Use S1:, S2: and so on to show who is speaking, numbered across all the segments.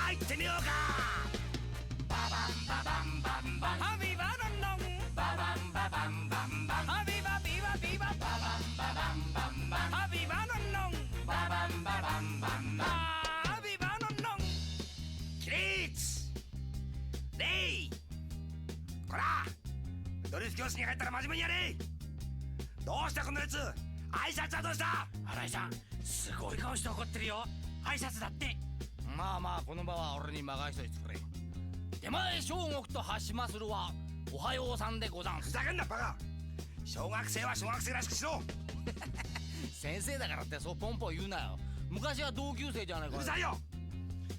S1: あ行ってみようか。ババンババンバンバン、
S2: ハビバノンノン、
S1: ババンババンバンバン、
S2: ハビバビバビバ、
S1: ババンババンバンバン、
S2: ハビバノンノン、
S1: ババンババンバンバン。
S2: ハビバノンノン。
S1: 起立。礼。こら、ドリフ教室に入ったら真面目にやれ。どうしたこのやつ。挨拶はどうした。
S2: 新井さん、すごい顔して怒ってるよ。挨拶だって。
S3: まあまあこの場は俺に任しといてくれ。手前小国と発しまするはおはようさんでござんす。
S1: ふざけんなバカ。小学生は小学生らしくしろ。
S3: 先生だからってそうポンポン言うなよ。昔は同級生じゃないか。
S1: うるさいよ。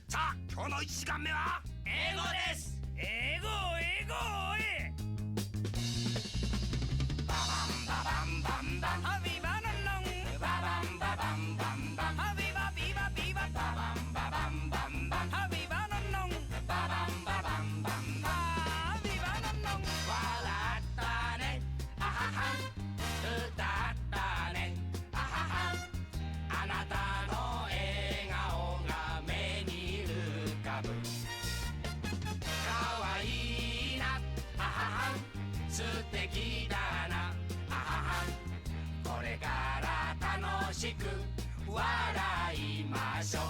S1: さあ今日の1時間目は
S2: 英語です。英語へ。
S1: ババンババンバンバン、
S2: ハビバノンノン、
S1: ババンババンバンバン、
S2: ハビバビバビバ、
S1: ババンババンバンバン、
S2: ハビバノンノン、
S1: ババンババンバンバン。
S2: ハビバノンノン。
S1: 笑ったね、あははん。歌ったね、あははん。あなたの笑顔が目に浮かぶ。かわいいな、あははん。素敵だな、あははん。これから楽しく笑いましょう。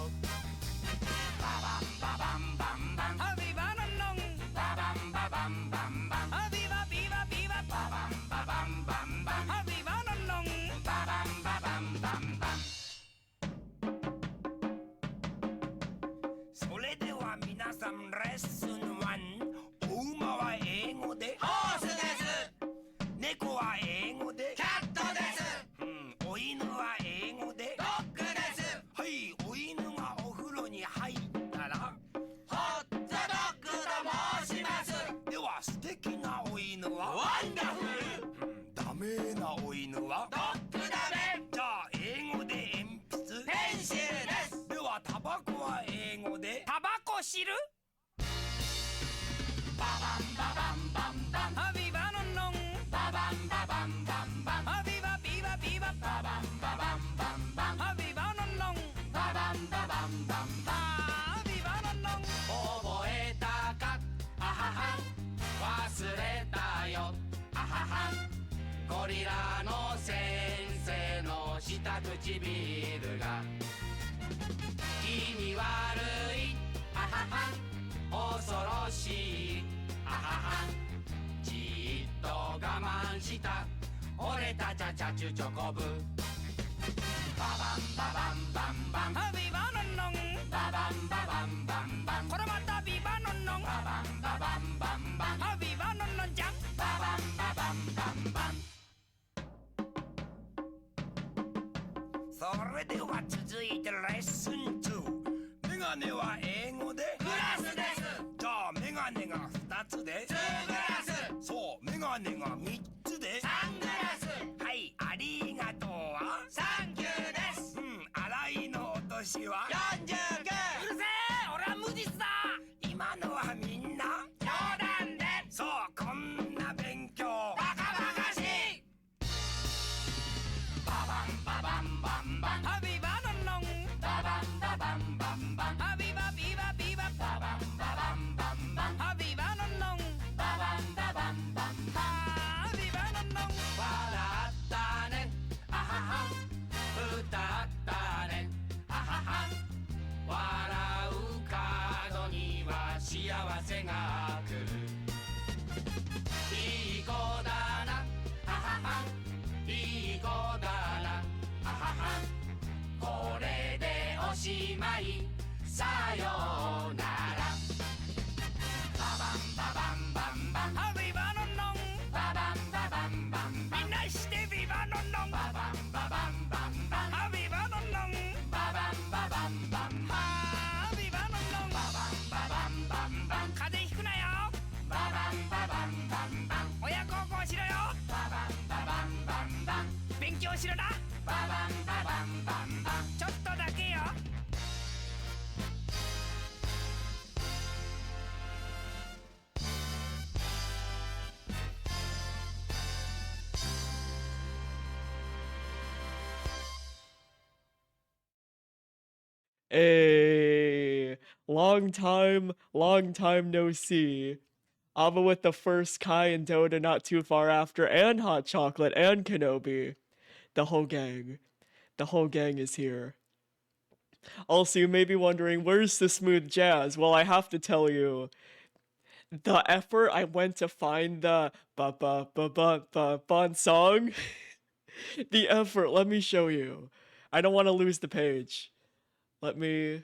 S1: ババンババンバンバン、
S2: ハビバノンノン、
S1: ババンババンバンバン、
S2: ハビバビバビバ、
S1: ババンババンバンバン、
S2: ハビバノンノン。
S1: ババンババンバンバン。それでは皆さんレッスン1。お馬は英語で
S2: ホースです。
S1: 猫は英語で
S2: キャットです。
S1: お犬は英語で
S2: ドッグです。
S1: はい、お犬がお風呂に入ったら
S2: ホットドッグと申します。
S1: では素敵なお犬は
S2: ワンダフル。
S1: ダメなお犬は
S2: ドッグダメ。
S1: じゃあ英語で鉛筆
S2: ペンシルです。
S1: ではタバコは英語で
S2: タバコ汁。
S1: ババンババンバンバン、
S2: ハビバノンノン、
S1: ババンババンバンバン、
S2: ハビバビバビバ、
S1: ババンババンバンバン、
S2: ハビバノンノン、
S1: ババンババンバンバン。
S2: ハビバノンノン。
S1: 覚えたか、あははん。忘れたよ、あははん。ゴリラの先生の下唇が気味悪い、あははん。恐ろしい、あははん。じっと我慢した俺たちゃちゃちゅチョコブ。ババンババンバンバン、
S2: ハビバノンノン、
S1: ババンババンバンバン、
S2: これまたビバノンノン、
S1: ババンババンバンバン、
S2: ハビバノンノンじゃん。
S1: ババンババンバンバン。それでは続いてレッスン2。メガネは英語で
S2: グラスです。
S1: じゃあメガネが2つで
S2: ツーグラス。
S1: そう、メガネが3つで
S2: サングラス。
S1: はい、ありがとうは
S2: サンキューです。
S1: 洗いのお年は
S2: 49。うるせえ、俺は無実だ。
S1: 今のはみんな
S2: 冗談で。
S1: そう、こんな勉強
S2: バカバカしい。
S1: ババンババンバンバン、
S2: ハビバノンノン、
S1: ババンババンバンバン、
S2: ハビバビバビバ、
S1: ババンババンバンバン、
S2: ハビバノンノン、
S1: ババンババンバンバン。
S2: ハビバノンノン。
S1: 笑ったね、あははん。歌ったね、あははん。笑う角には幸せが来る。いい子だな、あははん。いい子だな、あははん。これでおしまい、さようなら。ババンババンバンバン、
S2: ハビバノンノン、
S1: ババンババンバンバン、
S2: みんなしてビバノンノン、
S1: ババンババンバンバン、
S2: ハビバノンノン、
S1: ババンババンバンバン、
S2: ハビバノンノン。
S1: ババンババンバンバン、
S2: 風邪ひくなよ。
S1: ババンババンバンバン、
S2: 親孝行しろよ。
S1: ババンババンバンバン、
S2: 勉強しろな。
S1: ババンババンバンバン。
S2: ちょっとだけよ。
S4: long time no see. Ava with the first Kai and Dota not too far after, and Hot Chocolate and Kenobi. The whole gang. The whole gang is here. Also, you may be wondering, where's the smooth jazz? Well, I have to tell you, the effort I went to find the ba-ba-ba-ba-ba-bon song, the effort, let me show you. I don't want to lose the page. Let me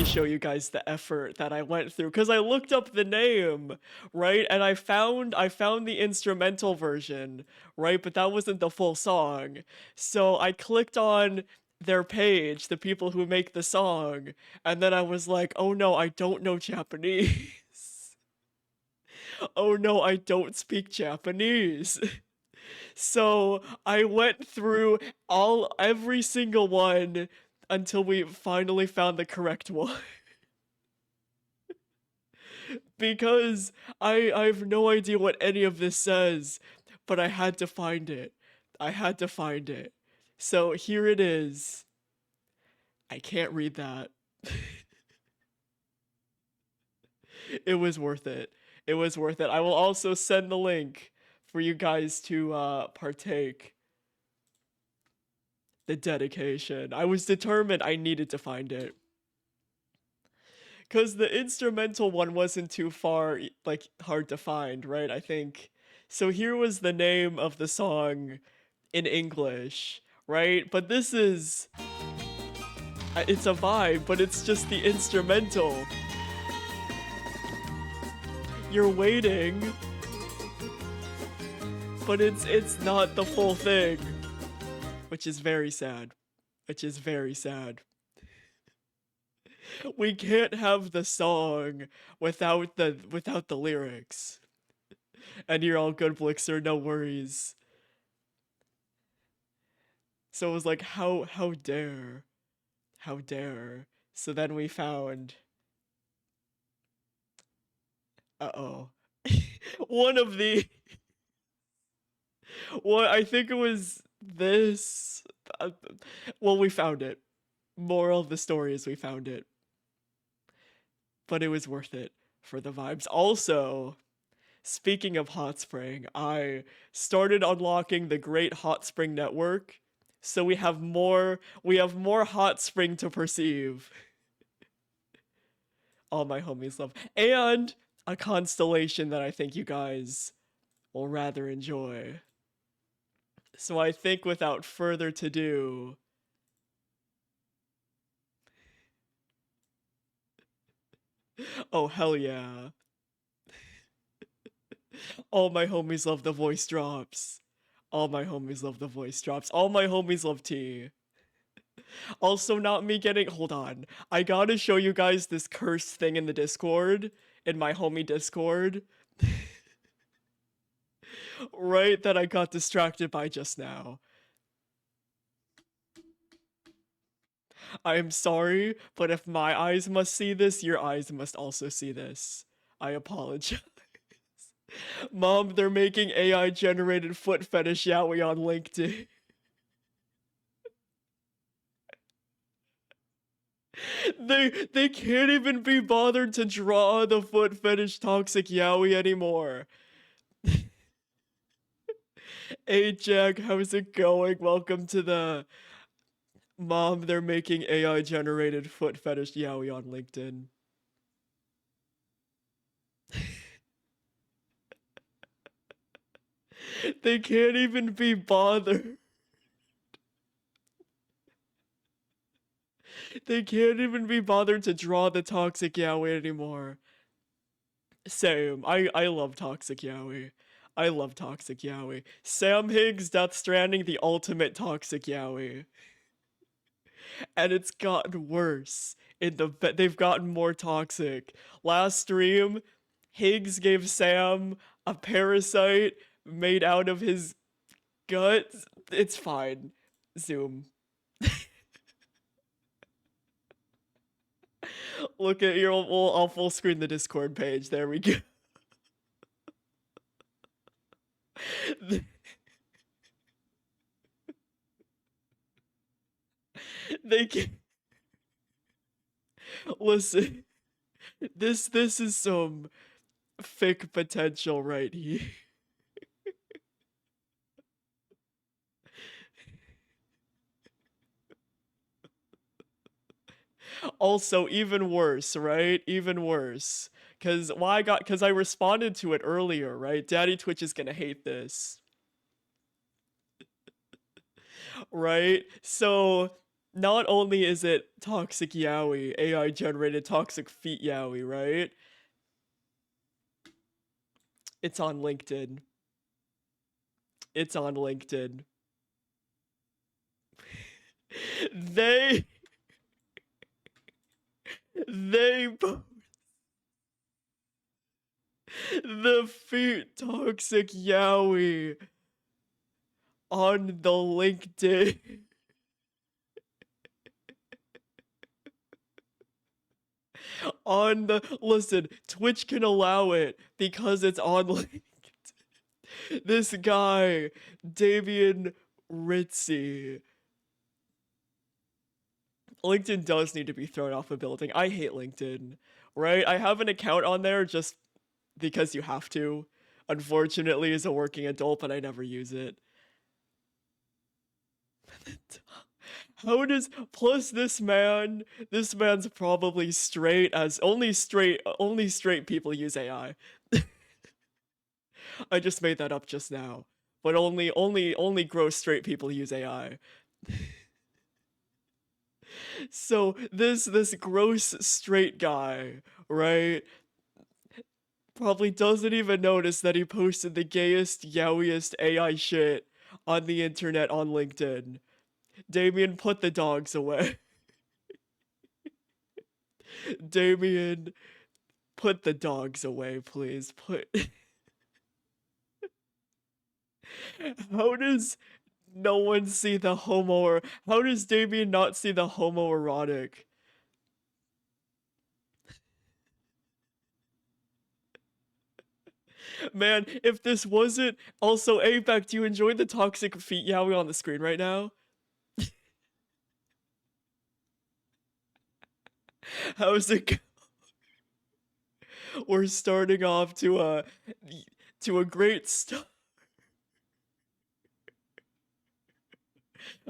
S4: show you guys the effort that I went through, because I looked up the name, right? And I found the instrumental version, right? But that wasn't the full song. So I clicked on their page, the people who make the song, and then I was like, oh no, I don't know Japanese. Oh no, I don't speak Japanese. So I went through every single one until we finally found the correct one. Because I have no idea what any of this says, but I had to find it. I had to find it. So here it is. I can't read that. It was worth it. It was worth it. I will also send the link for you guys to partake. The dedication. I was determined I needed to find it. Because the instrumental one wasn't too far, like, hard to find, right? I think. So here was the name of the song in English, right? But this is... It's a vibe, but it's just the instrumental. You're waiting, but it's not the full thing, which is very sad. Which is very sad. We can't have the song without the lyrics. And you're all good, Blixer, no worries. So it was like, how dare? How dare? So then we found... Uh-oh. One of the... Well, I think it was this... Well, we found it. Moral of the story is we found it. But it was worth it for the vibes. Also, speaking of hot spring, I started unlocking the Great Hot Spring Network. So we have more hot spring to perceive. All my homies love. And a constellation that I think you guys will rather enjoy. So I think without further ado, oh hell yeah. All my homies love the voice drops. All my homies love the voice drops. All my homies love tea. Also, not me getting... Hold on. I gotta show you guys this cursed thing in the Discord. In my homie Discord. Right, that I got distracted by just now. I am sorry, but if my eyes must see this, your eyes must also see this. I apologize. Mom, they're making AI-generated foot fetish yaoi on LinkedIn. They can't even be bothered to draw the foot fetish toxic yaoi anymore. Hey Jack, how's it going? Welcome to the... Mom, they're making AI-generated foot fetish yaoi on LinkedIn. They can't even be bothered. They can't even be bothered to draw the toxic yaoi anymore. Same. I love toxic yaoi. I love toxic yaoi. Sam Higgs, Death Stranding, the ultimate toxic yaoi. And it's gotten worse. They've gotten more toxic. Last stream, Higgs gave Sam a parasite made out of his guts. It's fine. Zoom. Look at your... I'll full screen the Discord page. There we go. Listen, this is some fic potential right here. Also, even worse, right? Even worse. Cause I responded to it earlier, right? Daddy Twitch is gonna hate this. Right? So not only is it toxic yaoi, AI generated toxic feet yaoi, right? It's on LinkedIn. It's on LinkedIn. They post the feet toxic yaoi on the LinkedIn. On the listen, Twitch can allow it because it's on LinkedIn. This guy, Damien Ritzy. LinkedIn does need to be thrown off a building. I hate LinkedIn, right? I have an account on there just because you have to. Unfortunately, as a working adult, but I never use it. How does plus this man's probably straight as only straight people use AI. I just made that up just now. But only gross straight people use AI. So this gross straight guy, right? Probably doesn't even notice that he posted the gayest, yowiest AI shit on the internet on LinkedIn. Damien, put the dogs away. Damien, put the dogs away, please. Put. How does no one see the homo or how does Damien not see the homoerotic? Man, if this wasn't also Apex, do you enjoy the toxic feet yaoi on the screen right now? How's it go? We're starting off to a great start.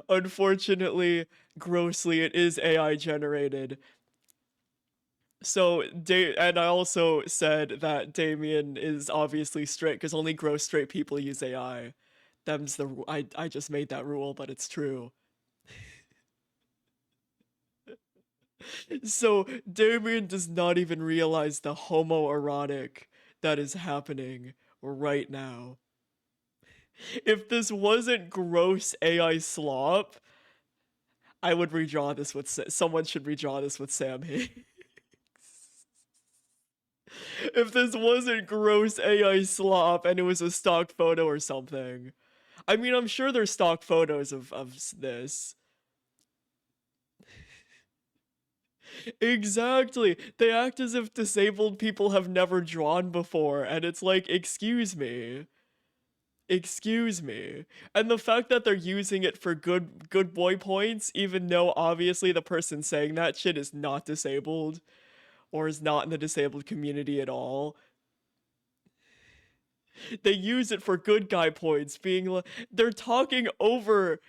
S4: Unfortunately, grossly, it is AI generated. So, and I also said that Damien is obviously straight because only gross straight people use AI. Them's the I just made that rule, but it's true. So Damien does not even realize the homoerotic that is happening right now. If this wasn't gross AI slop, I would redraw this with someone should redraw this with Sam Hicks. If this wasn't gross AI slop and it was a stock photo or something. I mean, I'm sure there's stock photos of this. Exactly. They act as if disabled people have never drawn before, and it's like, excuse me. Excuse me. And the fact that they're using it for good boy points, even though obviously the person saying that shit is not disabled or is not in the disabled community at all. They use it for good guy points, being like they're talking over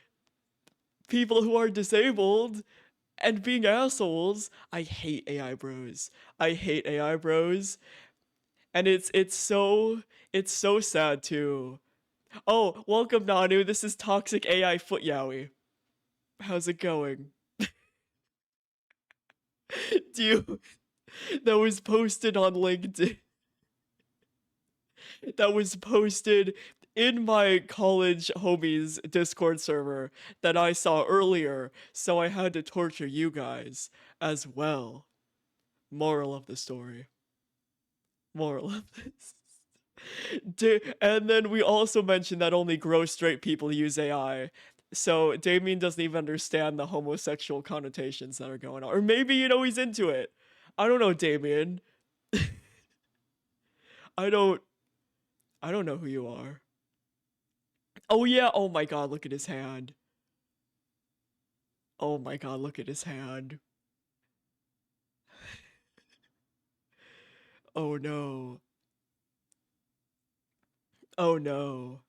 S4: people who are disabled and being assholes. I hate AI bros. I hate AI bros. And it's so sad too. Oh, welcome Nanu. This is Toxic AI Foot Yowie. How's it going? Do you that was posted on LinkedIn. That was posted in my college homies Discord server that I saw earlier, so I had to torture you guys as well. Moral of the story. Moral of this. And then we also mentioned that only gross straight people use AI. So Damien doesn't even understand the homosexual connotations that are going on. Or maybe, he's into it. I don't know, Damien. I don't know who you are. Oh yeah, oh my god, look at his hand. Oh my god, look at his hand. Oh no. Oh no.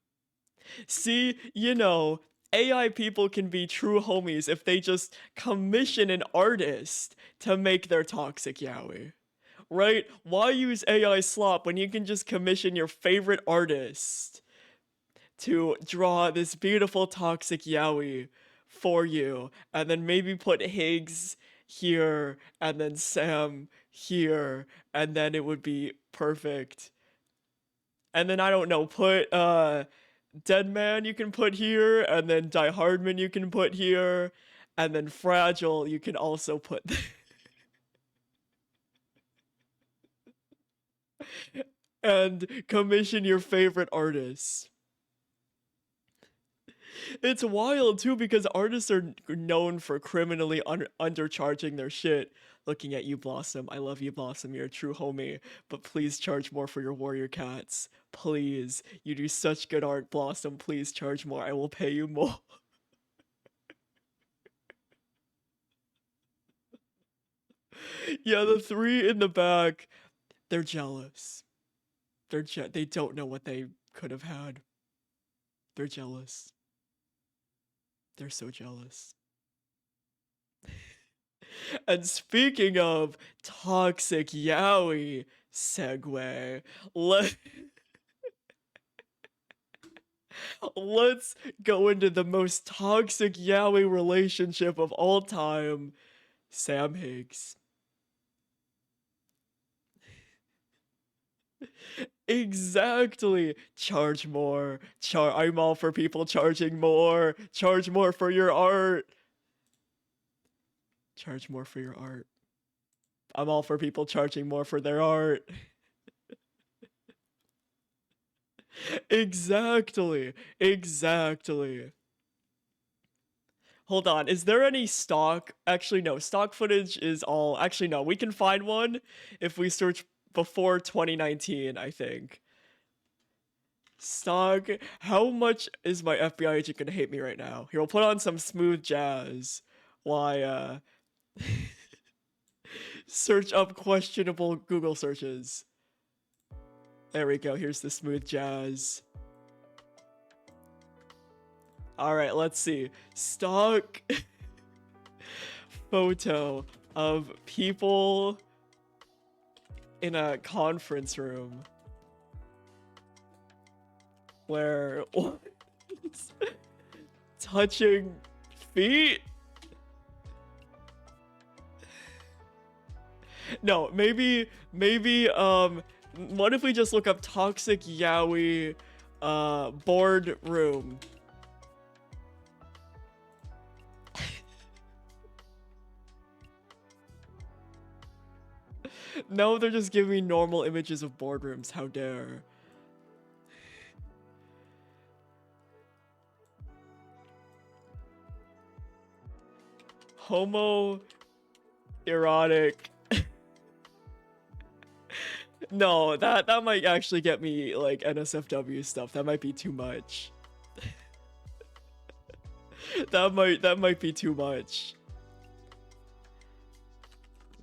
S4: See, you know, AI people can be true homies if they just commission an artist to make their toxic yaoi. Right? Why use AI slop when you can just commission your favorite artist to draw this beautiful toxic yaoi for you, and then maybe put Higgs here and then Sam here, and then it would be perfect. And then I don't know, put Dead Man you can put here, and then Die Hardman you can put here, and then Fragile you can also put and commission your favorite artists. It's wild too because artists are known for criminally undercharging their shit. Looking at you, Blossom. I love you, Blossom. You're a true homie. But please charge more for your warrior cats. Please. You do such good art, Blossom. Please charge more. I will pay you more. Yeah, the three in the back, they're jealous. They don't know what they could have had. They're jealous. They're so jealous. And speaking of toxic yaoi segue, let's go into the most toxic yaoi relationship of all time, Sam Higgs. Exactly. Charge more. I'm all for people charging more. Charge more for your art. Charge more for your art. I'm all for people charging more for their art. Exactly. Exactly. Hold on, is there any stock? Actually, no, stock footage is all. Actually, no, we can find one if we search before 2019, I think. Stock. How much is my FBI agent gonna hate me right now? Here, we'll put on some smooth jazz. Why, search up questionable Google searches. There we go, here's the smooth jazz. Alright, let's see. Stock photo of people in a conference room where touching feet? No, maybe, what if we just look up toxic yaoi, boardroom? No, they're just giving me normal images of boardrooms, how dare. Homo erotic. No, that might actually get me like NSFW stuff. That might be too much. that might be too much.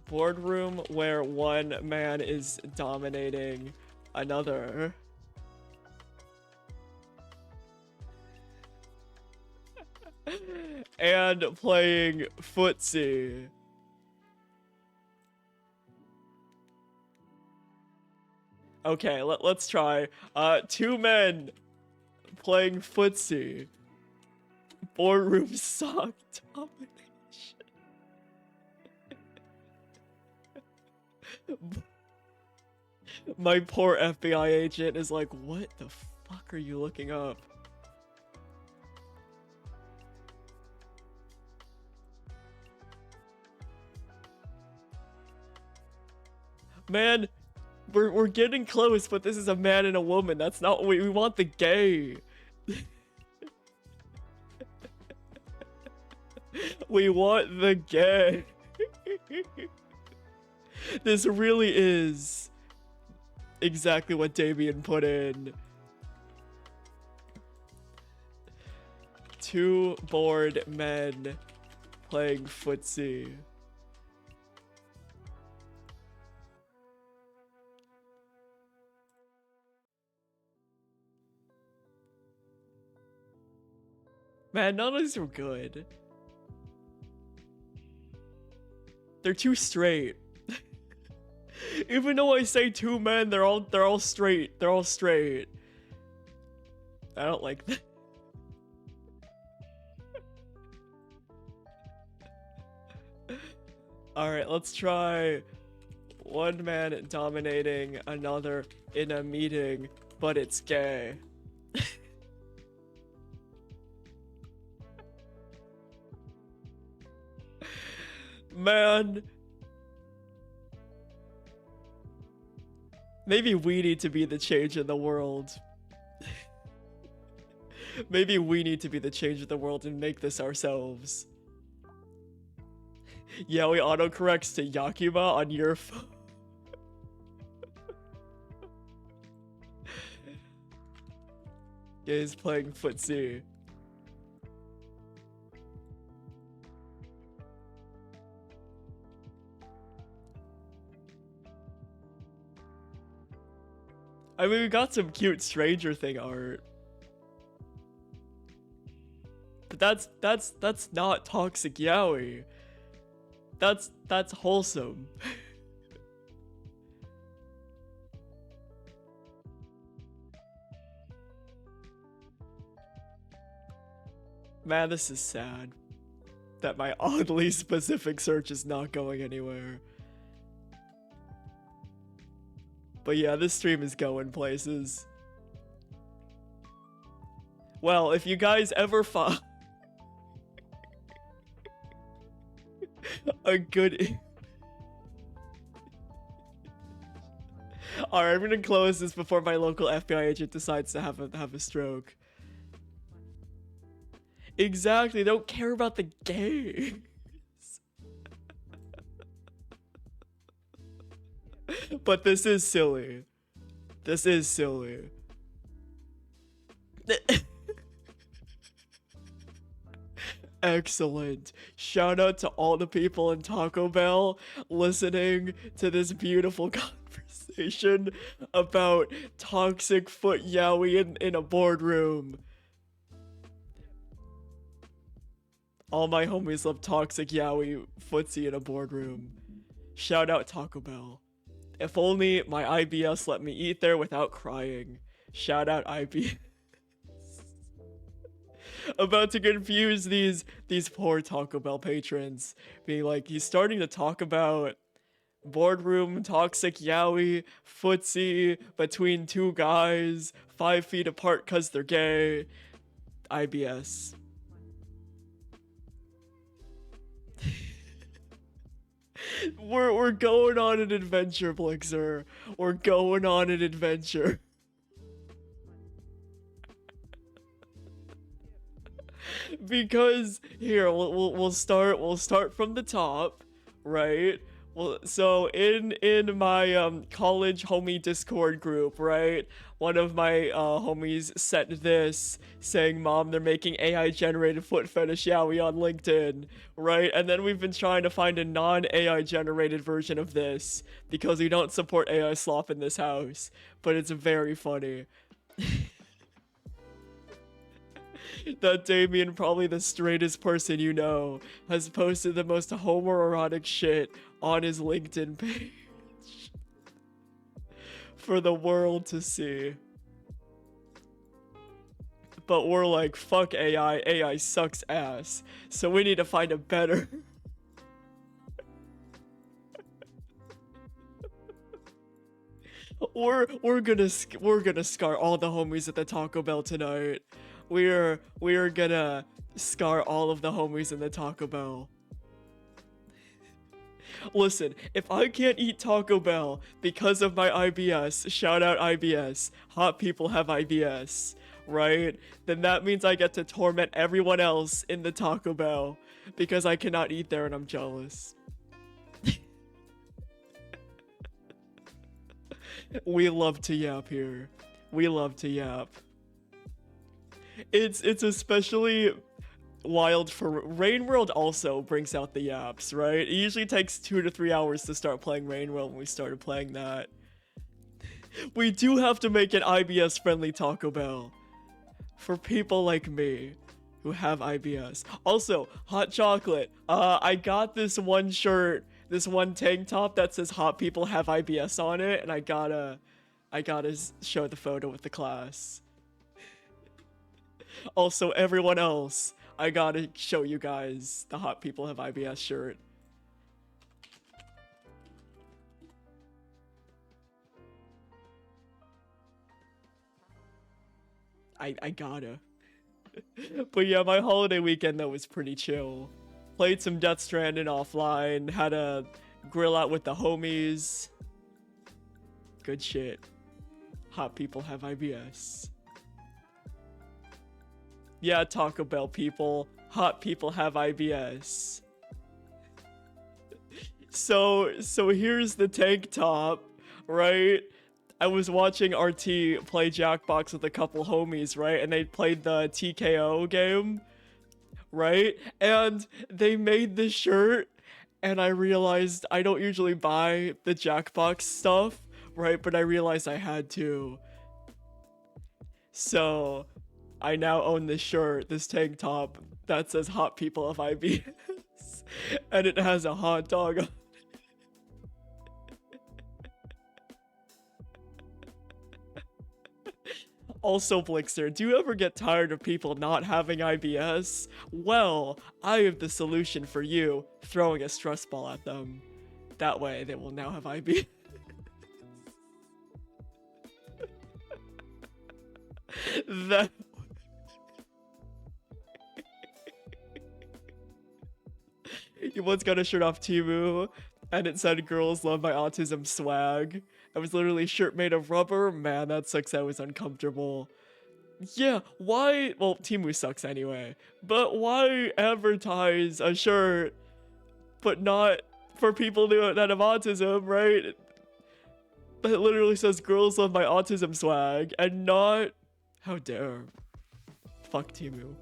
S4: Boardroom where one man is dominating another. And playing footsie. Okay, let's try. Two men playing footsie. Boardroom sock domination. My poor FBI agent is like, what the fuck are you looking up? Man, we're getting close, but this is a man and a woman. That's not what we want. The gay. We want the gay. This really is exactly what Damien put in. Two bored men playing footsie. Man, none of these are good. They're too straight. Even though I say two men, they're all straight. They're all straight. I don't like that. Alright, let's try one man dominating another in a meeting, but it's gay. Man. Maybe we need to be the change in the world. Maybe we need to be the change in the world and make this ourselves. Yeah, we autocorrects to Yakima on your phone. Yeah, he's playing footsie. I mean, we got some cute Stranger Thing art. But that's not toxic yaoi. That's wholesome. Man, this is sad. That my oddly specific search is not going anywhere. But yeah, this stream is going places. Well, if you guys ever find a good... Alright, I'm gonna close this before my local FBI agent decides to have a stroke. Exactly, they don't care about the gays. But this is silly. This is silly. Excellent. Shout out to all the people in Taco Bell listening to this beautiful conversation about toxic foot yaoi in a boardroom. All my homies love toxic yaoi footsie in a boardroom. Shout out Taco Bell. If only my IBS let me eat there without crying. Shout out IBS. About to confuse these poor Taco Bell patrons. Being like, he's starting to talk about boardroom, toxic yaoi, footsie, between two guys, 5 feet apart cause they're gay. IBS. We're going on an adventure, Blixer. We're going on an adventure. Because here we'll start from the top, right? Well, so in my college homie Discord group, right? One of my homies sent this saying, "Mom, they're making AI generated foot fetish yaoi on LinkedIn," right? And then we've been trying to find a non-AI generated version of this because we don't support AI slop in this house, but it's very funny. That Damien, probably the straightest person you know, has posted the most homoerotic shit on his LinkedIn page for the world to see. But we're like, fuck AI, AI sucks ass, so we need to find a better... We're gonna scar all the homies at the Taco Bell tonight. We're gonna scar all of the homies in the Taco Bell. Listen, if I can't eat Taco Bell because of my IBS, shout out IBS, hot people have IBS, right? Then that means I get to torment everyone else in the Taco Bell because I cannot eat there and I'm jealous. We love to yap here. We love to yap. It's especially wild for Rain World. Also brings out the yaps, right? It usually takes 2 to 3 hours to start playing Rain World when we started playing that. We do have to make an IBS friendly Taco Bell for people like me who have IBS. Also, hot chocolate. I got this one shirt, this one tank top that says hot people have IBS on it, and I gotta show the photo with the class. Also, everyone else, I gotta show you guys the hot people have IBS shirt. I gotta. But yeah, my holiday weekend though was pretty chill. Played some Death Stranding offline, had a grill out with the homies. Good shit. Hot people have IBS. Yeah, Taco Bell people. Hot people have IBS. So here's the tank top, right? I was watching RT play Jackbox with a couple homies, right? And they played the TKO game, right? And they made the shirt, and I realized I don't usually buy the Jackbox stuff, right? But I realized I had to. So I now own this shirt, this tank top that says hot people of IBS. And it has a hot dog on it. Also, Blixer, do you ever get tired of people not having IBS? Well, I have the solution for you, throwing a stress ball at them. That way, they will now have IBS. That... You once got a shirt off Temu, and it said, "Girls love my autism swag." It was literally a shirt made of rubber. Man, that sucks. I was uncomfortable. Yeah, why? Well, Temu sucks anyway. But why advertise a shirt, but not for people that have autism, right? But it literally says, "Girls love my autism swag," and not... How dare. Fuck Temu.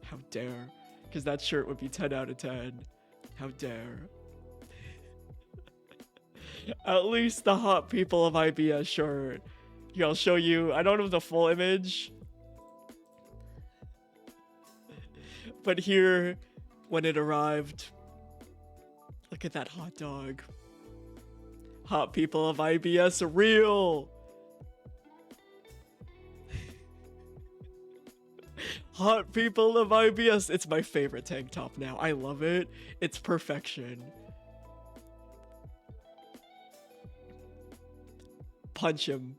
S4: How dare. Because that shirt would be 10 out of 10. How dare. At least the hot people of IBS shirt. Here, I'll show you. I don't have the full image. But here, when it arrived, look at that hot dog. Hot people of IBS real. Hot people of IBS. It's my favorite tank top now. I love it. It's perfection. Punch him.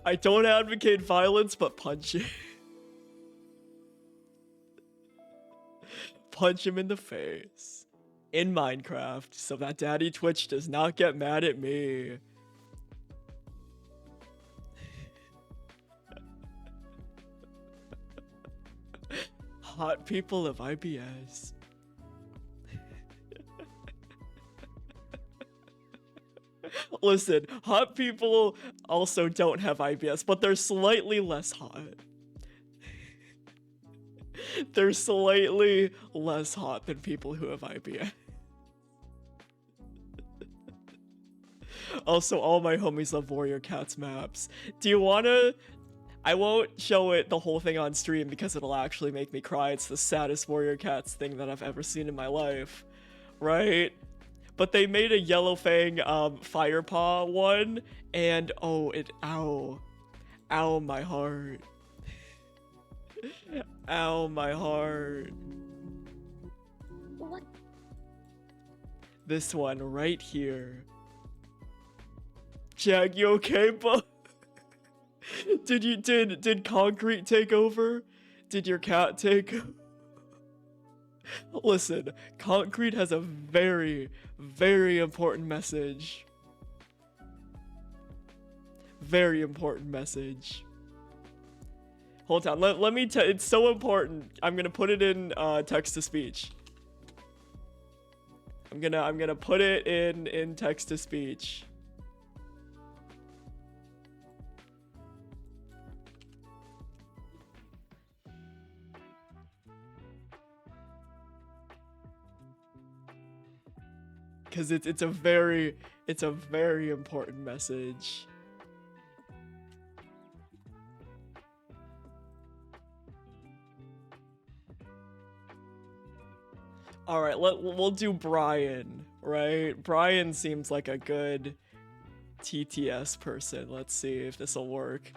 S4: I don't advocate violence, but punch him. Punch him in the face. In Minecraft, so that Daddy Twitch does not get mad at me. Hot people of IBS. Listen, hot people also don't have IBS, but they're slightly less hot. They're slightly less hot than people who have IBS. Also, all my homies love Warrior Cats maps. Do you wanna... I won't show it the whole thing on stream because it'll actually make me cry. It's the saddest Warrior Cats thing that I've ever seen in my life. Right? But they made a Yellow Fang Firepaw one, and oh, it... Ow. Ow, my heart. Ow, my heart.
S5: What?
S4: This one right here. Jag, you okay, bud? Did Concrete take over? Did your cat take... Listen, Concrete has a very, very important message. Very important message. Hold on, let me tell... It's so important. I'm gonna put it in text-to-speech. I'm gonna put it in text-to-speech. Because it's a very important message. All right, we'll do Brian, right? Brian seems like a good TTS person. Let's see if this will work.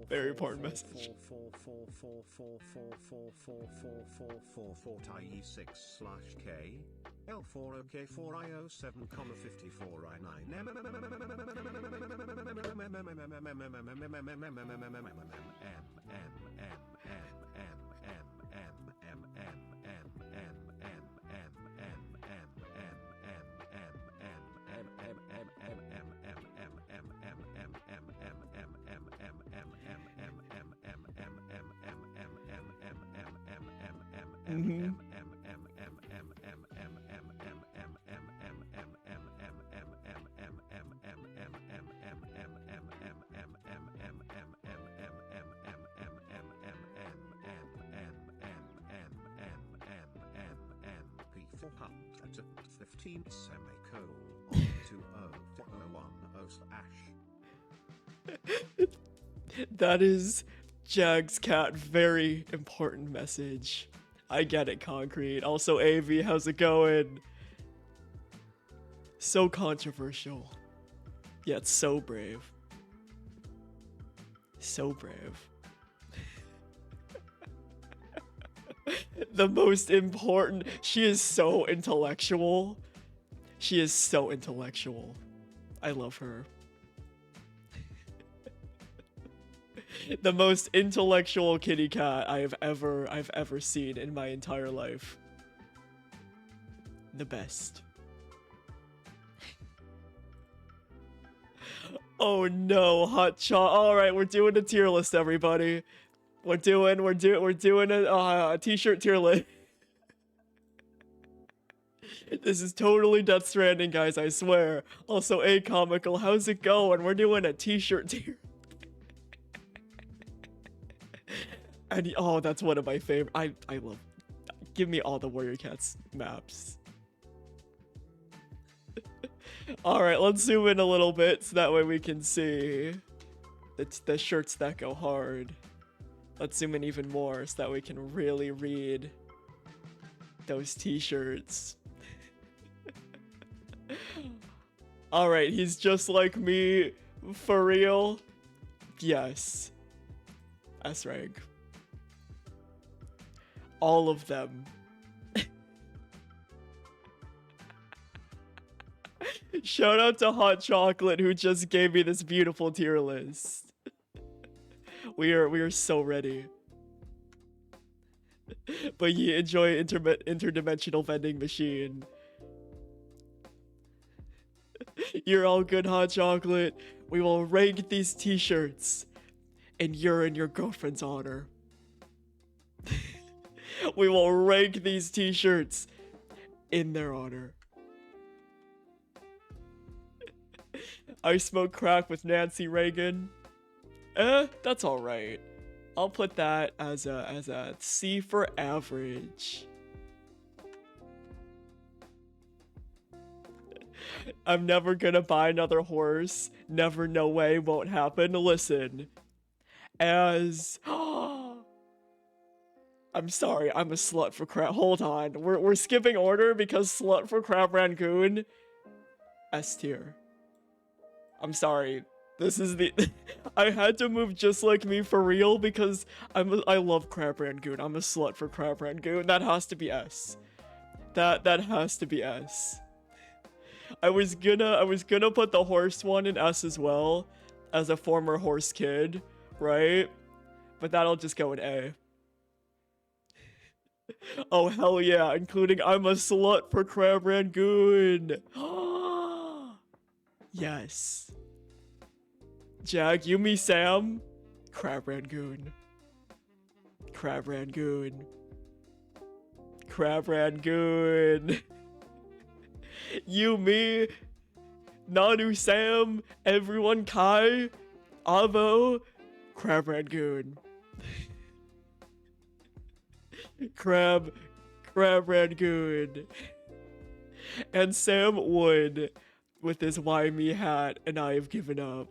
S4: Very important message.
S5: L4OK4IO7, 415 semicolon 2010 /
S4: That is Jag's cat. Very important message. I get it, Concrete. Also, AV, how's it going? So controversial, yet so brave. So brave. The most important. She is so intellectual. She is so intellectual. I love her. The most intellectual kitty cat I've ever seen in my entire life. The best. Oh no, hot shot. All right, we're doing a tier list, everybody. We're doing a t-shirt tier list. This is totally Death Stranding, guys, I swear. Also, Comical, how's it going? We're doing a t-shirt tier. And oh, that's one of my favorite. I love. Give me all the Warrior Cats maps. All right, let's zoom in a little bit so that way we can see the shirts that go hard. Let's zoom in even more so that we can really read those t-shirts. All right, he's just like me, for real. Yes. S-rank. All of them. Shout out to Hot Chocolate who just gave me this beautiful tier list. We are so ready. But you enjoy interdimensional vending machine. You're all good, Hot Chocolate. We will rank these t-shirts in your and your girlfriend's honor. We will rank these t-shirts in their honor. I smoke crack with Nancy Reagan. That's all right. I'll put that as a C for average. I'm never gonna buy another horse. Never, no way, won't happen. Listen, as I'm sorry, I'm a slut for crab. Hold on, we're skipping order because slut for Crab Rangoon. S tier. I'm sorry. This is the. I had to move just like me for real because I love Crab Rangoon. I'm a slut for Crab Rangoon. That has to be S. That has to be S. I was gonna put the horse one in S as well, as a former horse kid, right? But that'll just go in A. Oh hell yeah, including I'm a slut for Crab Rangoon. Yes. Jag, Yumi Sam, Crab Rangoon. Crab Rangoon. Crab Rangoon. Yumi, Nanu, Sam, everyone, Kai, Avo, Crab Rangoon. Crab Rangoon. And Sam Wood with his Why Me hat, and I have given up.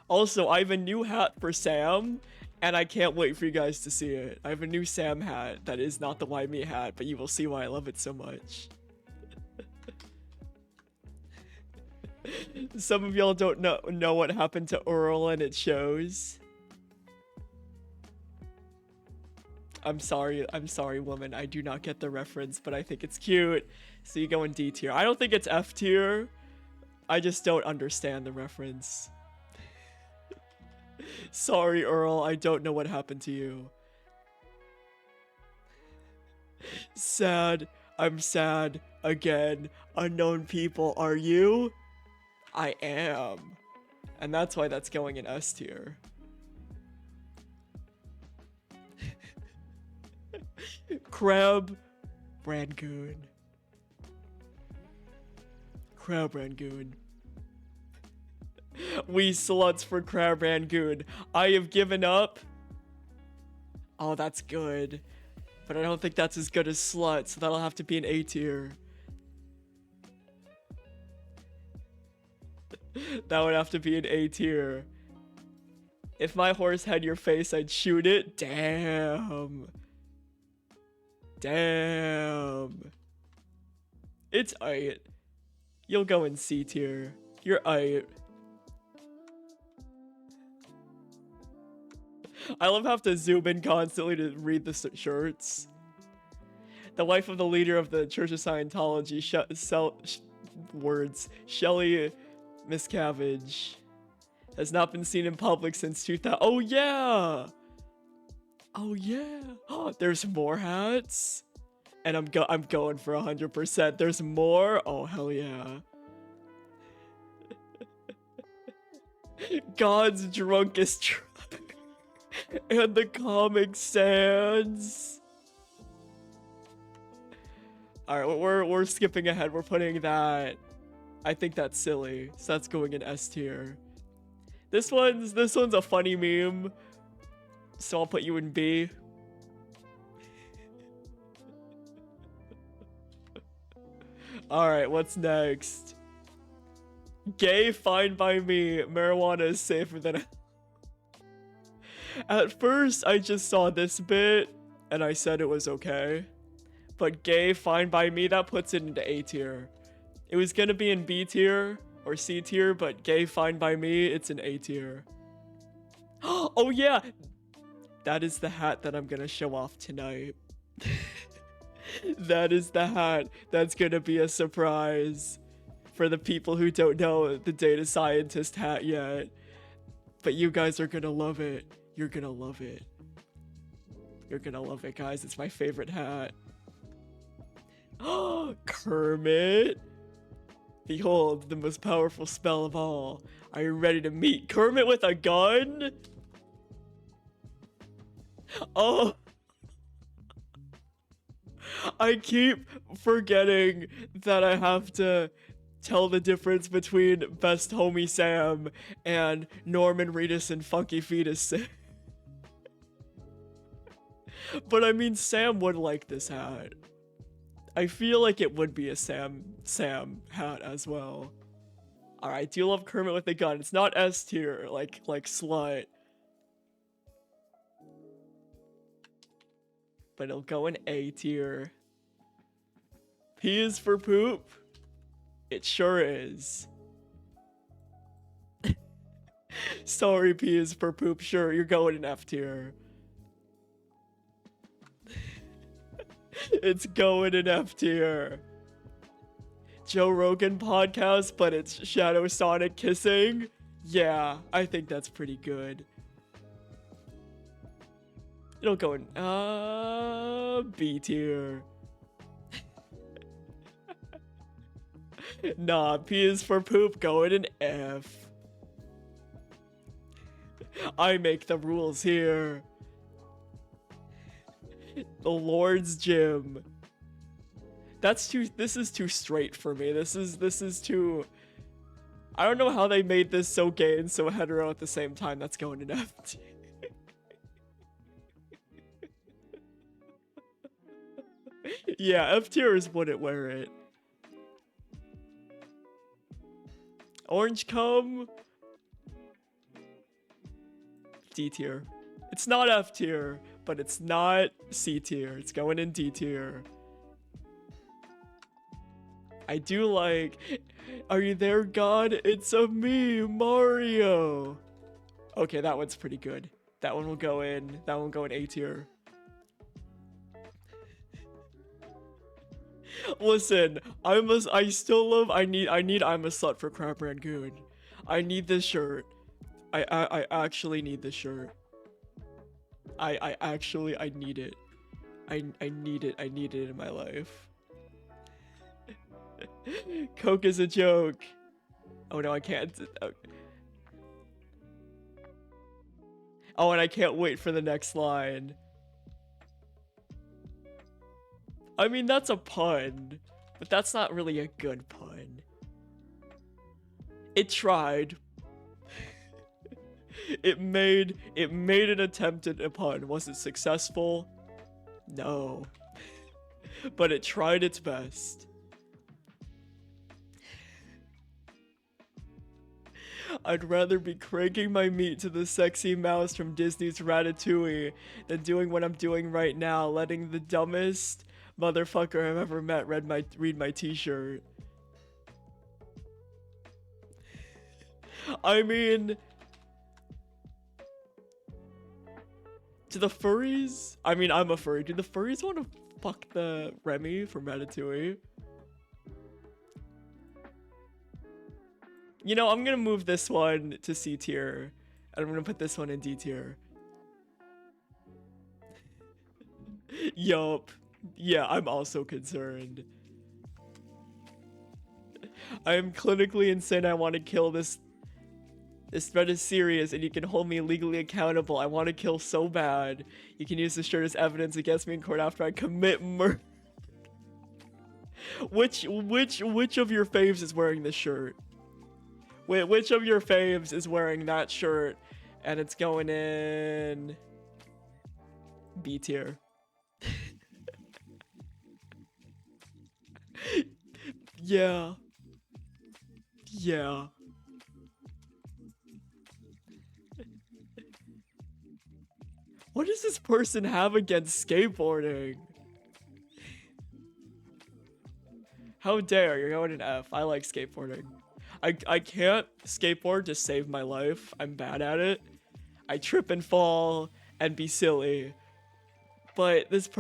S4: Also, I have a new hat for Sam, and I can't wait for you guys to see it. I have a new Sam hat that is not the Why Me hat, but you will see why I love it so much. Some of y'all don't know what happened to Earl, and it shows. I'm sorry, woman. I do not get the reference, but I think it's cute. So you go in D tier. I don't think it's F tier. I just don't understand the reference. Sorry, Earl. I don't know what happened to you. Sad. I'm sad. Again. Unknown people. Are you? I am. And that's why that's going in S tier. Crab Rangoon. Crab Rangoon. We sluts for Crab Rangoon. I have given up. Oh, that's good. But I don't think that's as good as slut, so that'll have to be an A tier. That would have to be an A tier. If my horse had your face, I'd shoot it. Damn. Damn. It's aight. You'll go in C tier. You're aight. I love how I have to zoom in constantly to read the shirts. The wife of the leader of the Church of Scientology, Shelley Miscavige, has not been seen in public since 2000. Oh yeah! Oh yeah! Oh, there's more hats, and I'm going for 100%. There's more. Oh hell yeah! God's drunkest truck and the Comic Sans. All right, we're skipping ahead. We're putting that. I think that's silly, so that's going in S tier. This one's a funny meme, so I'll put you in B. Alright, what's next? Gay, fine by me. Marijuana is safer than... At first, I just saw this bit, and I said it was okay. But gay, fine by me, that puts it into A tier. It was gonna be in B tier, or C tier, but gay, fine by me, it's in A tier. Oh yeah! That is the hat that I'm gonna show off tonight. That is the hat that's gonna be a surprise for the people who don't know the data scientist hat yet. But you guys are gonna love it. You're gonna love it. You're gonna love it, guys. It's my favorite hat. Oh, Kermit. Behold, the most powerful spell of all. Are you ready to meet Kermit with a gun? Oh. I keep forgetting that I have to tell the difference between Best Homie Sam and Norman Reedus and Funky Fetus Sam. But I mean, Sam would like this hat. I feel like it would be a Sam hat as well. Alright, do you love Kermit with a gun? It's not S tier, like slut. But it'll go in A tier. P is for poop. It sure is. Sorry, P is for poop. Sure, you're going in F tier. It's going in F tier. Joe Rogan podcast, but it's Shadow Sonic kissing. Yeah, I think that's pretty good. It'll go in B tier. Nah, P is for poop, going in F. I make the rules here. The Lord's Gym. That's too, this is too straight for me. This is too, I don't know how they made this so gay and so hetero at the same time. That's going in F tier. Yeah, F tiers wouldn't wear it. Orange cum. D tier. It's not F tier, but it's not C tier. It's going in D tier. I do like, are you there, God? It's a me, Mario. Okay, that one's pretty good. That one will go in. That one will go in A tier. Listen, I still love, I need I'm a slut for Crab Rangoon. I need this shirt. I actually need this shirt. I actually, I need it. I need it. I need it in my life. Coke is a joke. Oh no, I can't. Oh, and I can't wait for the next line. I mean, that's a pun, but that's not really a good pun. It tried. It made an attempt at a pun. Was it successful? No. But it tried its best. I'd rather be cranking my meat to the sexy mouse from Disney's Ratatouille than doing what I'm doing right now, letting the dumbest motherfucker I've ever met read my t-shirt. I mean, do the furries? I mean, I'm a furry. Do the furries want to fuck the Remy from Ratatouille? You know, I'm gonna move this one to C tier, and I'm gonna put this one in D tier. Yup. Yeah, I'm also concerned. I am clinically insane. I want to kill this. This threat is serious, and you can hold me legally accountable. I want to kill so bad. You can use the shirt as evidence against me in court after I commit murder. Which of your faves is wearing this shirt? Wait, which of your faves is wearing that shirt? And it's going in B tier. Yeah. Yeah. What does this person have against skateboarding? How dare you're going in F. I like skateboarding. I can't skateboard to save my life. I'm bad at it. I trip and fall and be silly. But this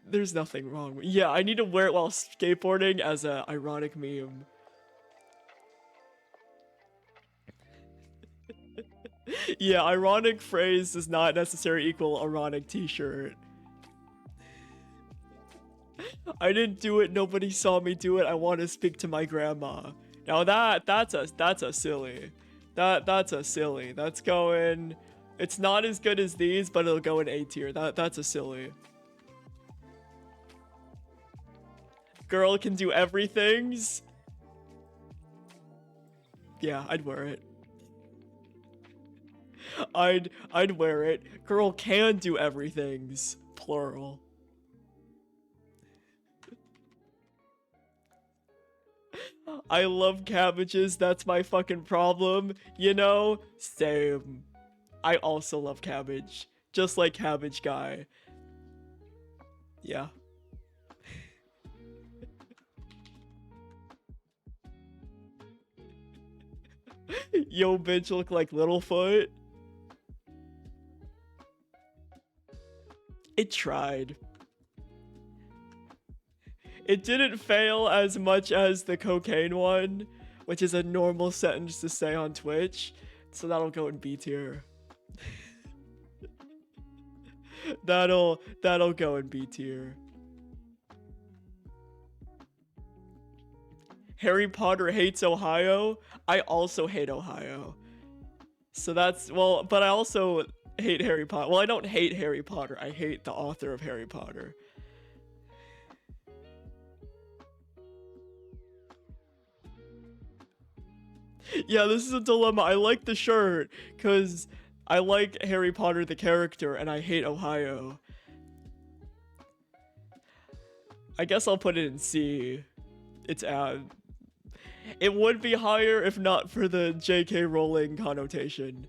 S4: there's nothing wrong. Yeah, I need to wear it while skateboarding as a ironic meme. Yeah, ironic phrase does not necessarily equal ironic t-shirt. I didn't do it, nobody saw me do it. I want to speak to my grandma. Now that's a silly. That's a silly. That's going, it's not as good as these, but it'll go in A tier. That's a silly. Girl can do everythings. Yeah, I'd wear it. I'd wear it. Girl can do everythings. Plural. I love cabbages, that's my fucking problem. You know? Same. I also love cabbage. Just like Cabbage Guy. Yeah. Yo, bitch, look like Littlefoot. It tried. It didn't fail as much as the cocaine one, which is a normal sentence to say on Twitch. So that'll go in B tier. That'll go in B tier. Harry Potter hates Ohio. I also hate Ohio. So that's, well, but I also hate Harry Potter. Well, I don't hate Harry Potter. I hate the author of Harry Potter. Yeah, this is a dilemma. I like the shirt because I like Harry Potter the character and I hate Ohio. I guess I'll put it in C. It's it would be higher if not for the J.K. Rowling connotation.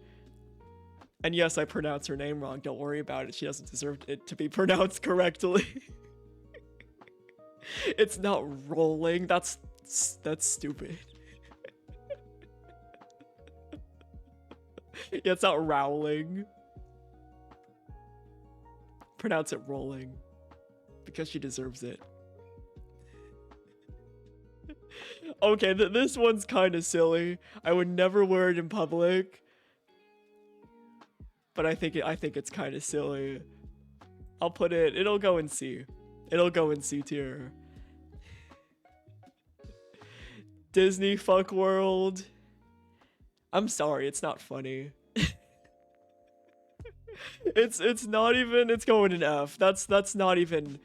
S4: And yes, I pronounced her name wrong. Don't worry about it. She doesn't deserve it to be pronounced correctly. It's not rolling. That's stupid. Yeah, it's not rowling. Pronounce it rolling. Because she deserves it. Okay, this one's kind of silly. I would never wear it in public. But I think it's kind of silly. I'll put it, it'll go in C. It'll go in C tier. Disney Fuck World. I'm sorry, it's not funny. It's not even, it's going in F. That's not even,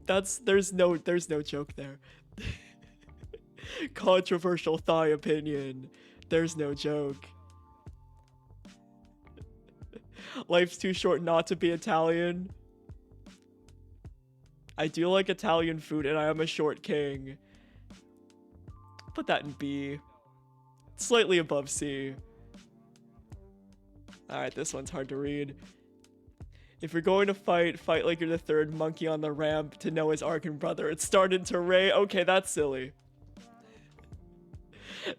S4: there's no joke there. Controversial thigh opinion. There's no joke. Life's too short not to be Italian. I do like Italian food and I am a short king. Put that in B. Slightly above C. Alright, this one's hard to read. If you're going to fight like you're the third monkey on the ramp to Noah's Ark and brother. It started to rain. Okay, that's silly.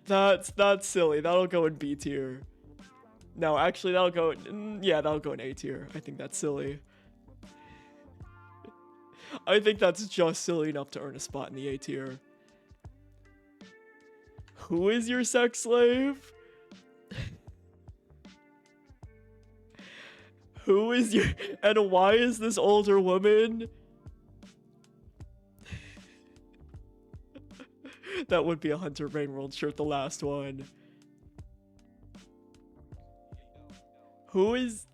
S4: That's silly. That'll go in B tier. No, actually, that'll go in A tier. I think that's silly. I think that's just silly enough to earn a spot in the A tier. Who is your sex slave? Who is your... And why is this older woman? That would be a Hunter Rainworld shirt, the last one. Who is...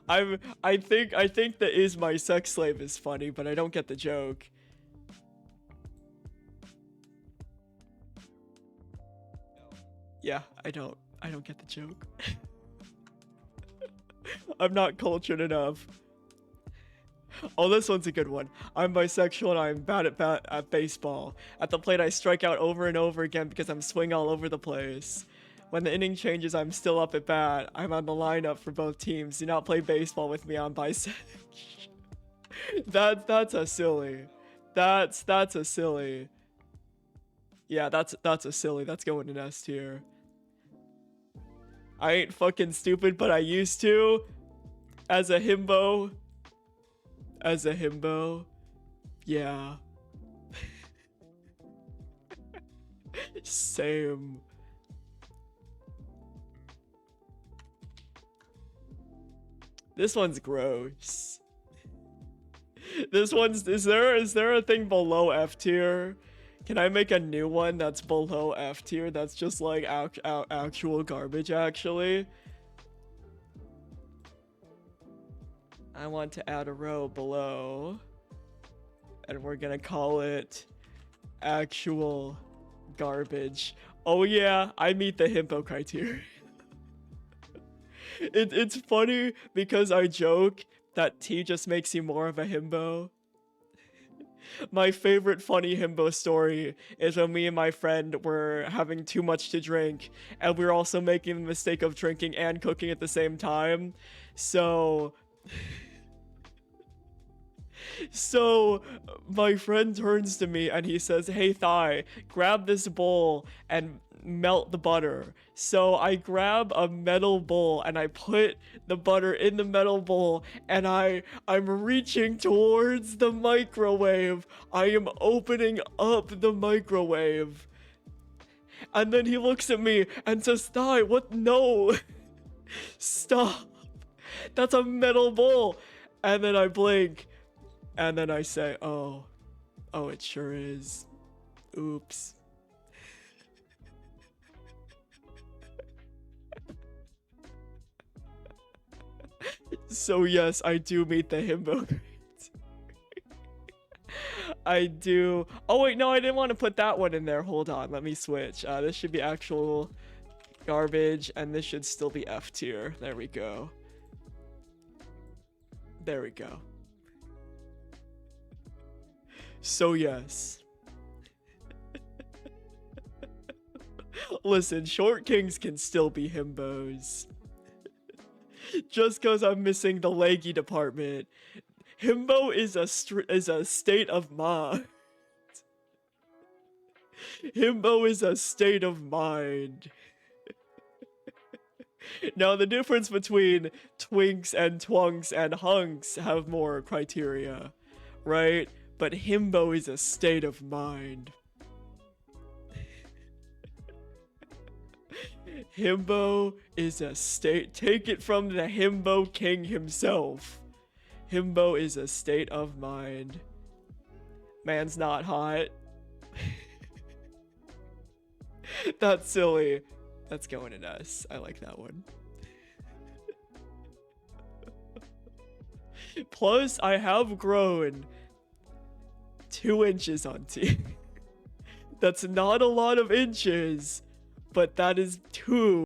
S4: I think the "is my sex slave" is funny, but I don't get the joke. Yeah, I don't get the joke. I'm not cultured enough. Oh, this one's a good one. I'm bisexual and I'm bad at baseball. At the plate, I strike out over and over again because I'm swinging all over the place. When the inning changes, I'm still up at bat. I'm on the lineup for both teams. Do not play baseball with me. I'm bisexual. That's a silly. That's a silly. Yeah, that's a silly. That's going in S tier. I ain't fucking stupid, but I used to. As a himbo. Yeah. Same. This one's gross. This one's, is there a thing below F tier? Can I make a new one that's below F tier that's just like actual garbage actually? I want to add a row below. And we're gonna call it actual garbage. Oh yeah, I meet the himbo criteria. It's funny because I joke that T just makes you more of a himbo. My favorite funny himbo story is when me and my friend were having too much to drink and we were also making the mistake of drinking and cooking at the same time. So my friend turns to me and he says, "Hey Thigh, grab this bowl and melt the butter." So I grab a metal bowl and I put the butter in the metal bowl and I'm reaching towards the microwave. I am opening up the microwave. And then he looks at me and says, "Thigh, what? No. Stop. That's a metal bowl." And then I blink. And then I say, oh, it sure is. Oops. So yes, I do meet the himbo. I do. Oh wait, no, I didn't want to put that one in there. Hold on, let me switch. This should be actual garbage, and this should still be F tier. There we go. There we go. So yes. Listen, short kings can still be himbos. Just cause I'm missing the leggy department. Himbo is a state of mind. Himbo is a state of mind. Now the difference between twinks and twunks and hunks have more criteria, right? But himbo is a state of mind. Himbo is a state. Take it from the himbo king himself. Himbo is a state of mind. Man's not hot. That's silly. That's going in S. I like that one. Plus, I have grown 2 inches on T. That's not a lot of inches, but that is 2.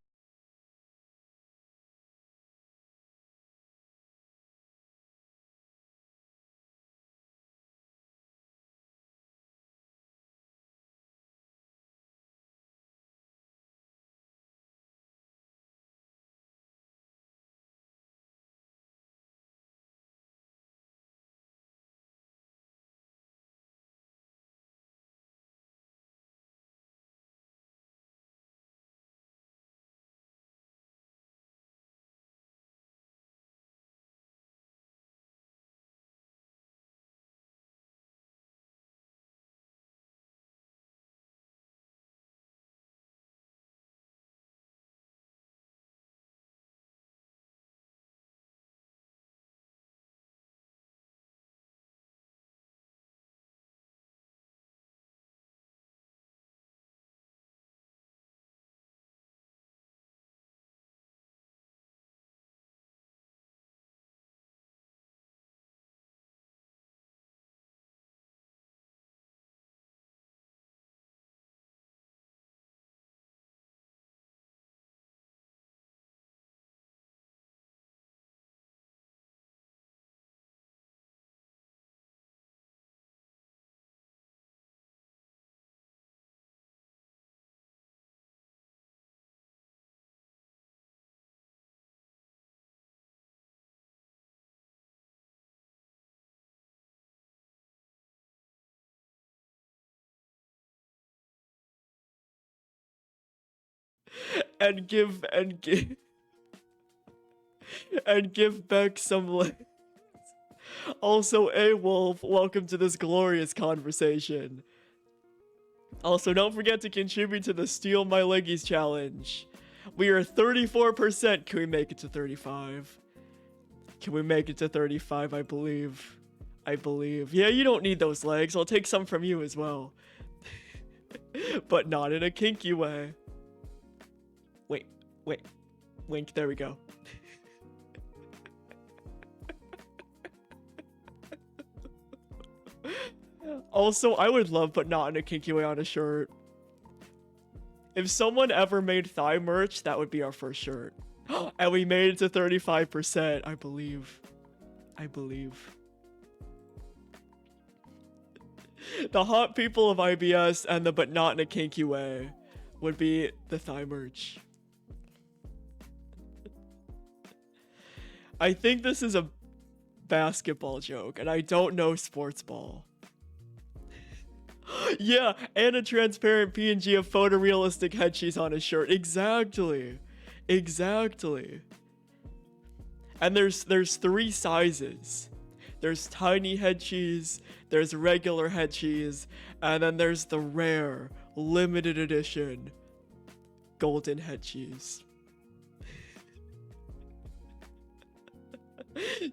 S4: And give Beck some legs. Also, A Wolf, welcome to this glorious conversation. Also, don't forget to contribute to the Steal My Leggies challenge. We are 34%. Can we make it to 35? Can we make it to 35? I believe. Yeah, you don't need those legs. I'll take some from you as well. But not in a kinky way. Wait. Wink, there we go. Also, I would love but not in a kinky way on a shirt. If someone ever made thigh merch, that would be our first shirt. And we made it to 35%, I believe. The hot people of IBS and the but not in a kinky way would be the thigh merch. I think this is a basketball joke, and I don't know sports ball. Yeah, and a transparent PNG of photorealistic head cheese on his shirt. Exactly. And there's 3 sizes. There's tiny head cheese, there's regular head cheese, and then there's the rare, limited edition golden head cheese.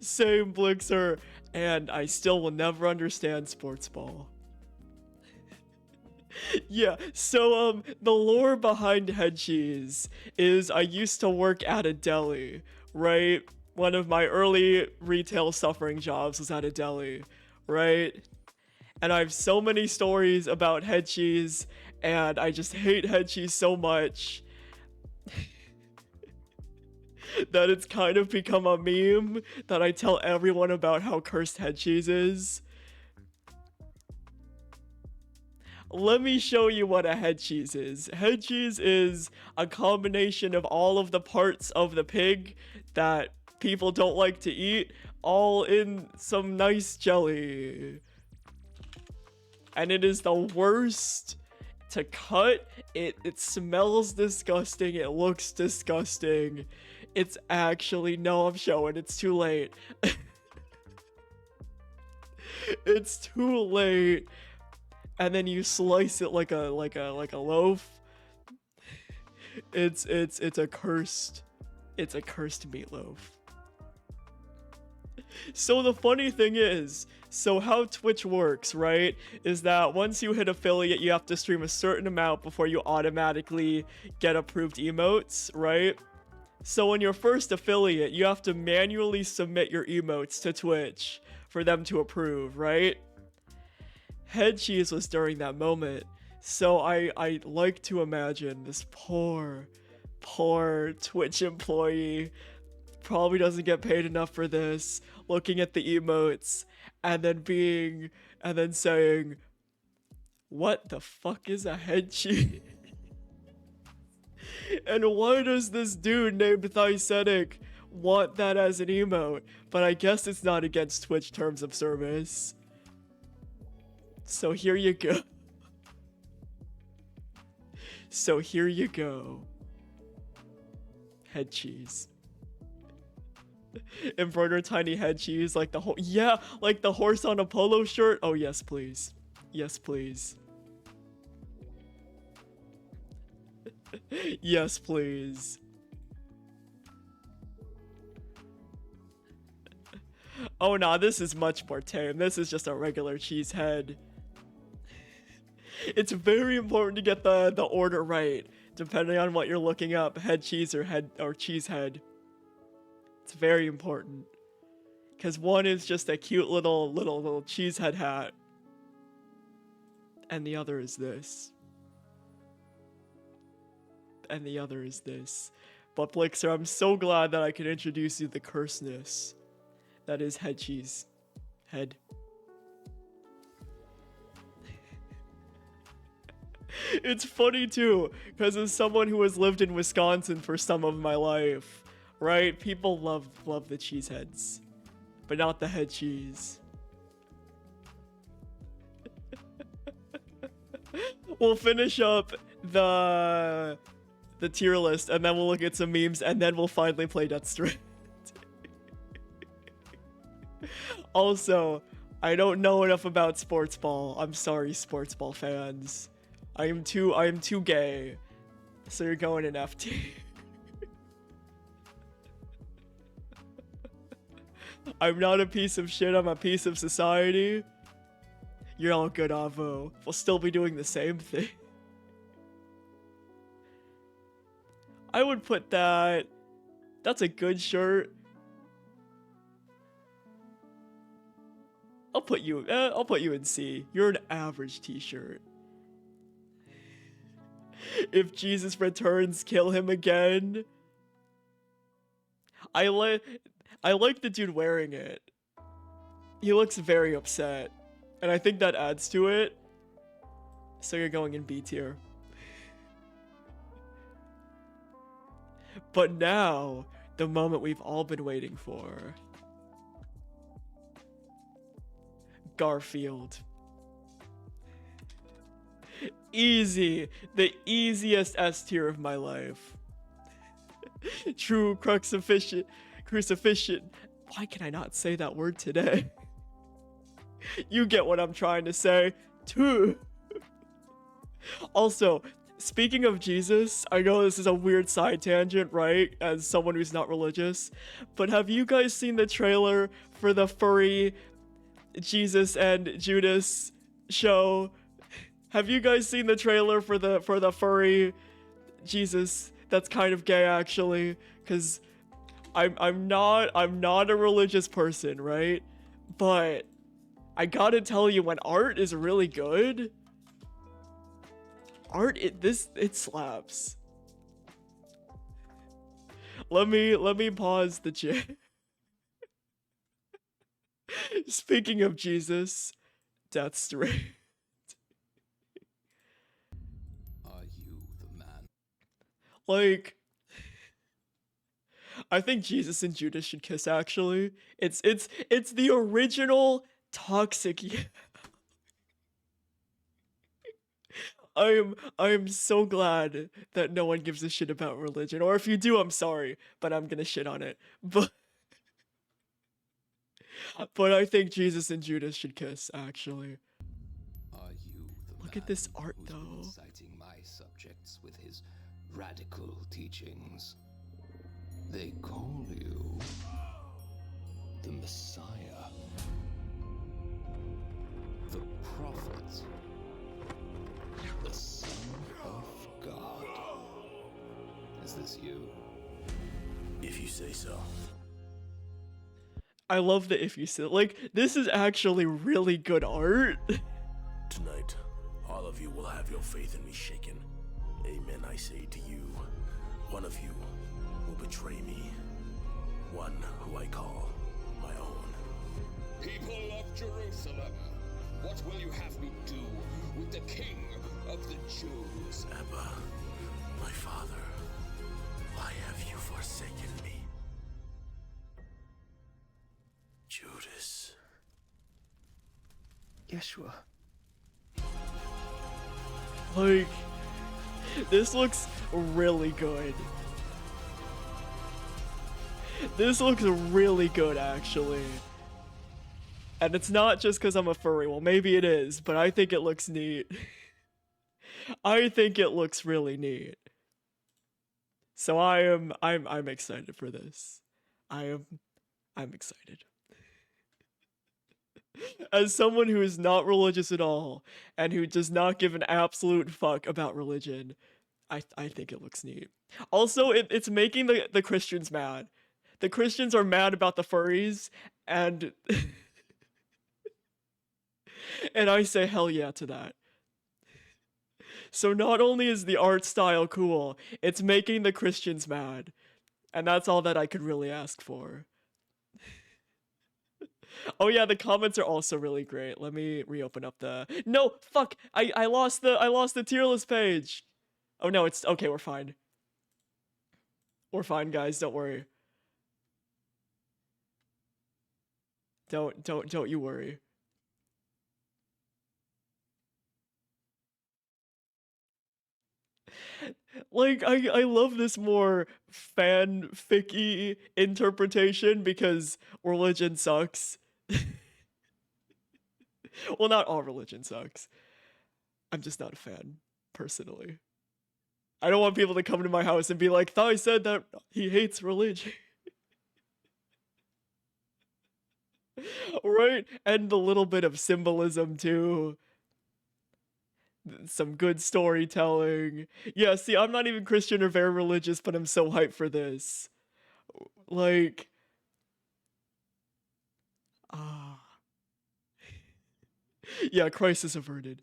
S4: Same Blixer, and I still will never understand sports ball. Yeah, so the lore behind head cheese is I used to work at a deli, right? One of my early retail suffering jobs was at a deli, right? And I have so many stories about head cheese, and I just hate head cheese so much that it's kind of become a meme that I tell everyone about how cursed head cheese is. Let me show you what a head cheese is. Head cheese is a combination of all of the parts of the pig that people don't like to eat, all in some nice jelly. And it is the worst to cut. It smells disgusting. It looks disgusting. It's actually, no, I'm showing. It's too late. It's too late. And then you slice it like a loaf. It's a cursed meatloaf. So the funny thing is, so how Twitch works, right, is that once you hit affiliate, you have to stream a certain amount before you automatically get approved emotes, right? So when you're first affiliate, you have to manually submit your emotes to Twitch for them to approve, right? Head cheese was during that moment. So I like to imagine this poor Twitch employee probably doesn't get paid enough for this, looking at the emotes and then saying, what the fuck is a head cheese? And why does this dude named Thy-Vods want that as an emote? But I guess it's not against Twitch terms of service. So here you go. So here you go. Head cheese. Embroider tiny head cheese like the whole, yeah, like the horse on a polo shirt. Oh yes, please. Yes, please. Yes, please. Oh nah, this is much more tame. This is just a regular cheese head. It's very important to get the order right, depending on what you're looking up, head cheese or cheese head. It's very important. Cause one is just a cute little cheese head hat. And the other is this. And the other is this. But Blixer, I'm so glad that I can introduce you to the curseness that is head cheese. Head. It's funny too, because as someone who has lived in Wisconsin for some of my life, right? People love the cheese heads, but not the head cheese. We'll finish up the tier list, and then we'll look at some memes, and then we'll finally play Death Stranding. Also, I don't know enough about sports ball. I'm sorry, sports ball fans. I am too gay. So you're going in FT. I'm not a piece of shit, I'm a piece of society. You're all good, Avo. We'll still be doing the same thing. I would put that... That's a good shirt. I'll put you in C. You're an average t-shirt. If Jesus returns, kill him again. I like the dude wearing it. He looks very upset. And I think that adds to it. So you're going in B tier. But now, the moment we've all been waiting for. Garfield. Easy. The easiest S tier of my life. True crucifixion. Why can I not say that word today? You get what I'm trying to say. Too. Also, speaking of Jesus, I know this is a weird side tangent, right? As someone who's not religious. But have you guys seen the trailer for the furry Jesus and Judas show? Have you guys seen the trailer for the furry Jesus that's kind of gay, actually? Cause I'm not a religious person, right? But I gotta tell you, when art is really good, it slaps. Let me pause the chat. Speaking of Jesus, Death Strand.
S1: Are you the man?
S4: Like, I think Jesus and Judas should kiss, actually. It's the original toxic. I am so glad that no one gives a shit about religion. Or if you do, I'm sorry, but I'm gonna shit on it. But I think Jesus and Judas should kiss, actually.
S1: Are you the
S4: Look
S1: man
S4: at this art,
S1: who's been
S4: though.
S1: inciting my subjects with his radical teachings? They call you the Messiah, the prophet, the Son of God. Is this you?
S2: If you say so.
S4: I love the if you say, like, this is actually really good art.
S2: Tonight, all of you will have your faith in me shaken. Amen, I say to you. One of you will betray me. One who I call my own.
S6: People of Jerusalem, what will you have me do with the King of the Jews?
S2: Abba, my father, why have you forsaken me? Judas.
S1: Yeshua.
S4: Like, this looks really good. This looks really good, actually. And it's not just because I'm a furry. Well, maybe it is, but I think it looks neat. I think it looks really neat. So I'm excited for this. I'm excited. As someone who is not religious at all and who does not give an absolute fuck about religion, I think it looks neat. Also, it's making the Christians mad. The Christians are mad about the furries, and and I say hell yeah to that. So not only is the art style cool, it's making the Christians mad. And that's all that I could really ask for. Oh yeah, the comments are also really great. Let me reopen up the... No, fuck! I lost the tier list page! Oh no, it's... Okay, we're fine. We're fine, guys, don't worry. Don't you worry. Like, I love this more fanfic-y interpretation because religion sucks. Well, not all religion sucks. I'm just not a fan, personally. I don't want people to come to my house and be like, Thai said that he hates religion. Right? And the little bit of symbolism, too. Some good storytelling. Yeah, see, I'm not even Christian or very religious, but I'm so hyped for this. Like... Ah... Yeah, crisis averted.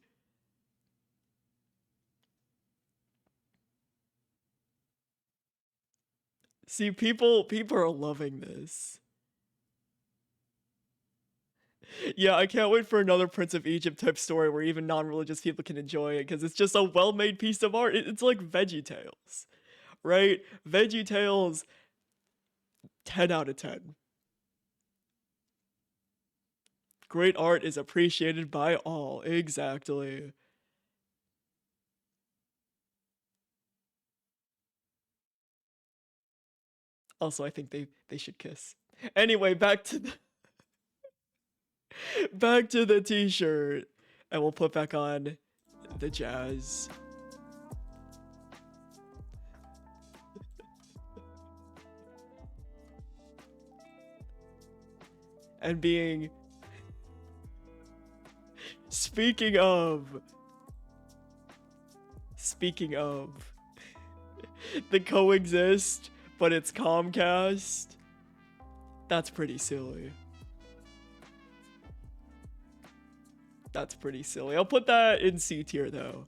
S4: See, people are loving this. Yeah, I can't wait for another Prince of Egypt type story where even non-religious people can enjoy it, because it's just a well-made piece of art. It's like VeggieTales, right? VeggieTales, 10 out of 10. Great art is appreciated by all. Exactly. Also, I think they should kiss. Anyway, back to the t-shirt. And we'll put back on the jazz. And being... Speaking of... the coexist, but it's Comcast. That's pretty silly. That's pretty silly. I'll put that in C tier though.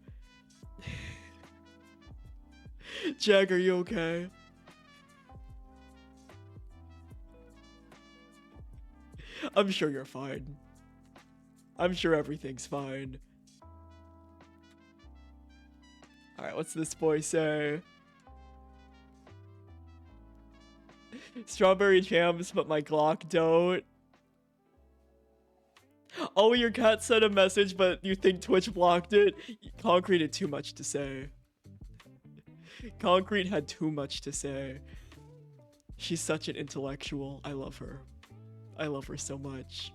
S4: Jag, are you okay? I'm sure you're fine. I'm sure everything's fine. Alright, what's this boy say? Strawberry jams, but my Glock don't. Oh, your cat sent a message, but you think Twitch blocked it? Concrete had too much to say. Concrete had too much to say. She's such an intellectual. I love her. I love her so much.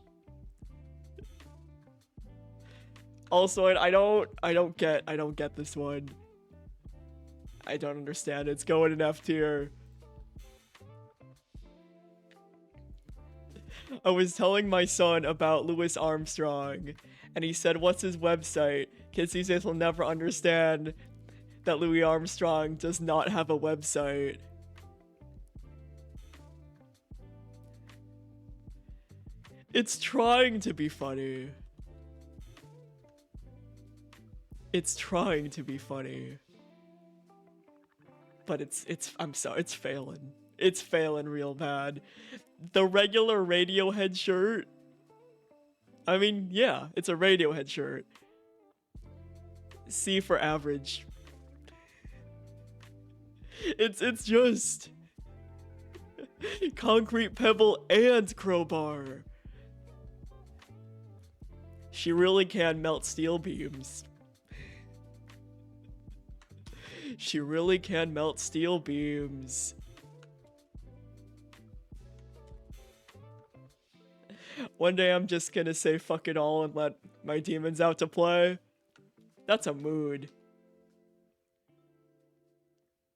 S4: Also, I don't get this one. I don't understand. It's going in F tier. I was telling my son about Louis Armstrong, and he said, "What's his website?" Kids these days will never understand that Louis Armstrong does not have a website. It's trying to be funny. It's trying to be funny. But I'm sorry, it's failing. It's failing real bad. The regular Radiohead shirt. I mean, yeah, it's a Radiohead shirt. C for average. It's just concrete pebble and crowbar. She really can melt steel beams. She really can melt steel beams. One day I'm just gonna say fuck it all and let my demons out to play. That's a mood.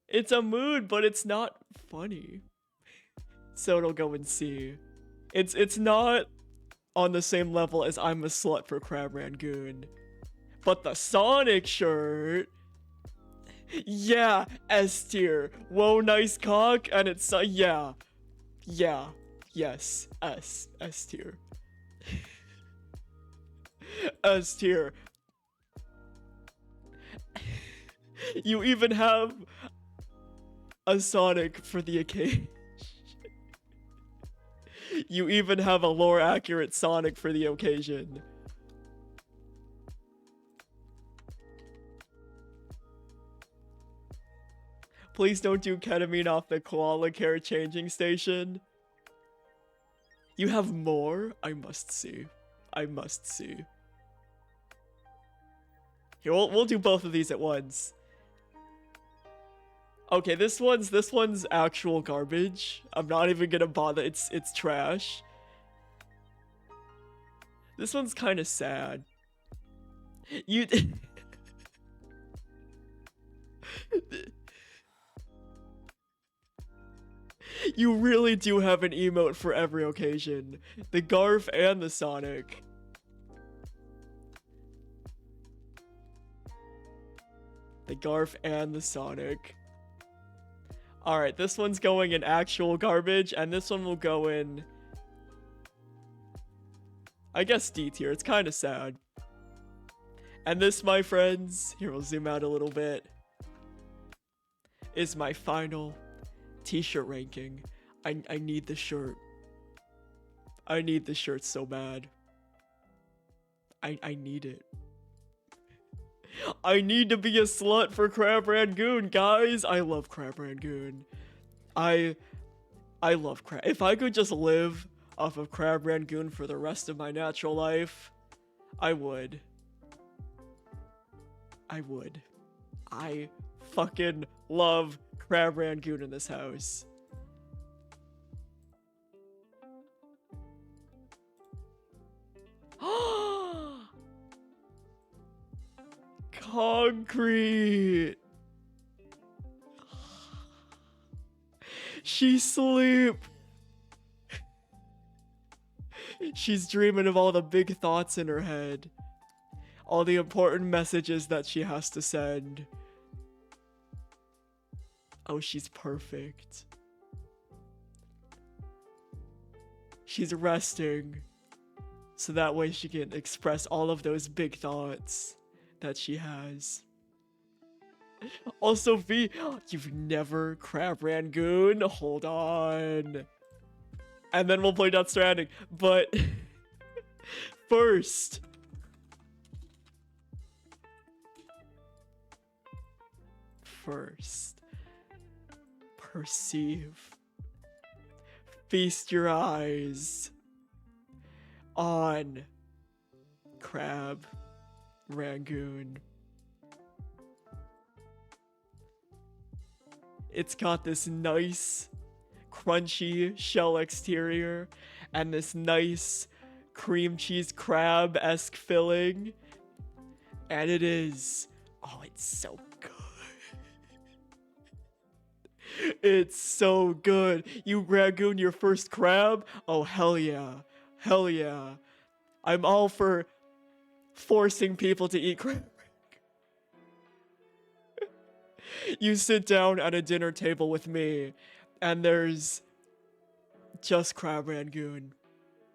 S4: It's a mood, but it's not funny. So it'll go in C. It's not on the same level as I'm a slut for Crab Rangoon. But the Sonic shirt, yeah, S tier. Whoa, nice cock, and it's yeah, yes, S tier. S tier. You even have a Sonic for the occasion. You even have a lore accurate Sonic for the occasion. Please don't do ketamine off the koala care changing station. You have more? I must see. I must see. Here, we'll do both of these at once. Okay, this one's actual garbage. I'm not even gonna bother. It's trash. This one's kind of sad. You You really do have an emote for every occasion. The Garf and the Sonic. The Garf and the Sonic. Alright, this one's going in actual garbage, and this one will go in, I guess, D tier. It's kind of sad. And this, my friends, here we'll zoom out a little bit, is my final t-shirt ranking. I need the shirt. I need the shirt so bad. I need it. I need to be a slut for Crab Rangoon, guys. I love Crab Rangoon. I love Crab. If I could just live off of Crab Rangoon for the rest of my natural life, I would. I would. I fucking love Crab Rangoon in this house. Concrete. She sleep. She's dreaming of all the big thoughts in her head. All the important messages that she has to send. Oh, she's perfect. She's resting. So that way she can express all of those big thoughts that she has. Also, V, you've never Crab Rangoon? Hold on. And then we'll play Death Stranding. But first, perceive. Feast your eyes on Crab Rangoon. It's got this nice crunchy shell exterior and this nice cream cheese crab-esque filling. And it is, oh, it's so good. It's so good. You Rangoon your first crab? Oh, hell yeah. Hell yeah. I'm all for forcing people to eat crab. You sit down at a dinner table with me, and there's just Crab Rangoon.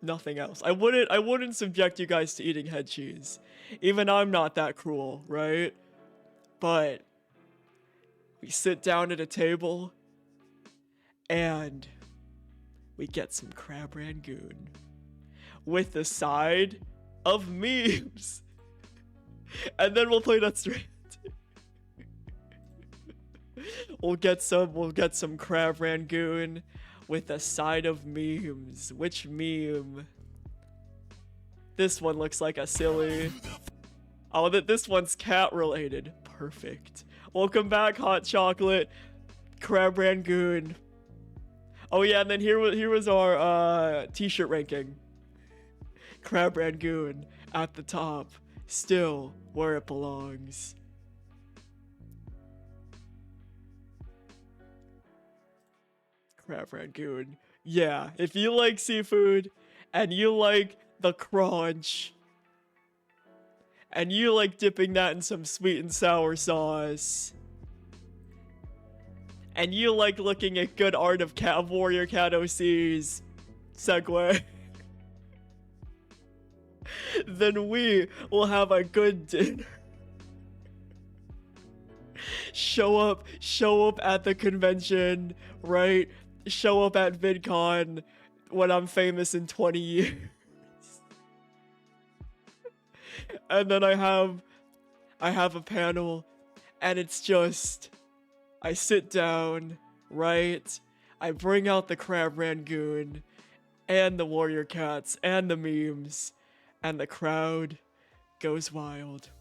S4: Nothing else. I wouldn't subject you guys to eating head cheese. Even I'm not that cruel, right? But we sit down at a table, and we get some Crab Rangoon with the side of memes. And then we'll play that straight. We'll get some Crab Rangoon with a side of memes. Which meme? This one looks like a silly. Oh, this one's cat related. Perfect. Welcome back, Hot Chocolate. Crab Rangoon. Oh yeah, and then here was our t-shirt ranking. Crab Rangoon at the top, still where it belongs. Crab Rangoon. Yeah, if you like seafood and you like the crunch and you like dipping that in some sweet and sour sauce and you like looking at good art of Warrior Cat OC's segue, then we will have a good dinner. Show up at the convention, right? Show up at VidCon when I'm famous in 20 years. And then I have a panel, and it's just, I sit down, right? I bring out the Crab Rangoon, and the Warrior Cats, and the memes, and the crowd goes wild.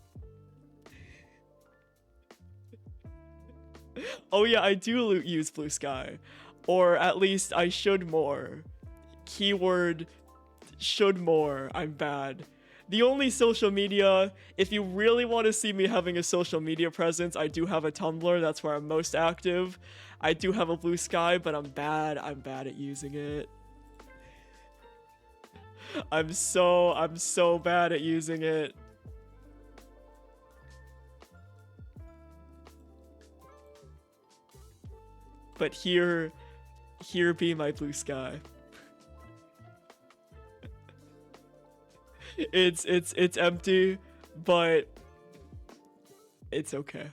S4: Oh yeah, I do use Blue Sky. Or at least I should more. Keyword should more. I'm bad. The only social media, if you really want to see me having a social media presence, I do have a Tumblr. That's where I'm most active. I do have a Blue Sky, but I'm bad at using it. I'm so bad at using it. But here be my Blue Sky. It's empty, but it's okay.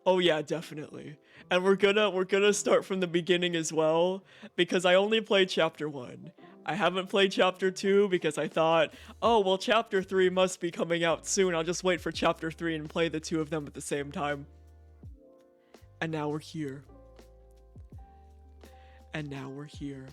S4: Oh yeah, definitely. And we're gonna start from the beginning as well, because I only played chapter 1. I haven't played chapter 2 because I thought, oh well, chapter 3 must be coming out soon. I'll just wait for chapter 3 and play the two of them at the same time. And now we're here. And now we're here.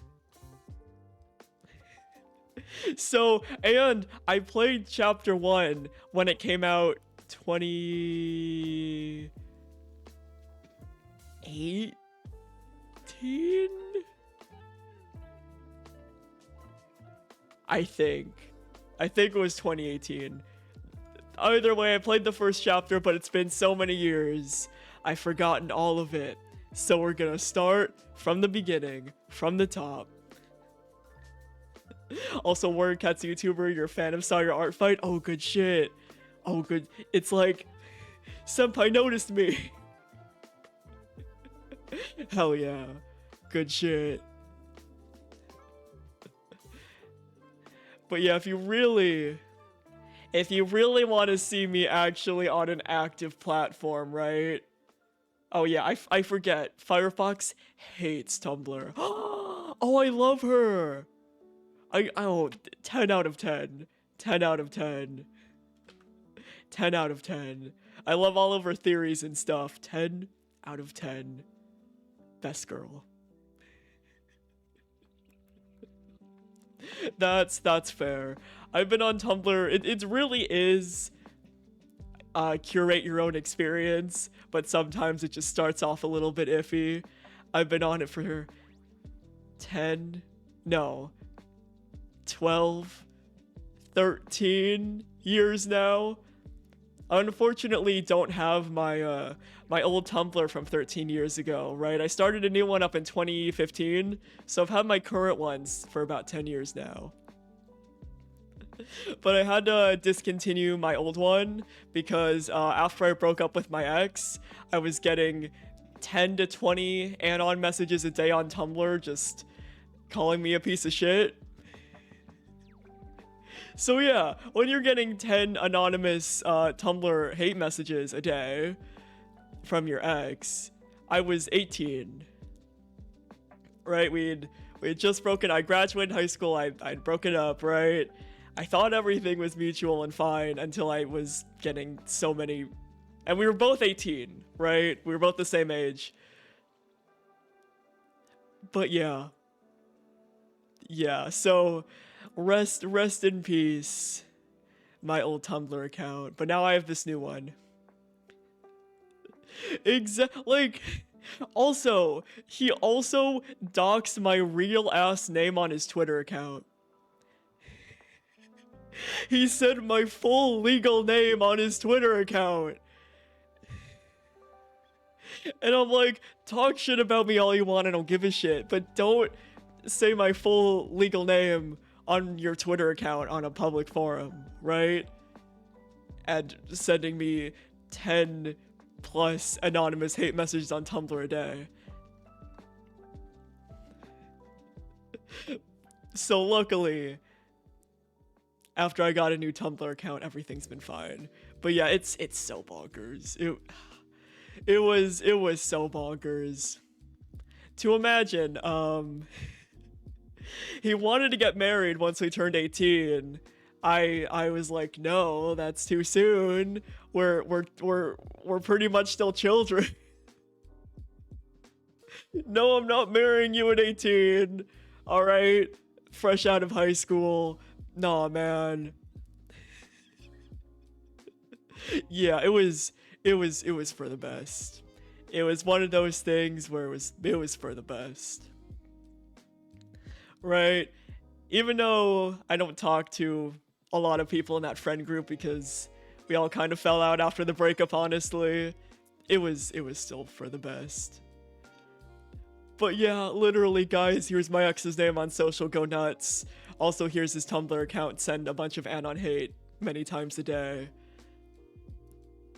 S4: So, and I played chapter 1 when it came out 2018? I think it was 2018. Either way, I played the first chapter, but it's been so many years. I've forgotten all of it. So we're gonna start from the beginning, from the top. Also, Warrior Cat's YouTuber, you're a fan of Saw Your Art Fight? Oh, good shit. Oh, good. It's like, Senpai noticed me. Hell yeah. Good shit. But yeah, if you really want to see me actually on an active platform, right? Oh yeah, I forget. Firefox hates Tumblr. Oh, I love her. 10 out of 10. 10 out of 10. 10 out of 10. I love all of her theories and stuff. 10 out of 10. Best girl. That's fair. I've been on Tumblr. It really is curate your own experience, but sometimes it just starts off a little bit iffy. I've been on it for 12, 13 years now. Unfortunately, don't have my my old Tumblr from 13 years ago, right? I started a new one up in 2015, so I've had my current ones for about 10 years now. But I had to discontinue my old one because after I broke up with my ex, I was getting 10 to 20 anon messages a day on Tumblr just calling me a piece of shit. So yeah, when you're getting 10 anonymous Tumblr hate messages a day from your ex, I was 18. Right? We'd just broken. I graduated high school. I'd broken up, right? I thought everything was mutual and fine until I was getting so many. And we were both 18, right? We were both the same age. But yeah. Yeah, so rest in peace, my old Tumblr account. But now I have this new one. Also, he also doxed my real ass name on his Twitter account. He said my full legal name on his Twitter account. And I'm like, talk shit about me all you want, I don't give a shit, but don't say my full legal name on your Twitter account on a public forum, right? And sending me 10 plus anonymous hate messages on Tumblr a day. So luckily, after I got a new Tumblr account, everything's been fine. But yeah, it's so bonkers. It was so bonkers. To imagine, he wanted to get married once we turned 18. I was like, no, that's too soon. We're pretty much still children. No, I'm not marrying you at 18. All right, fresh out of high school. Nah, man. Yeah, it was for the best. It was one of those things where it was for the best. Right? Even though I don't talk to a lot of people in that friend group because we all kind of fell out after the breakup, honestly, it was still for the best. But yeah, literally, guys, here's my ex's name on social, go nuts. Also, here's his Tumblr account, send a bunch of anon hate many times a day.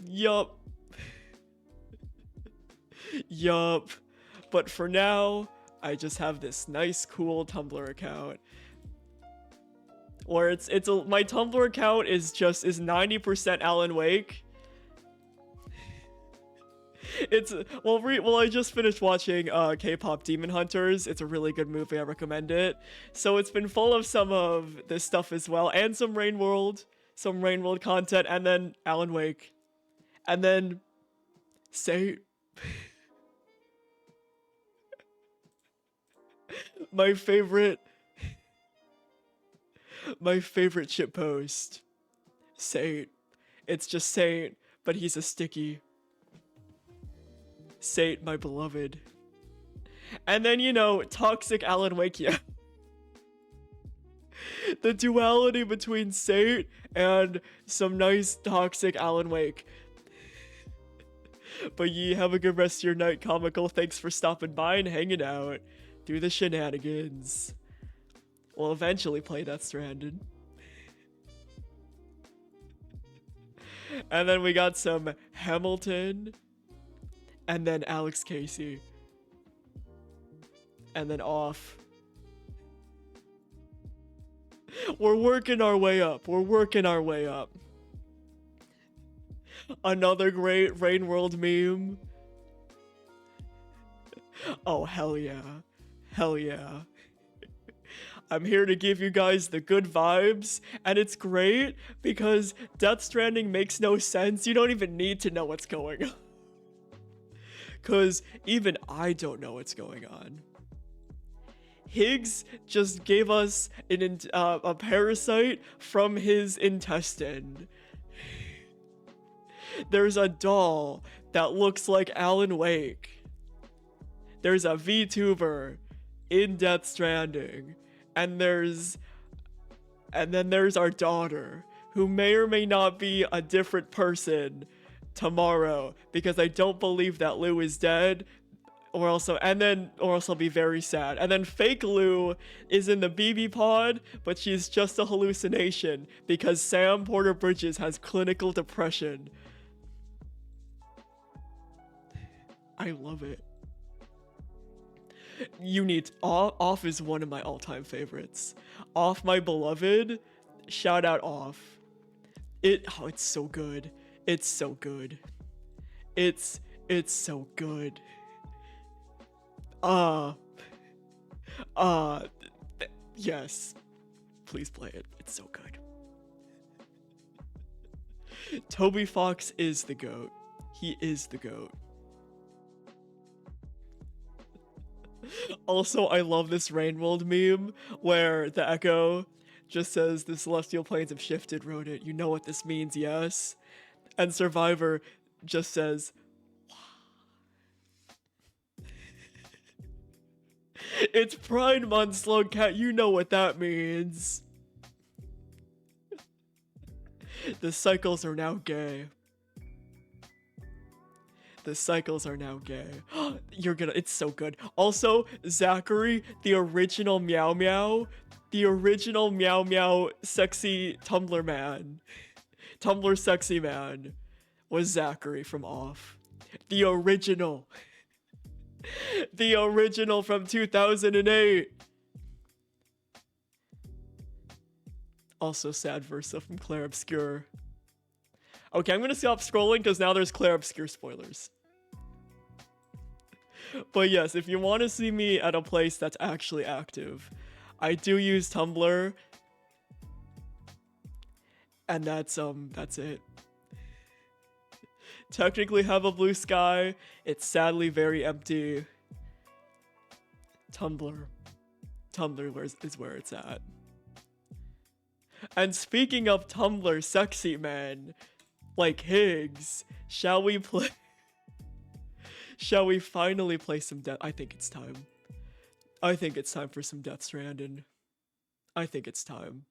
S4: Yup. Yup. But for now, I just have this nice, cool Tumblr account. Where my Tumblr account is 90% Alan Wake. I just finished watching K-pop Demon Hunters. It's a really good movie, I recommend it. So it's been full of some of this stuff as well, and some Rain World content, and then Alan Wake. And then say my favorite shitpost. Saint. It's just Saint, but he's a sticky. Saint, my beloved. And then, toxic Alan Wake, yeah. The duality between Saint and some nice toxic Alan Wake. But ye have a good rest of your night, Comical. Thanks for stopping by and hanging out. Do the shenanigans. We'll eventually play Death Stranding. And then we got some Hamilton. And then Alex Casey. And then off. We're working our way up. We're working our way up. Another great Rain World meme. Oh, hell yeah. Hell yeah. I'm here to give you guys the good vibes, and it's great because Death Stranding makes no sense. You don't even need to know what's going on. Because even I don't know what's going on. Higgs just gave us a parasite from his intestine. There's a doll that looks like Alan Wake. There's a VTuber in Death Stranding. And then there's our daughter, who may or may not be a different person tomorrow, because I don't believe that Lou is dead, or else I'll be very sad. And then fake Lou is in the BB pod, but she's just a hallucination because Sam Porter Bridges has clinical depression. I love it. Off is one of my all-time favorites. Off My Beloved, shout out Off. It's so good. It's so good. It's so good. Yes. Please play it. It's so good. Toby Fox is the GOAT. He is the GOAT. Also, I love this Rain World meme where the Echo just says the celestial planes have shifted, wrote it. You know what this means, yes? And Survivor just says, it's Pride Month, Slugcat. You know what that means. The cycles are now gay. The cycles are now gay. It's so good. Also, Zachary, the original Meow Meow, sexy Tumblr man, Tumblr sexy man, was Zachary from Off. The original. The original from 2008. Also sad Versa from Claire Obscure. Okay, I'm gonna stop scrolling because now there's Claire Obscure spoilers. But yes, if you want to see me at a place that's actually active, I do use Tumblr. And that's it. Technically have a blue sky. It's sadly very empty. Tumblr is where it's at. And speaking of Tumblr sexy men, like Higgs, shall we finally play some Death? I think it's time. I think it's time for some Death Stranding. I think it's time.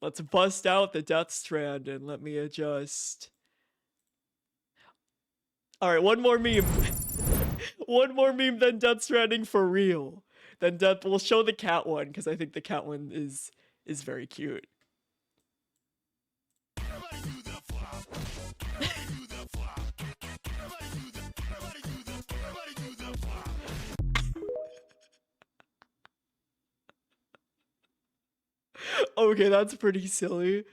S4: Let's bust out the Death Stranding. Let me adjust. Alright, one more meme. One more meme than Death Stranding for real. We'll show the cat one, because I think the cat one is very cute. Okay, that's pretty silly.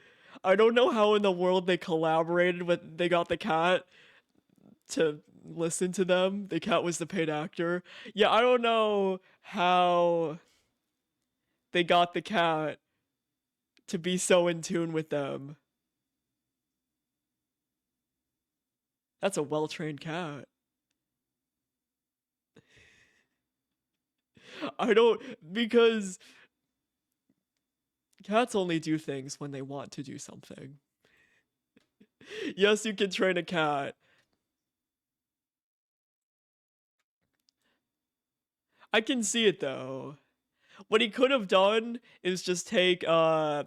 S4: I don't know how in the world they collaborated with, they got the cat to listen to them. The cat was the paid actor. Yeah, I don't know how they got the cat to be so in tune with them. That's a well-trained cat. Because cats only do things when they want to do something. Yes, you can train a cat. I can see it though. What he could have done is just take a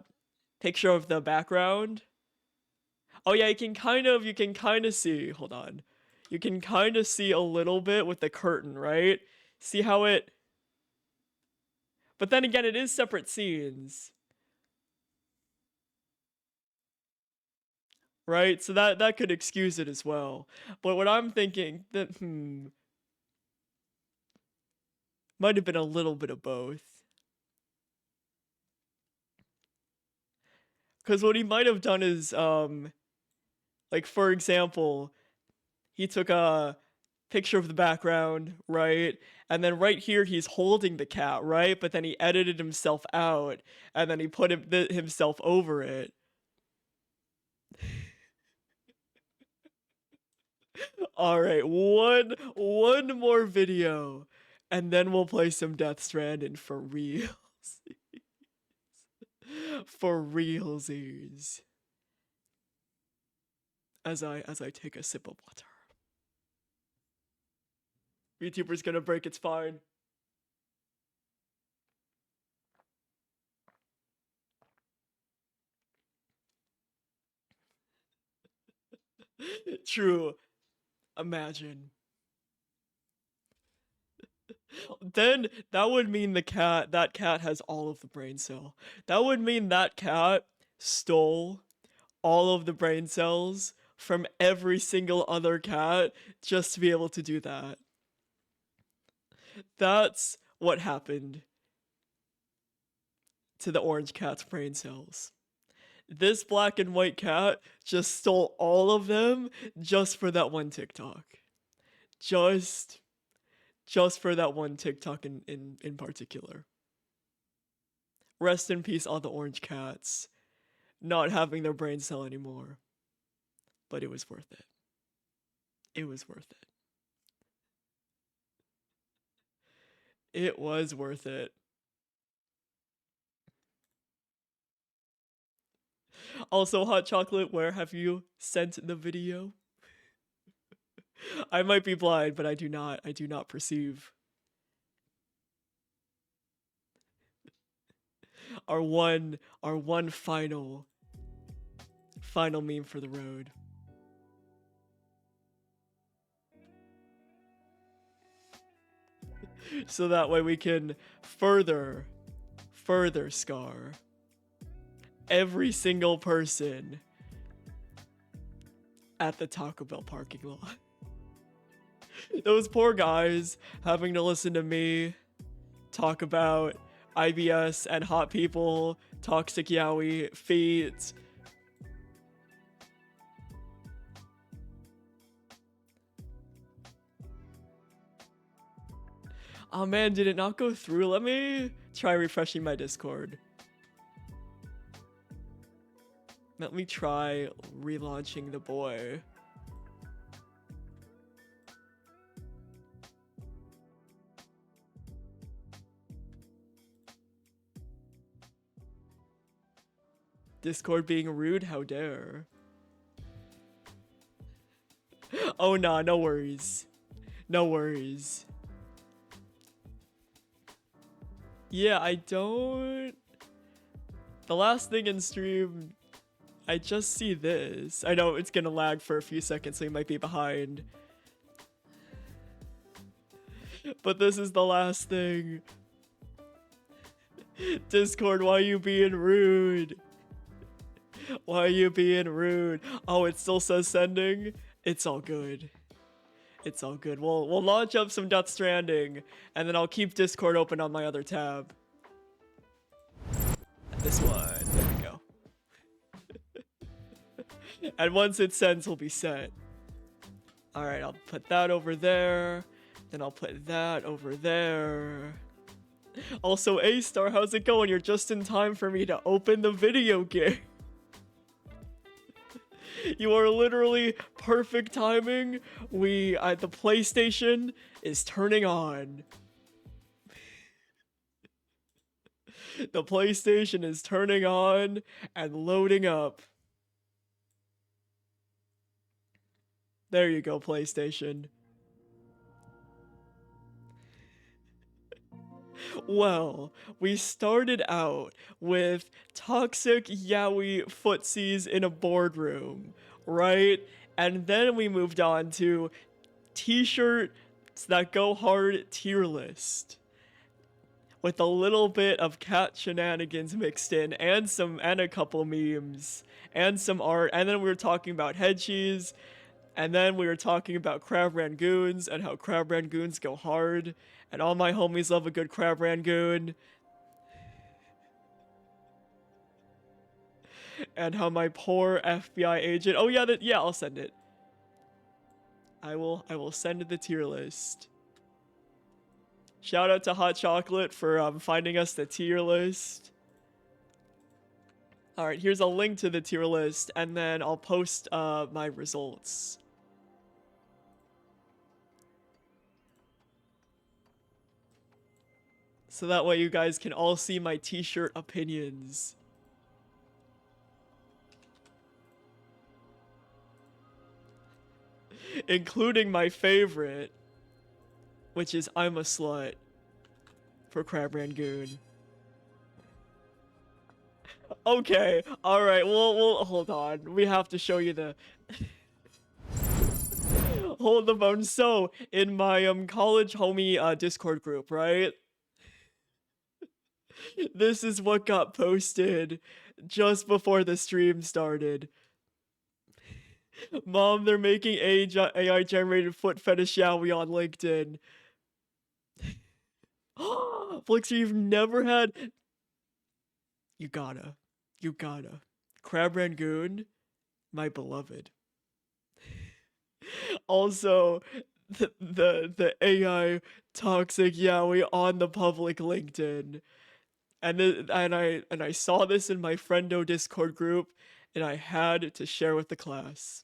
S4: picture of the background. Oh yeah, you can kind of see, hold on. You can kind of see a little bit with the curtain, right? See how it... But then again, it is separate scenes. Right? So that could excuse it as well. But what I'm thinking, that, Might have been a little bit of both. Because what he might have done is, like, for example, he took a picture of the background, right? And then right here, he's holding the cat, right? But then he edited himself out, and then he put himself over it. All right, one more video, and then we'll play some Death Stranding for real. For realsies. As I take a sip of water. YouTuber's gonna break, it's fine. True. Imagine. Then that would mean that cat has all of the brain cell. That would mean that cat stole all of the brain cells from every single other cat just to be able to do that. That's what happened to the orange cat's brain cells. This black and white cat just stole all of them just for that one TikTok. Just for that one TikTok in particular. Rest in peace, all the orange cats not having their brain cell anymore. But it was worth it. It was worth it. It was worth it. Also, Hot Chocolate, where have you sent the video? I might be blind, but I do not perceive. Our one final meme for the road. So that way we can further scar every single person at the Taco Bell parking lot. Those poor guys having to listen to me talk about IBS and hot people, toxic yaoi, feet. Oh man, did it not go through? Let me try refreshing my Discord. Let me try relaunching the boy. Discord being rude? How dare. Oh nah, no worries. No worries. Yeah, I don't... The last thing in stream, I just see this. I know it's gonna lag for a few seconds, so you might be behind. But this is the last thing. Discord, why you being rude? Why are you being rude? Oh, it still says sending? It's all good. It's all good. We'll launch up some Death Stranding, and then I'll keep Discord open on my other tab. This one. There we go. And once it sends, we'll be set. Alright, I'll put that over there. Then I'll put that over there. Also, A-Star, how's it going? You're just in time for me to open the video game. You are literally perfect timing. The PlayStation is turning on. The PlayStation is turning on and loading up. There you go, PlayStation. Well, we started out with toxic yaoi footsies in a boardroom, right? And then we moved on to t-shirts that go hard tier list. With a little bit of cat shenanigans mixed in, and a couple memes, and some art, and then we were talking about head cheese, And then we were talking about crab rangoons and how crab rangoons go hard. And all my homies love a good crab rangoon. And how my poor FBI agent... Oh yeah, yeah, I'll send it. I will send the tier list. Shout out to Hot Chocolate for finding us the tier list. Alright, here's a link to the tier list, and then I'll post my results. So that way you guys can all see my t-shirt opinions. Including my favorite, which is I'm a Slut for Crab Rangoon. Okay, alright, we'll hold on. We have to show you the... Hold the phone. So, in my college homie Discord group, right? This is what got posted just before the stream started. Mom, they're making AI-generated foot fetish yaoi on LinkedIn. Flixer, you've never had... You gotta. Crab Rangoon, my beloved. Also, the AI toxic yaoi on the public LinkedIn. And I saw this in my friendo Discord group, and I had to share with the class.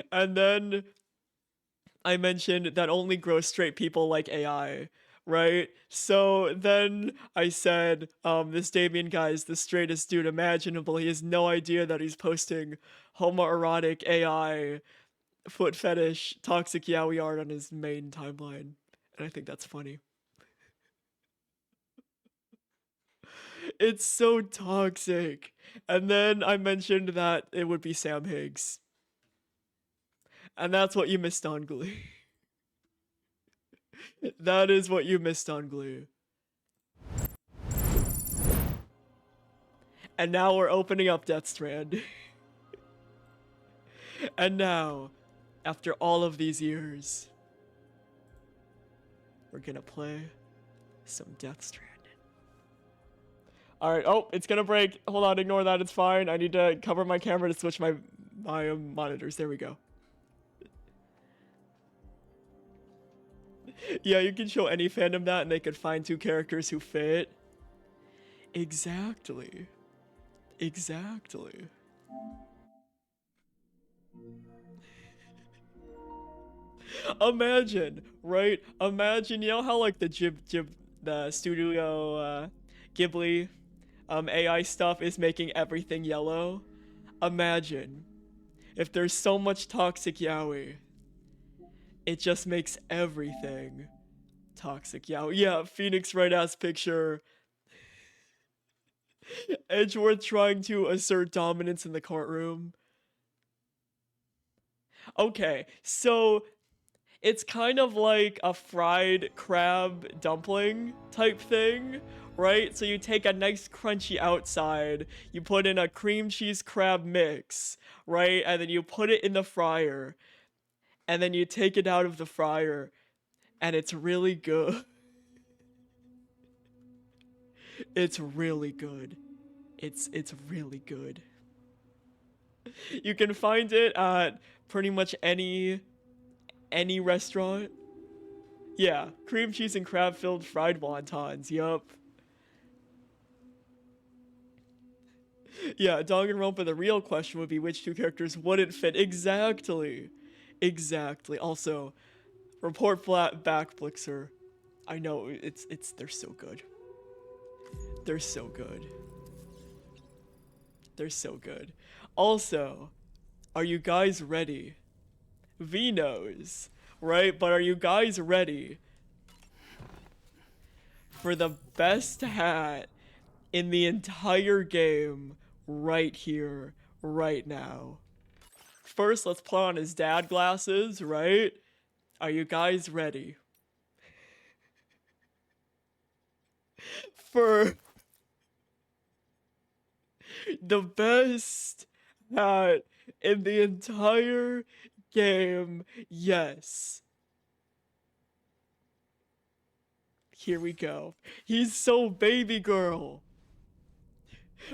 S4: And then I mentioned that only gross straight people like AI, right? So then I said, this Damien guy is the straightest dude imaginable. He has no idea that he's posting homoerotic AI foot fetish toxic yaoi art on his main timeline. And I think that's funny. It's so toxic. And then I mentioned that it would be Sam Higgs. And that's what you missed on Glee. That is what you missed on Glee. And now we're opening up Death Strand. And now, after all of these years, we're gonna play some Death Stranding. Alright, oh, it's gonna break. Hold on, ignore that, it's fine. I need to cover my camera to switch my monitors. There we go. Yeah, you can show any fandom that and they could find two characters who fit. Exactly. Imagine, right? Imagine, you know how like the the Studio Ghibli AI stuff is making everything yellow? Imagine if there's so much toxic yaoi, it just makes everything toxic yaoi. Yeah, Phoenix Wright ass picture. Edgeworth trying to assert dominance in the courtroom. Okay, so it's kind of like a fried crab dumpling type thing, right? So you take a nice crunchy outside, you put in a cream cheese crab mix, right? And then you put it in the fryer, and then you take it out of the fryer, and it's really good. It's really good. It's really good. You can find it at pretty much any restaurant. Yeah, cream cheese and crab filled fried wontons. Yup. Yeah, Danganronpa, the real question would be which two characters wouldn't fit. Exactly. Also, report back, Blixer. I know, they're so good. They're so good. Also, are you guys ready? V knows, right? But are you guys ready for the best hat in the entire game right here, right now? First, let's put on his dad glasses, right? Are you guys ready? For The best hat in the entire game. Yes. Here we go. He's so baby girl.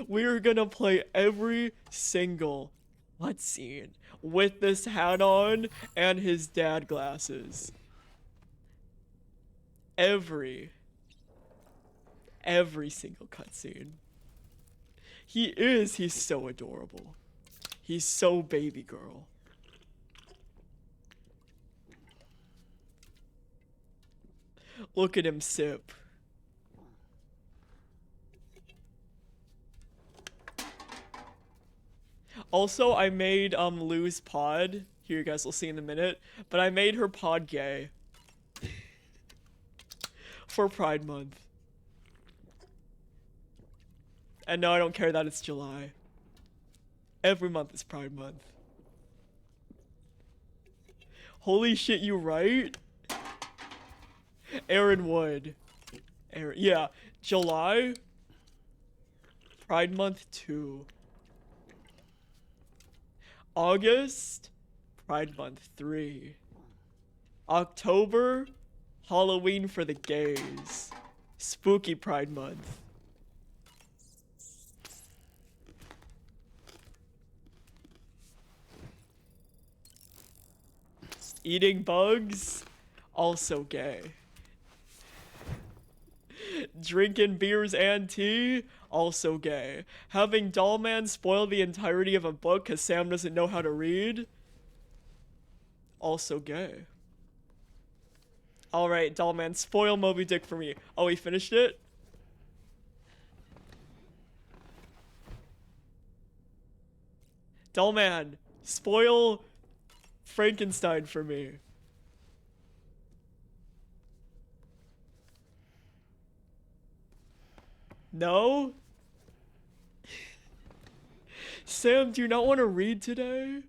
S4: We're gonna play every single cutscene with this hat on and his dad glasses. Every single cutscene. He's so adorable. He's so baby girl. Look at him sip. Also, I made Lou's pod. Here, you guys will see in a minute. But I made her pod gay. For Pride Month. And no, I don't care that it's July. Every month is Pride Month. Holy shit, you right? Aaron Wood. Yeah, July. Pride Month 2. August. Pride Month 3. October. Halloween for the gays. Spooky Pride Month. Eating bugs, also gay. Drinking beers and tea, also gay. Having Dollman spoil the entirety of a book because Sam doesn't know how to read, also gay. Alright, Dollman, spoil Moby Dick for me. Oh, he finished it? Dollman, spoil Frankenstein for me. No? Sam, do you not want to read today?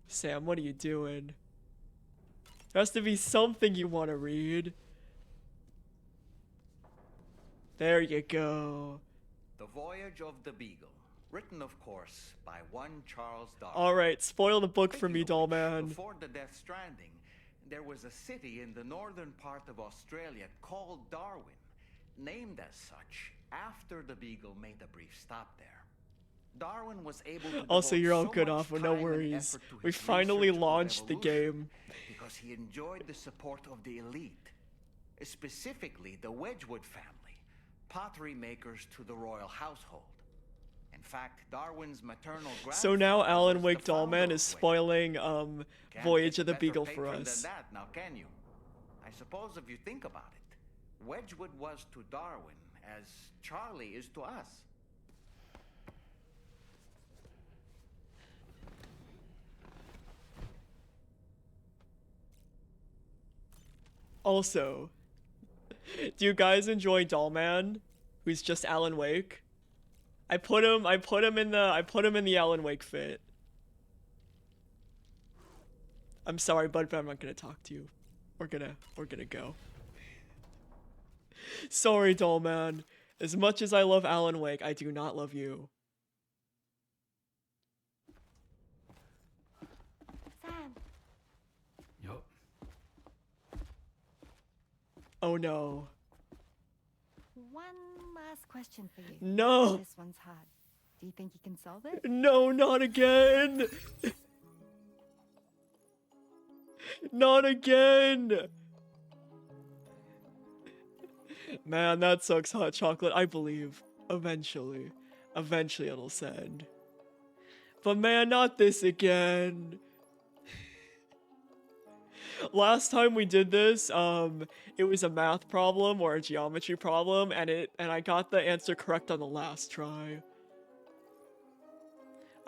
S4: Sam, what are you doing? There has to be something you want to read. There you go.
S7: The Voyage of the Beagle. Written, of course, by one Charles Darwin.
S4: Alright, spoil the book for me,
S7: Speaking of which,
S4: Dollman.
S7: Before the Death Stranding, there was a city in the northern part of Australia called Darwin, named as such after the Beagle made a brief stop there. Darwin was able to
S4: Also,
S7: devote
S4: you're all
S7: so
S4: good
S7: much
S4: off, no
S7: time and
S4: worries.
S7: effort to
S4: We
S7: his
S4: finally
S7: research on
S4: launched the
S7: evolution
S4: game.
S7: because he enjoyed the support of the elite, specifically the Wedgwood family, pottery makers to the royal household. In fact, Darwin's maternal
S4: So now
S7: grandfather
S4: Alan
S7: was
S4: Wake
S7: the founder
S4: Dollman
S7: of
S4: is
S7: Wedgwood.
S4: spoiling
S7: Can't
S4: Voyage
S7: get
S4: of the
S7: a better
S4: Beagle for
S7: patron
S4: us.
S7: than that, now can you? I suppose if you think about it, Wedgwood was to Darwin as Charlie is to us.
S4: Also, do you guys enjoy Dollman, who's just Alan Wake? I put him in the Alan Wake fit. I'm sorry, bud, but I'm not gonna talk to you. We're gonna go. Sorry, Dollman. As much as I love Alan Wake, I do not love you.
S8: Sam,
S3: Yup.
S4: Oh no.
S8: one last question for you.
S4: No.
S8: This one's hard. Do you think you can solve it?
S4: No, not again. Not again. Man, that sucks, hot chocolate. I believe. Eventually. Eventually it'll send. But man, not this again. Last time we did this, it was a math problem or a geometry problem, and I got the answer correct on the last try.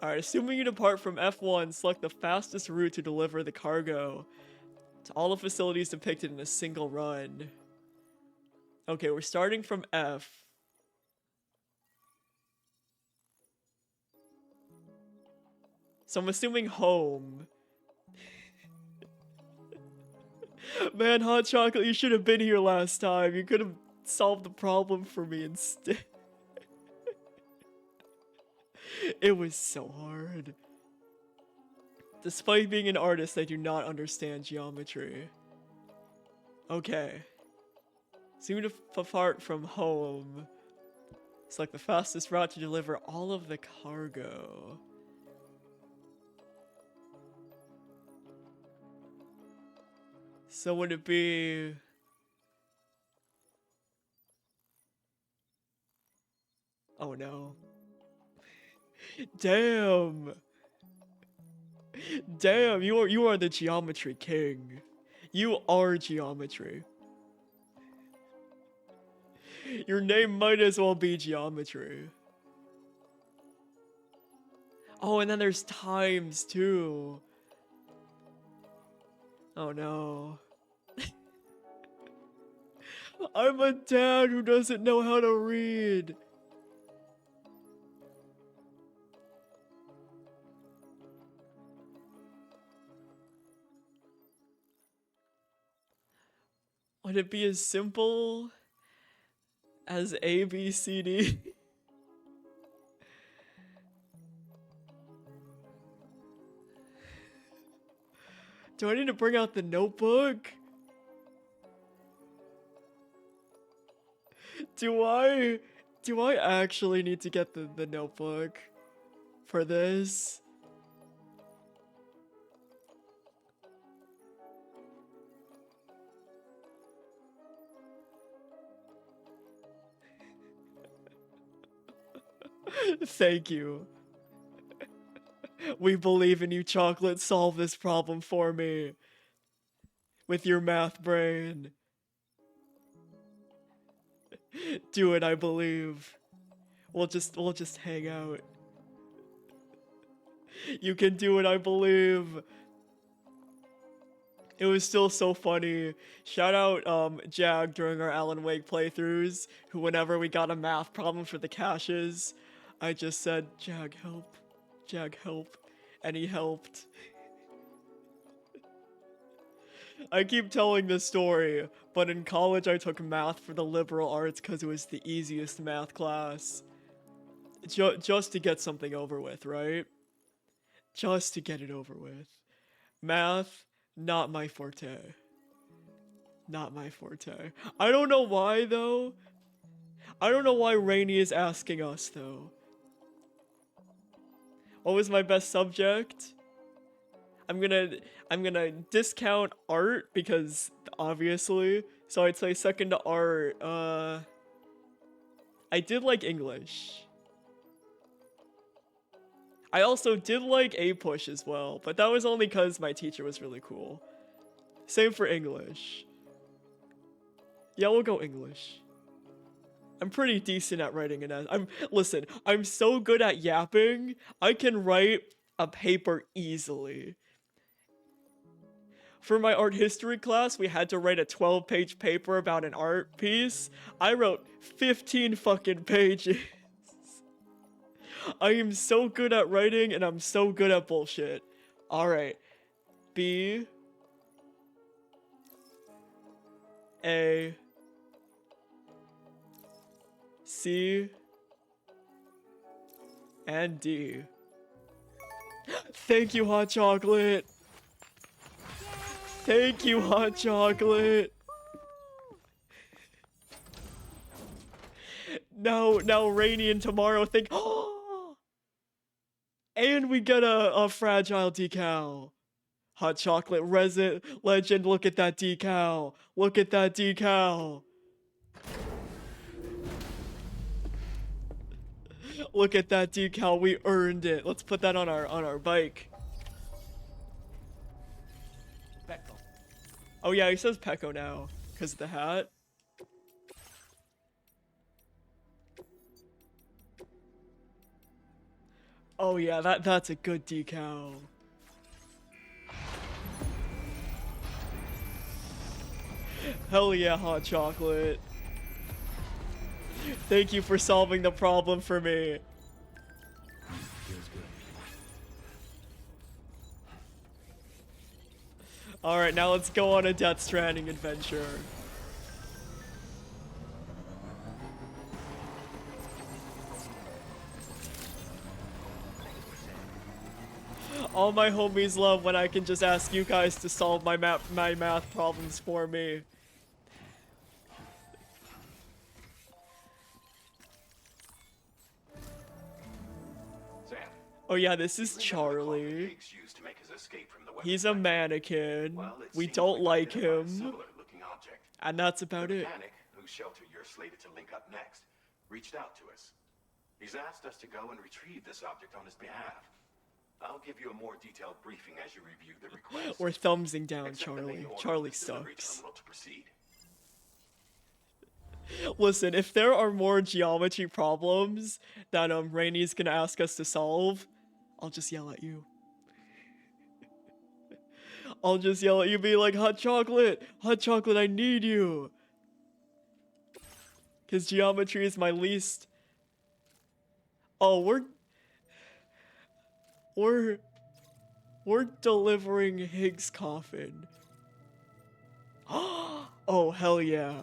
S4: Alright, assuming you depart from F1, select the fastest route to deliver the cargo to all the facilities depicted in a single run. Okay, we're starting from F. So I'm assuming home. Man, hot chocolate, you should have been here last time. You could have solved the problem for me instead. It was so hard. Despite being an artist, I do not understand geometry. Okay. Soon to apart from home. It's like the fastest route to deliver all of the cargo. So would it be... Oh no. Damn! Damn, you are the geometry king. You are geometry. Your name might as well be geometry. Oh, and then there's times too. Oh no. I'm a dad who doesn't know how to read. Would it be as simple as A, B, C, D? Do I need to bring out the notebook? Do I actually need to get the notebook for this? Thank you. We believe in you, Chocolate. Solve this problem for me. With your math brain. Do it, I believe. We'll just hang out. You can do it, I believe. It was still so funny. Shout out Jag during our Alan Wake playthroughs, who whenever we got a math problem for the caches, I just said, Jag, help. Jag, help. And he helped. I keep telling this story, but in college I took math for the liberal arts because it was the easiest math class. Just to get something over with, right? Just to get it over with. Math, not my forte. Not my forte. I don't know why, though. I don't know why Rainey is asking us, though. What was my best subject? I'm gonna discount art because obviously. So I'd say second to art. I did like English. I also did like A-Push as well, but that was only because my teacher was really cool. Same for English. Yeah, we'll go English. I'm pretty decent at writing an listen, I'm so good at yapping, I can write a paper easily. For my art history class, we had to write a 12-page paper about an art piece. I wrote 15 fucking pages. I am so good at writing and I'm so good at bullshit. Alright. B. A. C. And D. Thank you, Hot Chocolate. Thank you, Hot Chocolate. Now Rainy and tomorrow think, oh, and we get a fragile decal. Hot Chocolate Legend, look at that decal. Look at that decal. Look at that decal, we earned it. Let's put that on our bike.
S3: Pecco.
S4: Oh yeah, he says Pecco now, because of the hat. Oh yeah, that's a good decal. Hell yeah, Hot Chocolate. Thank you for solving the problem for me. Alright, now let's go on a Death Stranding adventure. All my homies love when I can just ask you guys to solve my math problems for me.
S2: Sam,
S4: Oh yeah, this is
S2: remember the coffin
S4: Charlie.
S2: Higgs used to make his escape from the
S4: He's a
S2: weapons
S4: mannequin.
S2: Well, it
S4: We
S2: seems
S4: don't
S2: we've
S4: like
S2: identified a
S4: him.
S2: similar-looking object.
S4: And that's about
S2: The
S4: it.
S2: mechanic, whose shelter you're slated to link up next, reached out to us. He's asked us to go and retrieve this object on his behalf. I'll give you a more detailed briefing as you review the request.
S4: We're thumbsing down
S2: Accept the
S4: Charlie.
S2: main order
S4: Charlie
S2: of the delivery
S4: sucks.
S2: terminal to proceed.
S4: Listen, if there are more geometry problems that Rainey's gonna ask us to solve, I'll just yell at you. I'll just yell at you, be like, hot chocolate, I need you. Cause geometry is my least. Oh, we're delivering Higgs coffin. Oh, hell yeah.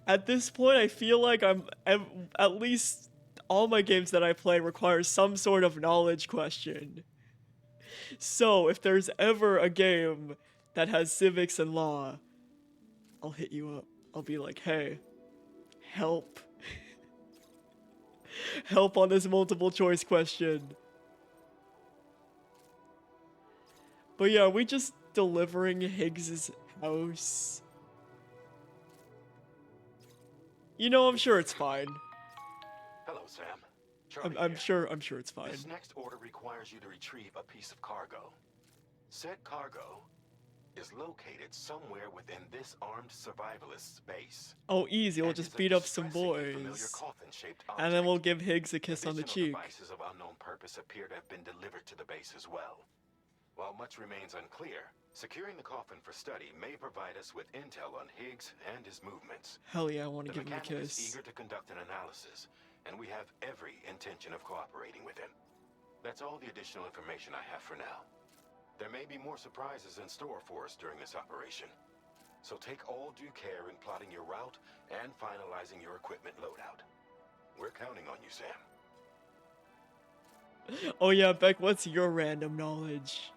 S4: At this point, I feel like at least all my games that I play require some sort of knowledge question. So, if there's ever a game that has civics and law, I'll hit you up. I'll be like, hey, help. Help on this multiple choice question. But yeah, are we just delivering Higgs's house? You know, I'm sure it's fine.
S2: Hello, Sam. Charlie
S4: I'm
S2: here.
S4: sure it's fine.
S2: This next order requires you to retrieve a piece of cargo. Said cargo is located somewhere within this armed survivalist's base.
S4: Oh, easy. We'll
S2: and
S4: just
S2: is a
S4: beat up some
S2: distressingly familiar
S4: boys.
S2: coffin-shaped
S4: And then we'll
S2: object.
S4: give Higgs a kiss on the
S2: Additional
S4: cheek.
S2: devices of unknown purpose appear to have been delivered to the base as well. While much remains unclear, securing the coffin for study may provide us with intel on Higgs and his movements.
S4: Hell yeah, I want to
S2: The
S4: give him a
S2: mechanic is
S4: kiss.
S2: eager to conduct an analysis, and we have every intention of cooperating with him. That's all the additional information I have for now. There may be more surprises in store for us during this operation. So take all due care in plotting your route and finalizing your equipment loadout. We're counting on you, Sam.
S4: Oh yeah, Beck, what's your random knowledge?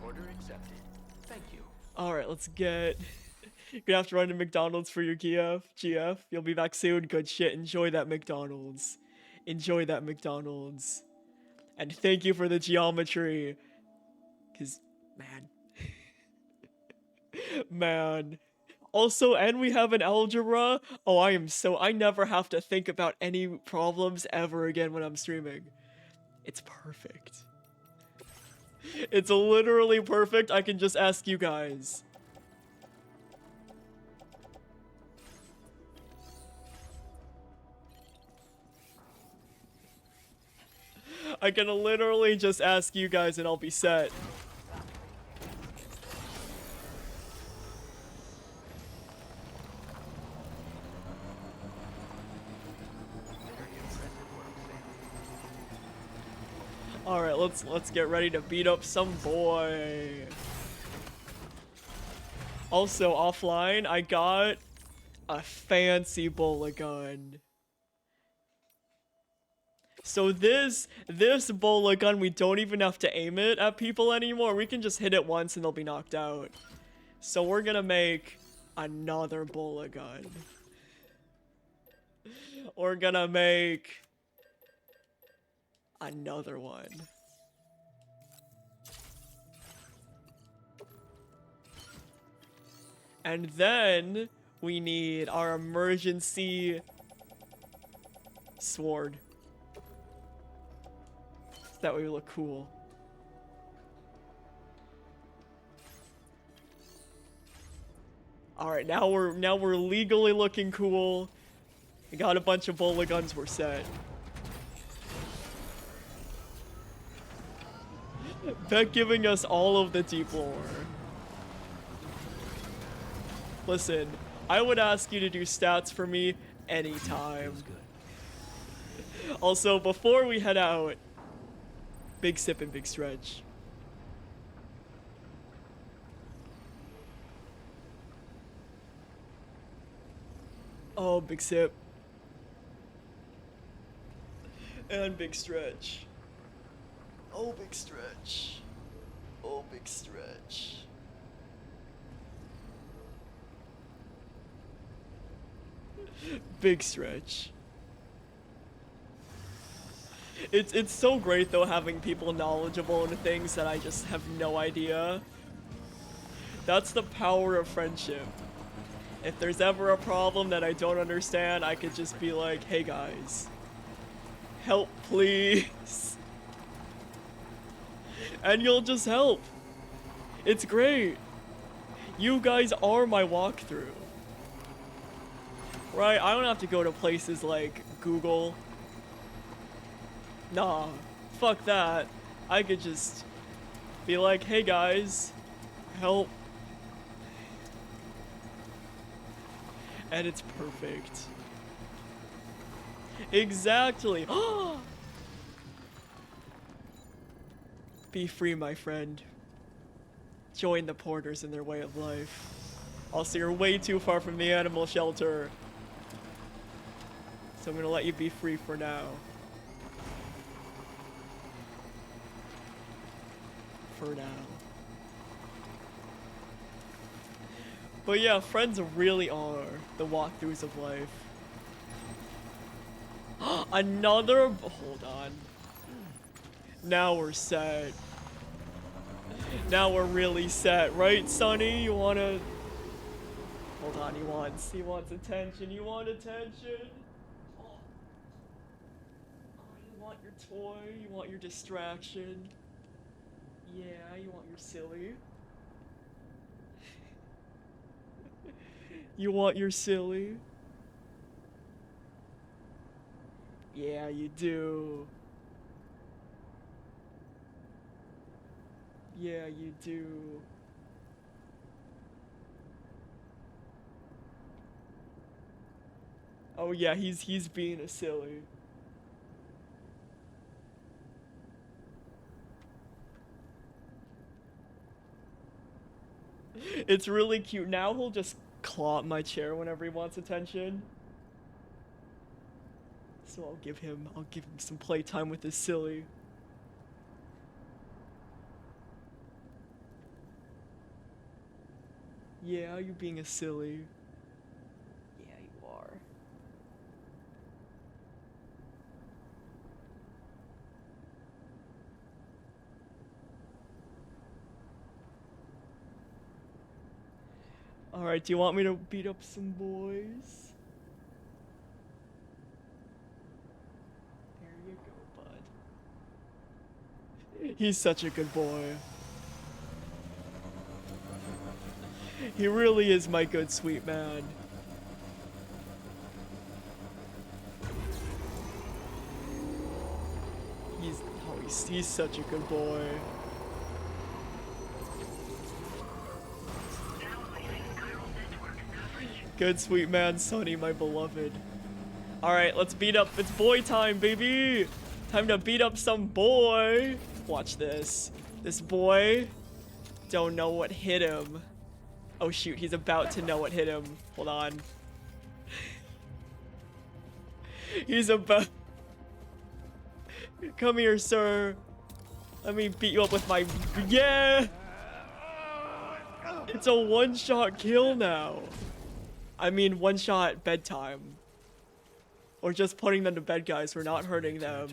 S2: Order accepted. Thank you.
S4: Alright, let's get... You're gonna have to run to McDonald's for your GF. You'll be back soon. Good shit. Enjoy that McDonald's. Enjoy that McDonald's. And thank you for the geometry. Cause, man. Man. Also, and we have an algebra. Oh, I never have to think about any problems ever again when I'm streaming. It's perfect. It's literally perfect. I can just ask you guys. I can literally just ask you guys and I'll be set. Alright, let's get ready to beat up some boy. Also, offline, I got a fancy bullet gun. So this bullet gun, we don't even have to aim it at people anymore. We can just hit it once and they'll be knocked out. So we're gonna make another bullet gun. We're gonna make another one. And then we need our emergency sword. That way we look cool. Alright, now we're legally looking cool. We got a bunch of bullet guns, we're set. Beck giving us all of the deep lore. Listen, I would ask you to do stats for me anytime. Also, before we head out, big sip and big stretch. Oh, big sip. And big stretch. Oh, big stretch. Oh, big stretch. Big stretch. It's so great though having people knowledgeable in things that I just have no idea. That's the power of friendship. If there's ever a problem that I don't understand, I could just be like, hey guys, help please. And you'll just help. It's great. You guys are my walkthrough. Right? I don't have to go to places like Google. Nah, fuck that. I could just be like, hey guys, help. And it's perfect. Exactly. Be free, my friend. Join the porters in their way of life. Also, you're way too far from the animal shelter. So I'm gonna let you be free for now. For now. But yeah, friends really are the walkthroughs of life. Another... Hold on. Now we're set. Now we're really set, right, Sonny? You wanna... Hold on, he wants attention. You want attention? Oh, you want your toy? You want your distraction? Yeah, you want your silly? You want your silly? Yeah, you do. Yeah, you do. Oh yeah, he's being a silly. It's really cute. Now he'll just claw at my chair whenever he wants attention. So I'll give him some playtime with this silly. Yeah, you're being a silly. Yeah, you are. Alright, do you want me to beat up some boys? There you go, bud. He's such a good boy. He really is my good sweet man. He's such a good boy. Good sweet man, Sonny, my beloved. Alright, let's beat up. It's boy time, baby! Time to beat up some boy! Watch this. This boy don't know what hit him. Oh shoot, he's about to know what hit him. Hold on. He's about... Come here, sir. Let me beat you up with my... Yeah! It's a one-shot kill now. I mean, one-shot bedtime. We're just putting them to bed, guys. We're not hurting them.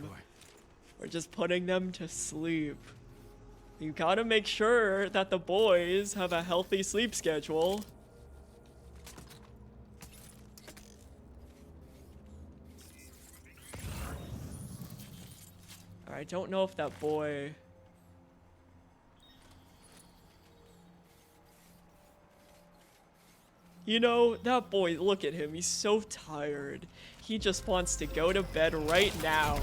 S4: We're just putting them to sleep. You gotta make sure that the boys have a healthy sleep schedule. I don't know if that boy... You know, that boy, look at him. He's so tired. He just wants to go to bed right now.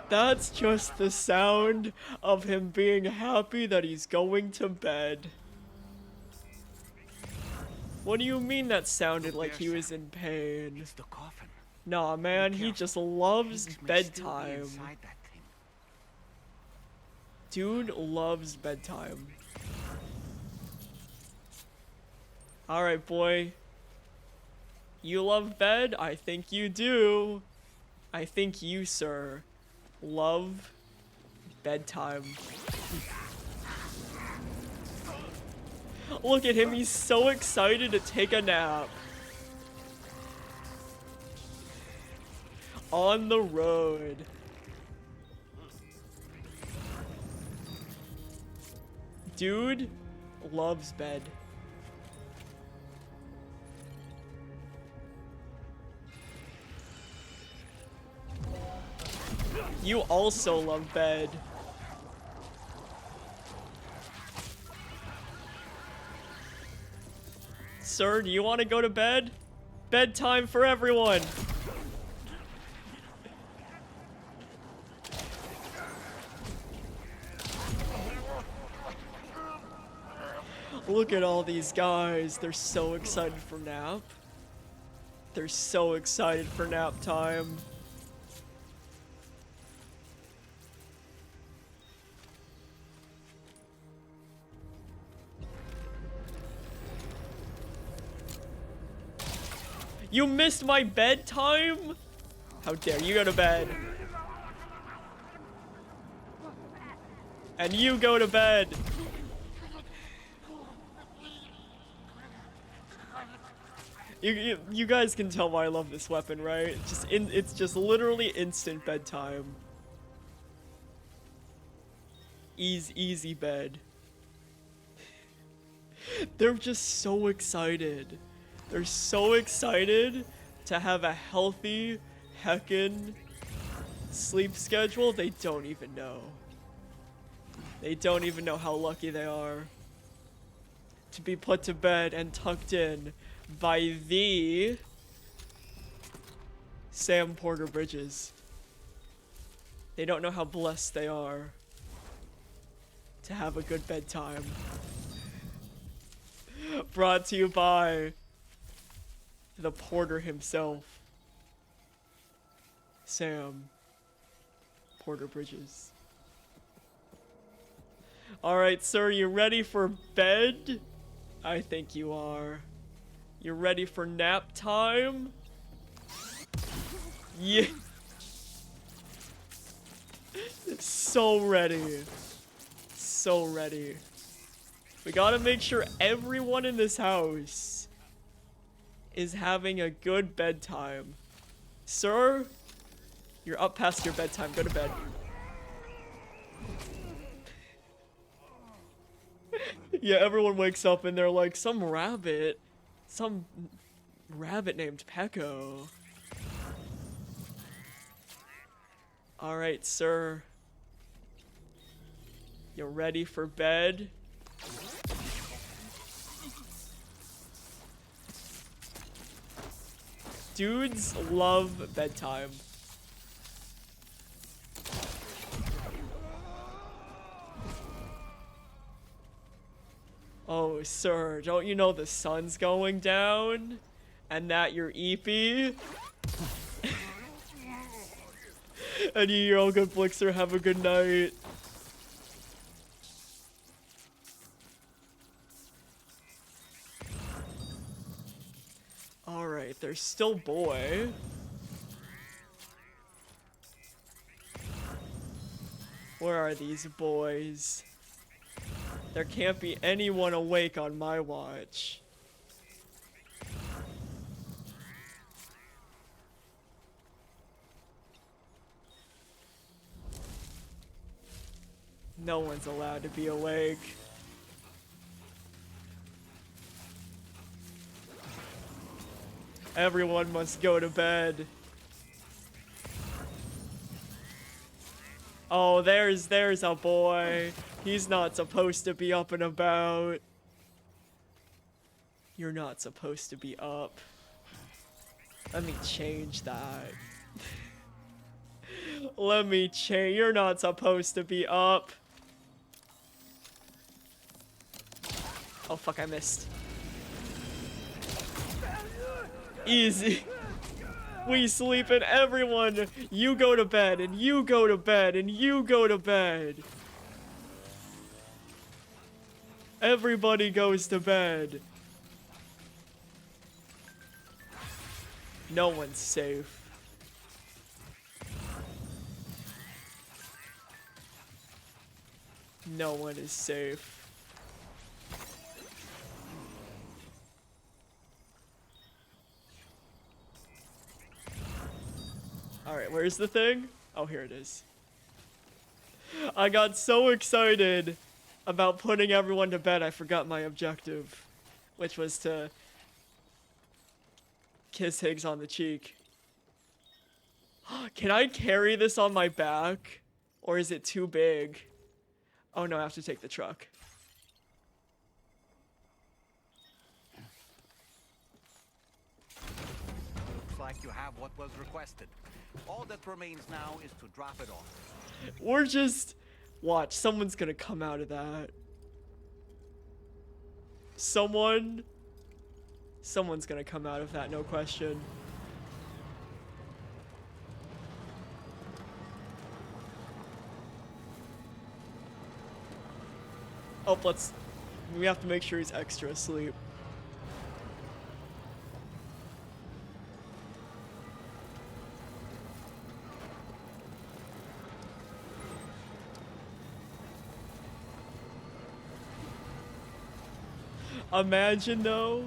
S4: That's just the sound of him being happy that he's going to bed. What do you mean that sounded like he was in pain?
S7: It's the coffin.
S4: Nah, man, he just loves bedtime. Dude loves bedtime. Alright, boy. You love bed? I think you do. I think you, sir, love bedtime. Look at him, he's so excited to take a nap. On the road. Dude loves bed. You also love bed. Sir, do you want to go to bed? Bedtime for everyone. Look at all these guys. They're so excited for nap. They're so excited for nap time. You missed my bedtime? How dare you go to bed? And you go to bed. You guys can tell why I love this weapon, right? It's just literally instant bedtime. Easy bed. They're just so excited. They're so excited to have a healthy, heckin' sleep schedule. They don't even know. They don't even know how lucky they are to be put to bed and tucked in by the Sam Porter Bridges. They don't know how blessed they are to have a good bedtime. Brought to you by the Porter himself, Sam Porter Bridges. Alright, sir, you ready for bed? I think you are. You ready for nap time? Yeah. So ready. So ready. We gotta make sure everyone in this house is having a good bedtime. Sir, you're up past your bedtime. Go to bed. Yeah, everyone wakes up and they're like, some rabbit named Pecco. Alright, sir. You ready for bed? Dudes love bedtime. Oh, sir, don't you know the sun's going down? And that you're eepy? And you're all good, Blixer. Have a good night. Alright, there's still boy. Where are these boys? There can't be anyone awake on my watch. No one's allowed to be awake. Everyone must go to bed. Oh, there's a boy. He's not supposed to be up and about. You're not supposed to be up. Let me change that. Let me change. You're not supposed to be up. Oh, fuck, I missed. Easy. We sleeping, everyone. You go to bed, and you go to bed, and you go to bed. Everybody goes to bed. No one's safe. No one is safe. Alright, where's the thing? Oh, here it is. I got so excited about putting everyone to bed, I forgot my objective, which was to kiss Higgs on the cheek. Can I carry this on my back? Or is it too big? Oh no, I have to take the truck.
S7: Looks like you have what was requested. All that remains now is to drop it off.
S4: We're just... Watch, someone's gonna come out of that. Someone's gonna come out of that, no question. Oh, we have to make sure he's extra asleep. Imagine though,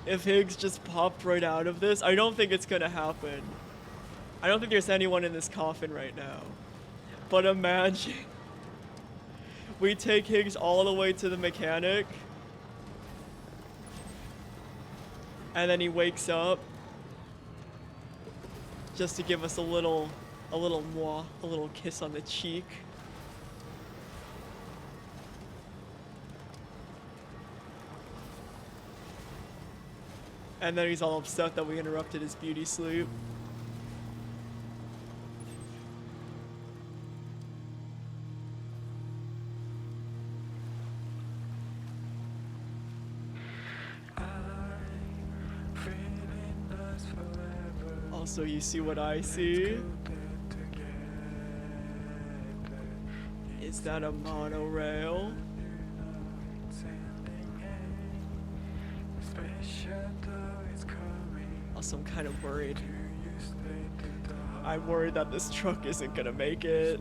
S4: if Higgs just popped right out of this. I don't think it's gonna happen. I don't think there's anyone in this coffin right now. But imagine we take Higgs all the way to the mechanic, and then he wakes up just to give us a little mwah, a little kiss on the cheek. And then he's all upset that we interrupted his beauty sleep. Also, you see what I see? Is that a monorail? Also, I'm kind of worried. I'm worried that this truck isn't gonna make it.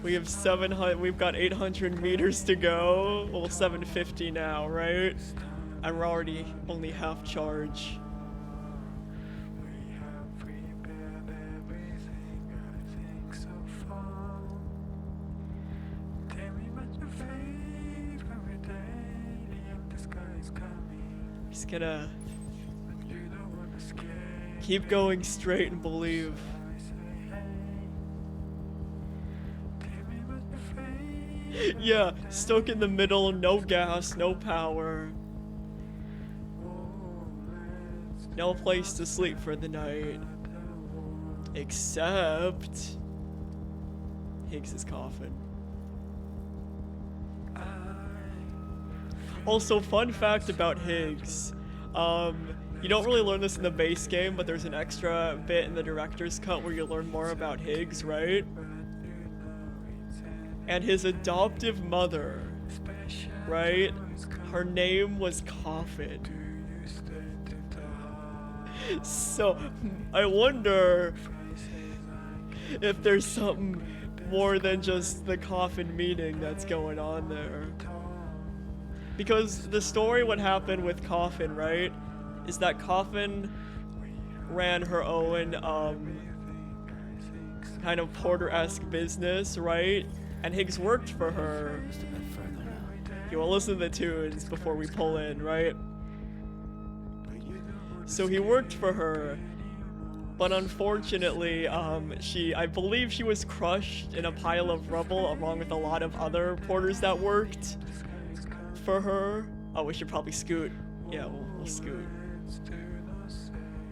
S4: We have 700, we've got 800 meters to go. Well, 750 now, right? And we're already only half charge. He's gonna keep going straight and believe. Yeah, stuck in the middle, no gas, no power. No place to sleep for the night. Except Higgs's coffin. Also, fun fact about Higgs. You don't really learn this in the base game, but there's an extra bit in the director's cut where you learn more about Higgs, right? And his adoptive mother, right? Her name was Coffin. So, I wonder if there's something more than just the coffin meaning that's going on there. Because the story, what happened with Coffin, right, is that Coffin ran her own, kind of Porter-esque business, right? And Higgs worked for her. Okay, well, listen to the tunes before we pull in, right? So he worked for her, but unfortunately, I believe she was crushed in a pile of rubble along with a lot of other porters that worked for her. Oh, we should probably scoot. Yeah, we'll scoot.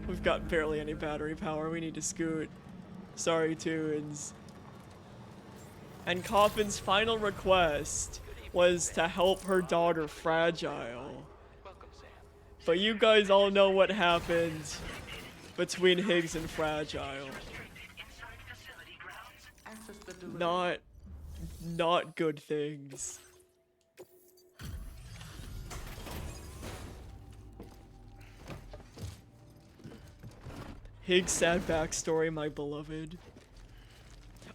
S4: We've got barely any battery power. We need to scoot. Sorry, tunes. And Coffin's final request was to help her daughter, Fragile. But you guys all know what happened between Higgs and Fragile. Not good things. Higgs' sad backstory, my beloved.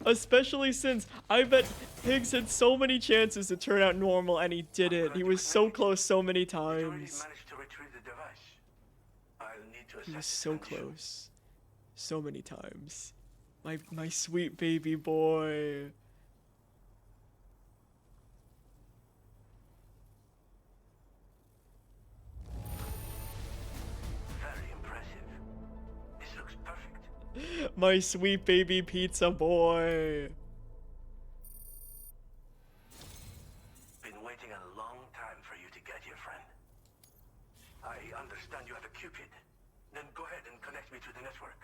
S4: Especially since I bet Higgs had so many chances to turn out normal and he didn't. He was so close so many times.
S2: Managed to retrieve the device. I'll need to
S4: He was
S2: assess
S4: so
S2: its condition.
S4: close. So many times. My sweet baby boy.
S2: Very impressive. This looks perfect.
S4: My sweet baby pizza boy.
S2: Been waiting a long time for you to get here, friend. I understand you have a Cupid. Then go ahead and connect me to the network.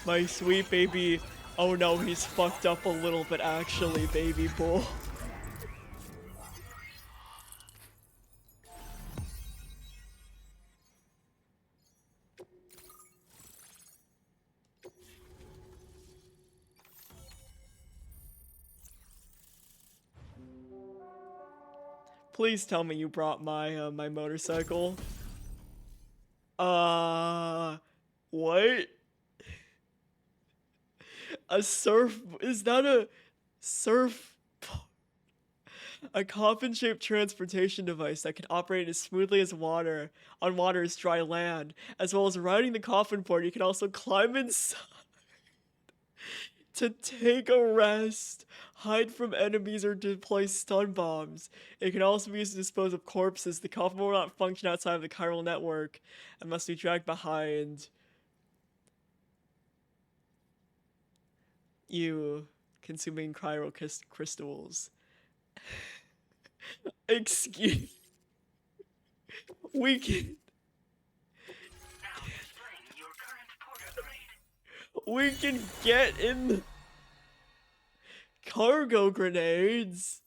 S4: My sweet baby. Oh no, he's fucked up a little bit actually, baby boy. Please tell me you brought my my motorcycle. What? A surf? Is that a surf? A coffin-shaped transportation device that can operate as smoothly as water on water as dry land, as well as riding the coffin board. You can also climb inside to take a rest, hide from enemies, or deploy stun bombs. It can also be used to dispose of corpses. The coffin will not function outside of the chiral network and must be dragged behind you, consuming chiral crystals. Excuse. We can. We can get in the cargo grenades.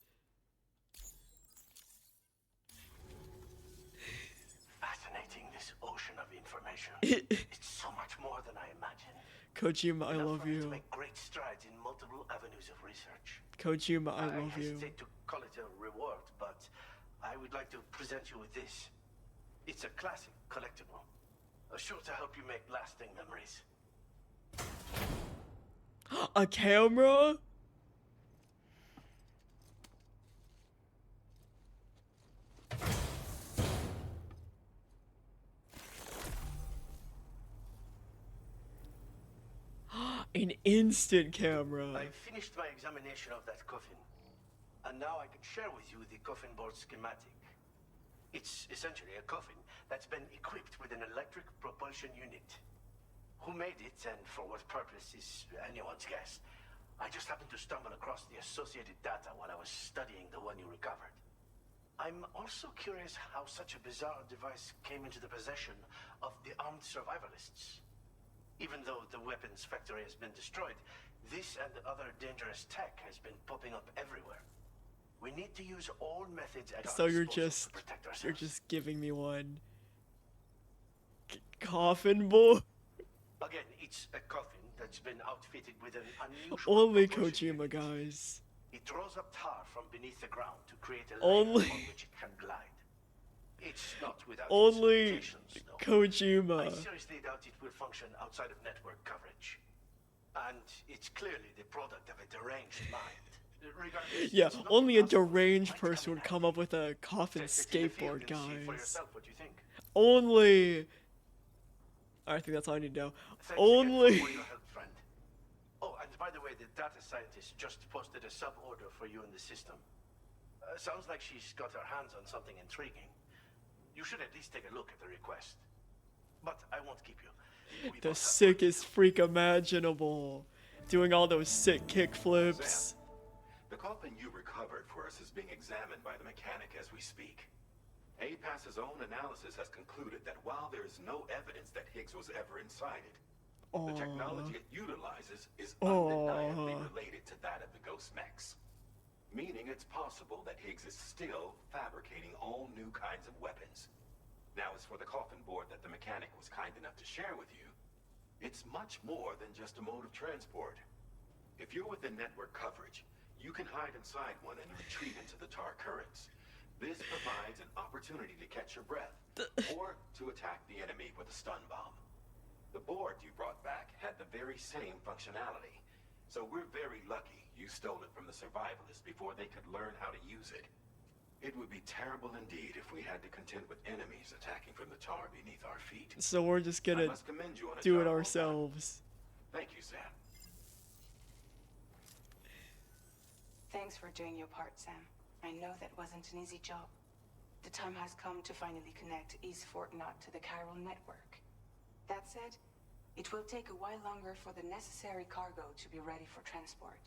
S2: Fascinating, this ocean of information. It's so much more than I imagined.
S4: Kojima, I
S2: Enough
S4: love
S2: for me to
S4: you.
S2: make great strides in multiple avenues of research.
S4: Kojima, I love you.
S2: hesitate to call it a reward, but I would like to present you with this. It's a classic collectible, sure to help you make lasting memories.
S4: A camera? An instant camera.
S2: I finished my examination of that coffin, and now I can share with you the coffin board schematic. It's essentially a coffin that's been equipped with an electric propulsion unit. Who made it and for what purpose is anyone's guess. I just happened to stumble across the associated data while I was studying the one you recovered. I'm also curious how such a bizarre device came into the possession of the armed survivalists. Even though the weapons factory has been destroyed, this and other dangerous tech has been popping up everywhere. We need to use all methods at
S4: So
S2: our
S4: you're
S2: disposal to protect ourselves.
S4: you're just giving me one. Coffin boy.
S2: Again, it's a coffin that's been outfitted with an unusual
S4: Only
S2: propulsion
S4: Kojima,
S2: unit.
S4: guys.
S2: It draws up tar from beneath the ground to create a
S4: Only-
S2: layer on which it can glide. It's not without its
S4: Only
S2: limitations, though. I
S4: Kojima.
S2: seriously doubt it will function outside of network coverage. And it's clearly the product of a deranged mind. Regardless,
S4: Yeah,
S2: it's not
S4: only a
S2: impossible.
S4: deranged
S2: Might
S4: person
S2: come in
S4: would come
S2: handy.
S4: up with a coffin
S2: Test it in the field
S4: skateboard,
S2: and see for
S4: guys.
S2: yourself what you think.
S4: Only. I think that's all I need to know.
S2: Thanks again
S4: Only.
S2: for your help, friend. Oh, and by the way, the data scientist just posted a sub-order for you in the system. Sounds like she's got her hands on something intriguing. You should at least take a look at the request. But I won't keep you. We
S4: The
S2: both have
S4: sickest freak imaginable. Doing all those sick kick flips.
S9: The coffin you recovered for us is being examined by the mechanic as we speak. APAS's own analysis has concluded that while there is no evidence that Higgs was ever inside it, the technology it utilizes is undeniably related to that of the Ghost Mechs. Meaning it's possible that Higgs is still fabricating all new kinds of weapons. Now, as for the coffin board that the mechanic was kind enough to share with you, It's much more than just a mode of transport. If you're within network coverage, you can hide inside one and retreat into the tar currents. This provides an opportunity to catch your breath, or to attack the enemy with a stun bomb. The board you brought back had the very same functionality, so we're very lucky you stole it from the survivalists before they could learn how to use it. It would be terrible indeed if we had to contend with enemies attacking from the tar beneath our feet.
S4: So we're just
S9: I
S4: gonna
S9: must commend you on a
S4: do it
S9: job well done.
S4: ourselves.
S9: Thank you, Sam.
S10: Thanks for doing your part, Sam. I know that wasn't an easy job. The time has come to finally connect East Fort Knot to the chiral network. That said, it will take a while longer for the necessary cargo to be ready for transport.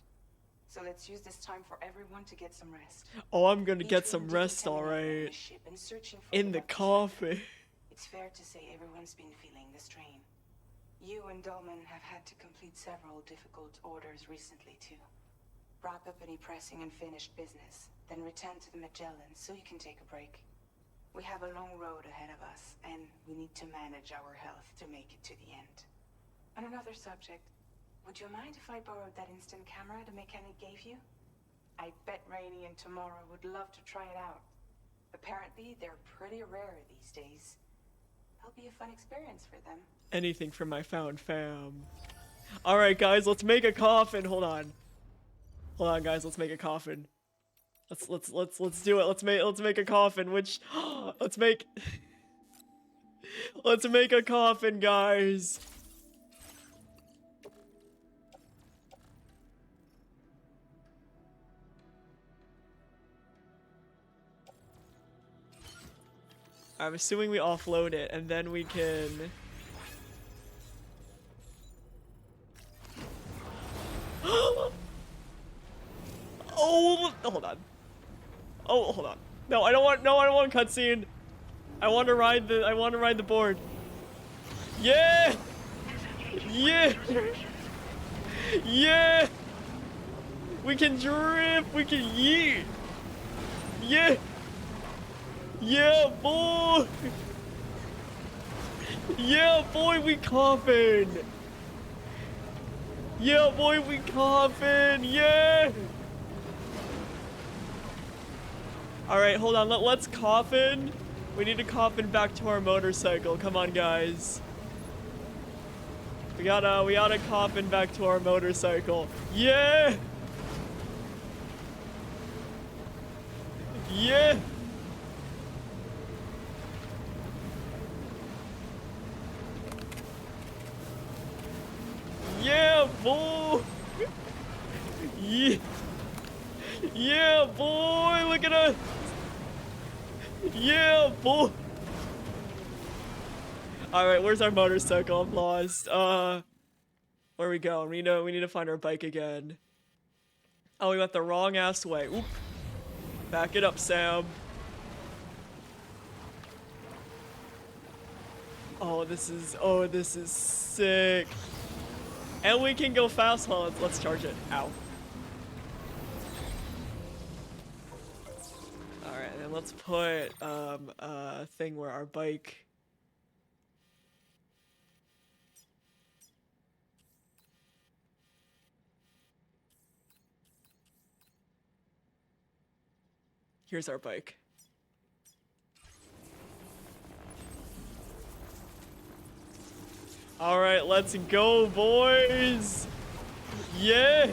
S10: So let's use this time for everyone to get some rest.
S4: Oh, I'm gonna
S10: Each
S4: get
S10: will
S4: some
S10: be
S4: rest,
S10: decontaminating
S4: alright.
S10: the ship and searching for
S4: In the
S10: weapons.
S4: coffin.
S10: It's fair to say everyone's been feeling the strain. You and Dolman have had to complete several difficult orders recently, too. Wrap up any pressing and finished business, then return to the Magellan so you can take a break. We have a long road ahead of us, and we need to manage our health to make it to the end. On another subject, would you mind if I borrowed that instant camera the mechanic gave you? I bet Rainey and Tomorrow would love to try it out. Apparently, they're pretty rare these days. It'll be a fun experience for them.
S4: Anything for my found fam. Alright guys, let's make a coffin. Hold on. Hold on guys, let's make a coffin. Let's do it. Let's make a coffin, which let's make a coffin, guys. I'm assuming we offload it and then we can Oh, hold on. Oh, hold on. No, I don't want cutscene. I want to ride the board. Yeah! Yeah! Yeah! We can drift, we can yeet. Yeah! Yeah, boy! Yeah, boy, we coffin! Yeah, boy, we coffin! Yeah! Alright, hold on, let's coffin. We need to coffin back to our motorcycle. Come on, guys. We gotta coffin back to our motorcycle. Yeah! Yeah! Yeah, boy! Yeah! Yeah, boy! Look at us! Yeah, boy! Alright, where's our motorcycle? I'm lost. Where we go? We need to find our bike again. Oh, we went the wrong ass way. Oop. Back it up, Sam. Oh, this is sick. And we can go fast. Hold on, let's charge it. Ow. Alright, then let's put a thing where our bike. Here's our bike. Alright, let's go, boys! Yeah!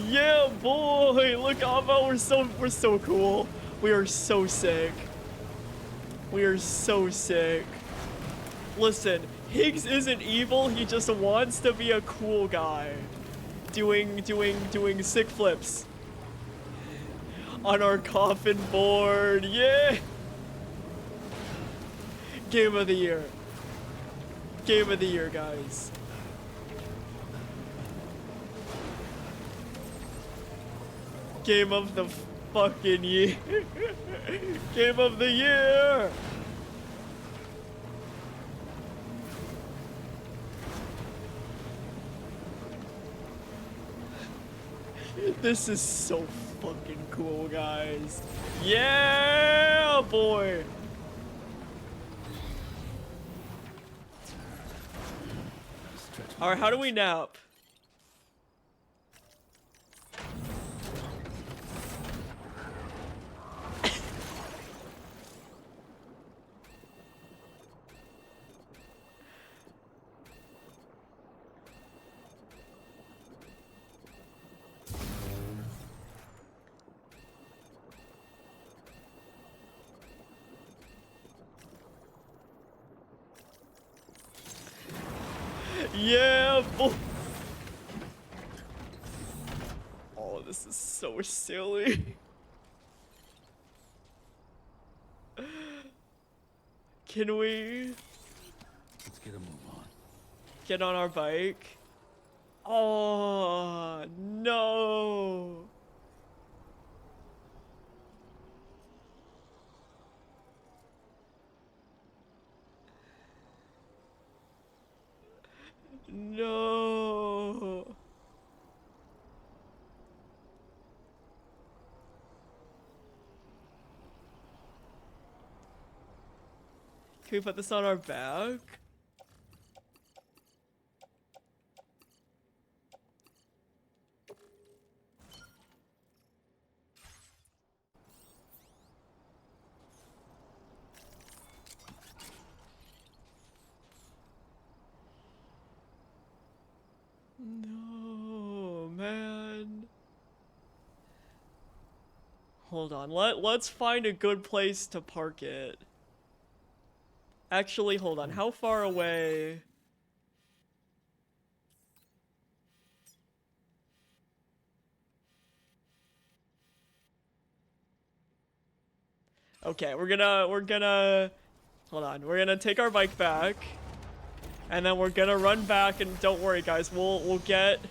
S4: Yeah, boy! Look, Avo, we're so cool. We are so sick. We are so sick. Listen, Higgs isn't evil, he just wants to be a cool guy. Doing sick flips. On our coffin board, yeah! Game of the year. Game of the year, guys. Game of the fucking year. Game of the year. This is so fucking cool, guys. Yeah, boy. Alright, how do we nap? Yeah, boy. Oh, this is so silly. Can we
S3: Let's get a move on.
S4: get on our bike? Oh, no. No. Can we put this on our back? No, man. Hold on. Let's find a good place to park it. Actually, hold on. How far away? Okay, we're gonna hold on. We're gonna take our bike back. And then we're gonna run back, and don't worry guys, we'll get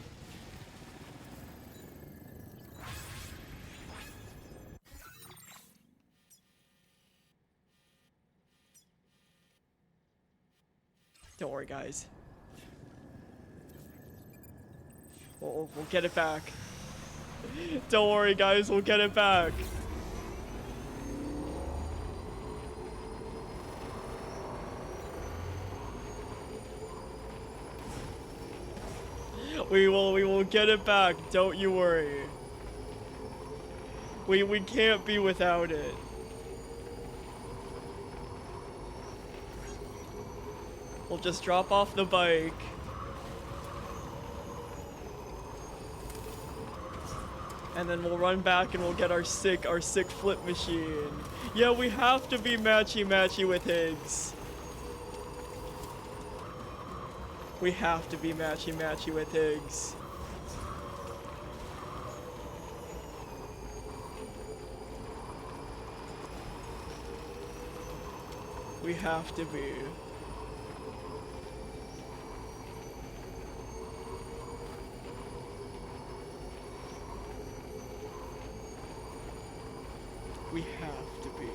S4: don't worry guys. We'll get it back. Don't worry guys, we'll get it back. We will get it back, don't you worry. We can't be without it. We'll just drop off the bike. And then we'll run back and we'll get our sick flip machine. Yeah, we have to be matchy with Higgs. We have to be matchy with Higgs. We have to be. We have to be.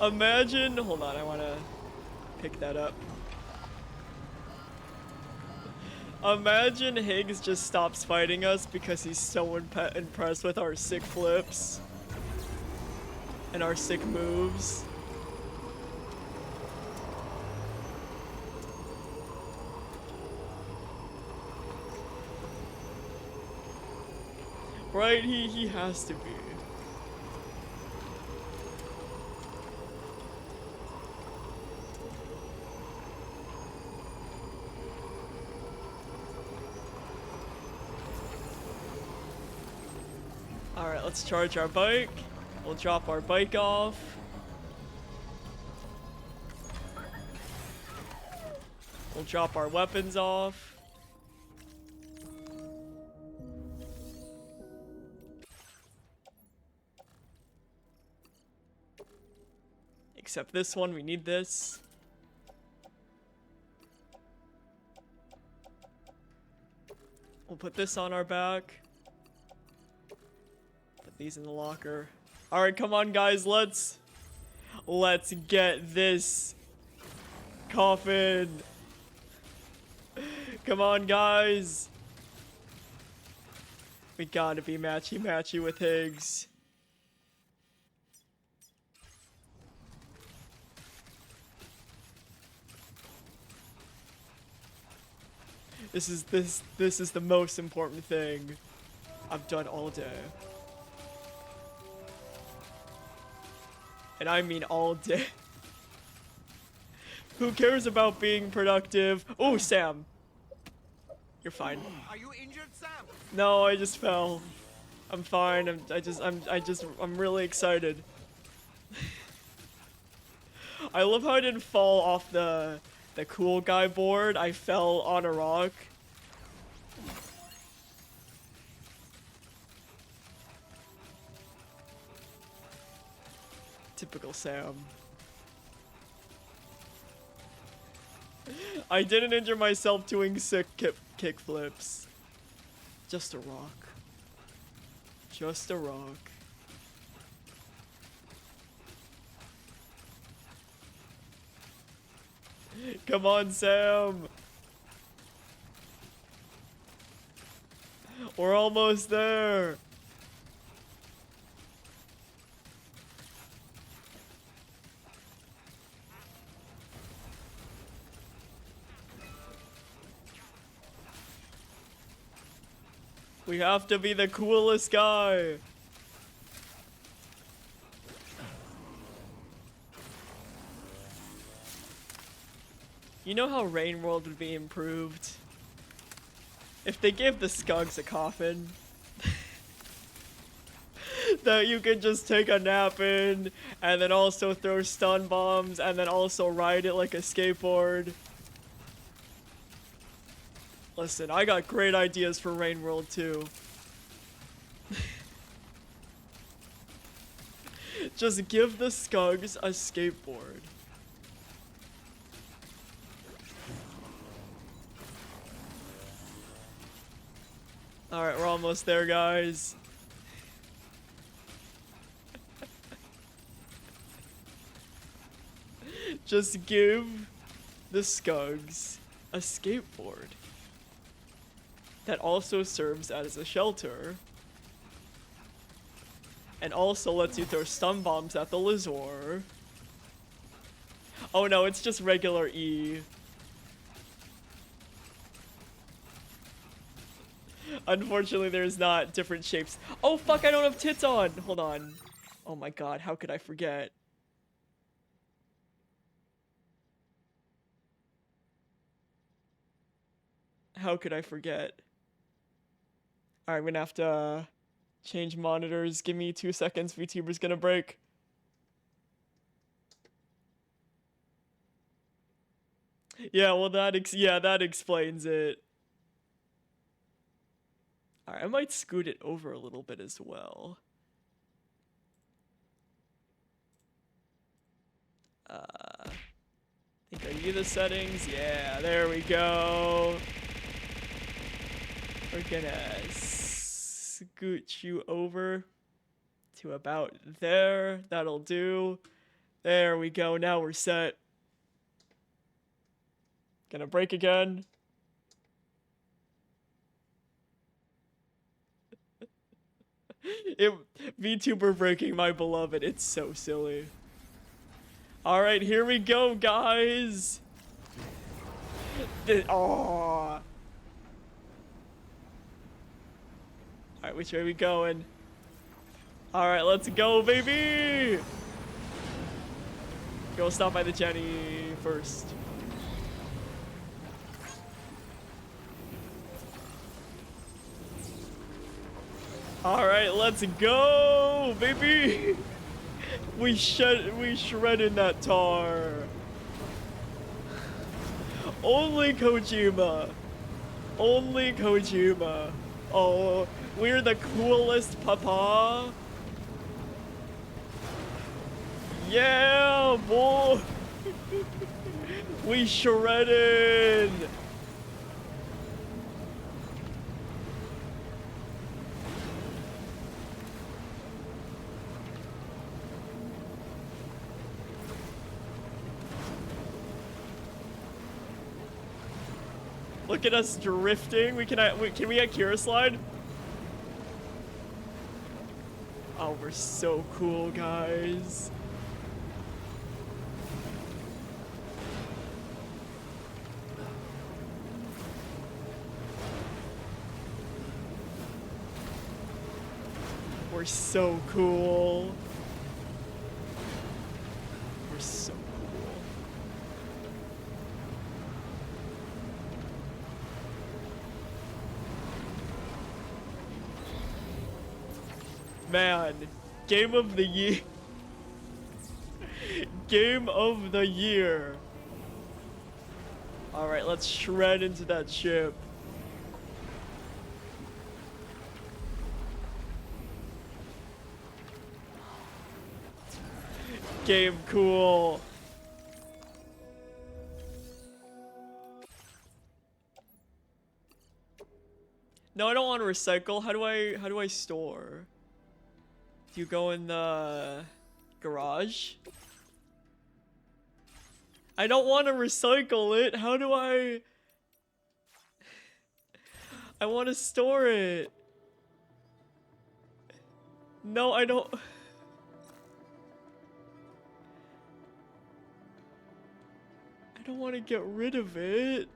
S4: Imagine, hold on, I wanna pick that up. Imagine Higgs just stops fighting us because he's so impressed with our sick flips and our sick moves. Right? He has to be. Alright, let's charge our bike. We'll drop our bike off. We'll drop our weapons off. Except this one, we need this. We'll put this on our back. Put these in the locker. Alright, come on guys, let's get this coffin. Come on guys. We gotta be matchy with Higgs. This is the most important thing I've done all day. And I mean all day. Who cares about being productive? Oh, Sam. You're fine.
S1: Are you injured, Sam?
S4: No, I just fell. I'm fine. I'm really excited. I love how I didn't fall off the cool guy board. I fell on a rock. Typical Sam. I didn't injure myself doing sick kick flips. Just a rock. Just a rock. Come on, Sam. We're almost there. We have to be the coolest guy. You know how Rain World would be improved? If they gave the Skugs a coffin. That you could just take a nap in, and then also throw stun bombs, and then also ride it like a skateboard. Listen, I got great ideas for Rain World too. Just give the Skugs a skateboard. Alright, we're almost there, guys. Just give the Skugs a skateboard that also serves as a shelter and also lets you throw stun bombs at the Lizor. Oh no, it's just regular E. Unfortunately, there's not different shapes. Oh fuck, I don't have tits on! Hold on. Oh my god, how could I forget? How could I forget? Alright, I'm gonna have to change monitors. Give me 2 seconds. VTuber's gonna break. Yeah, well that explains it. Alright, I might scoot it over a little bit as well. I think are you the settings? Yeah, there we go. We're gonna scoot you over to about there. That'll do. There we go. Now we're set. Gonna break again. VTuber breaking my beloved. It's so silly. Alright, here we go, guys. Aww. Alright, which way are we going? Alright, let's go, baby! Okay, we'll stop by the Jenny first. Alright, let's go, baby! We shredded that tar. Only Kojima. Only Kojima. Oh, we're the coolest, papa. Yeah, boy. We shredded. Look at us drifting. Can we get Kira slide? Oh, we're so cool, guys. We're so cool. We're so cool. Man, game of the year. Game of the year. All right, let's shred into that ship. Game cool. No, I don't want to recycle. How do I store? Do you go in the garage? I don't want to recycle it. How do I want to store it. No, I don't. I don't want to get rid of it.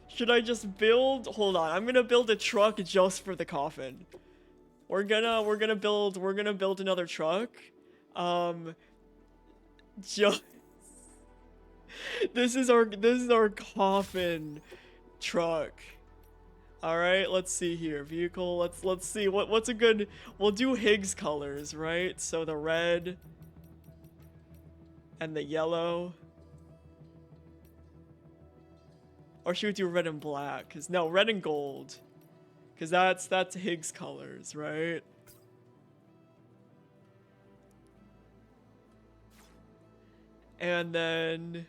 S4: Should I just build? Hold on, I'm gonna build a truck just for the coffin. We're gonna build another truck. Just this is our coffin truck. All right, let's see here. Vehicle. Let's see what's a good. We'll do Higgs colors, right? So the red and the yellow. Or should we do red and black? Cause no, red and gold. Cause that's Higgs colors, right? And then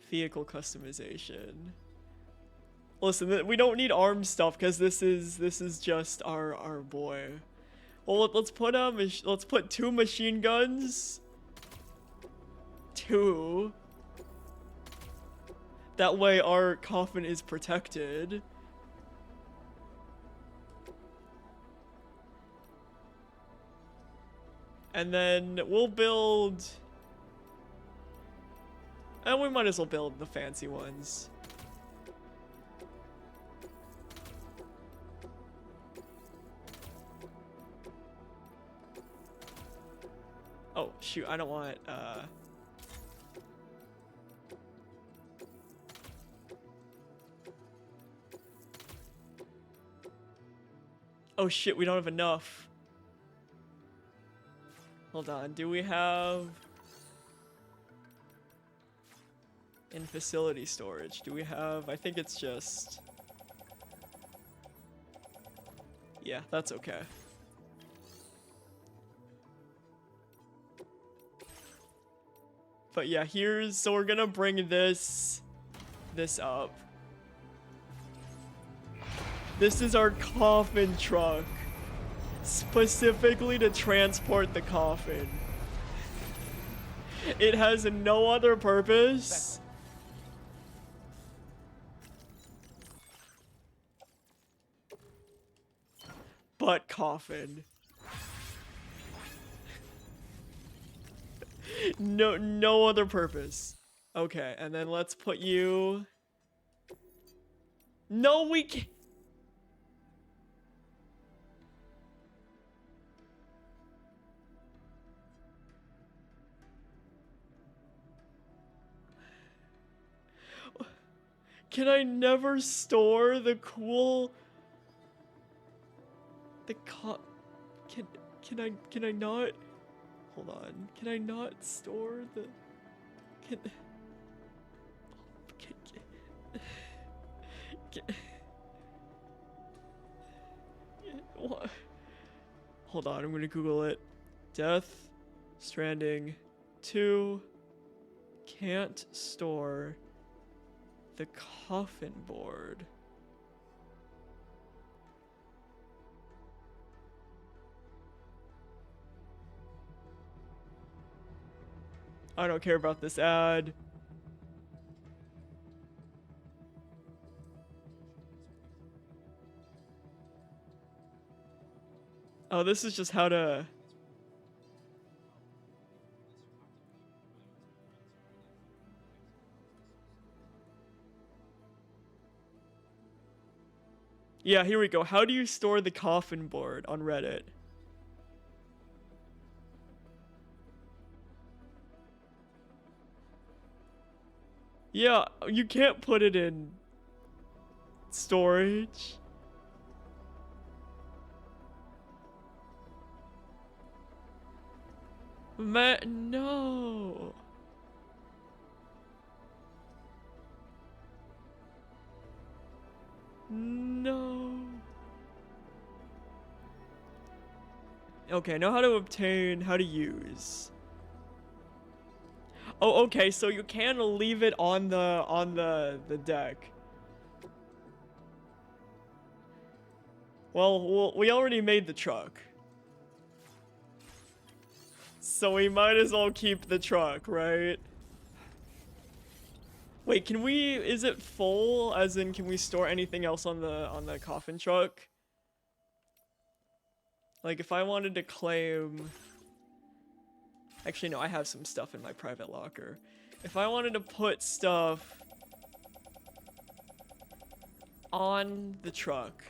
S4: vehicle customization. Listen, we don't need arm stuff because this is just our boy. Well, let's put 2 machine guns. 2. That way our coffin is protected. And then we'll build... And we might as well build the fancy ones. Oh, shoot, I don't want, Oh shit, we don't have enough. Hold on, do we have... In facility storage, do we have... I think it's just... Yeah, that's okay. But yeah, so we're gonna bring this up. This is our coffin truck. Specifically to transport the coffin. It has no other purpose. But coffin. No other purpose. Okay, and then let's put you... No, we can't... Can I never store the cool... Can I not... Hold on. Can I not store the... What? Hold on, I'm gonna Google it. Death Stranding 2 can't store the coffin board. I don't care about this ad. Oh, this is just how to... Yeah, here we go. How do you store the coffin board on Reddit? Yeah, you can't put it in storage. Man, no. No. Okay, know how to obtain, how to use. Oh, okay, so you can leave it on the deck. Well, we already made the truck. So we might as well keep the truck, right? Wait, can we, is it full? As in, can we store anything else on the coffin truck? Like, if I wanted to claim... Actually, no, I have some stuff in my private locker. If I wanted to put stuff on the truck...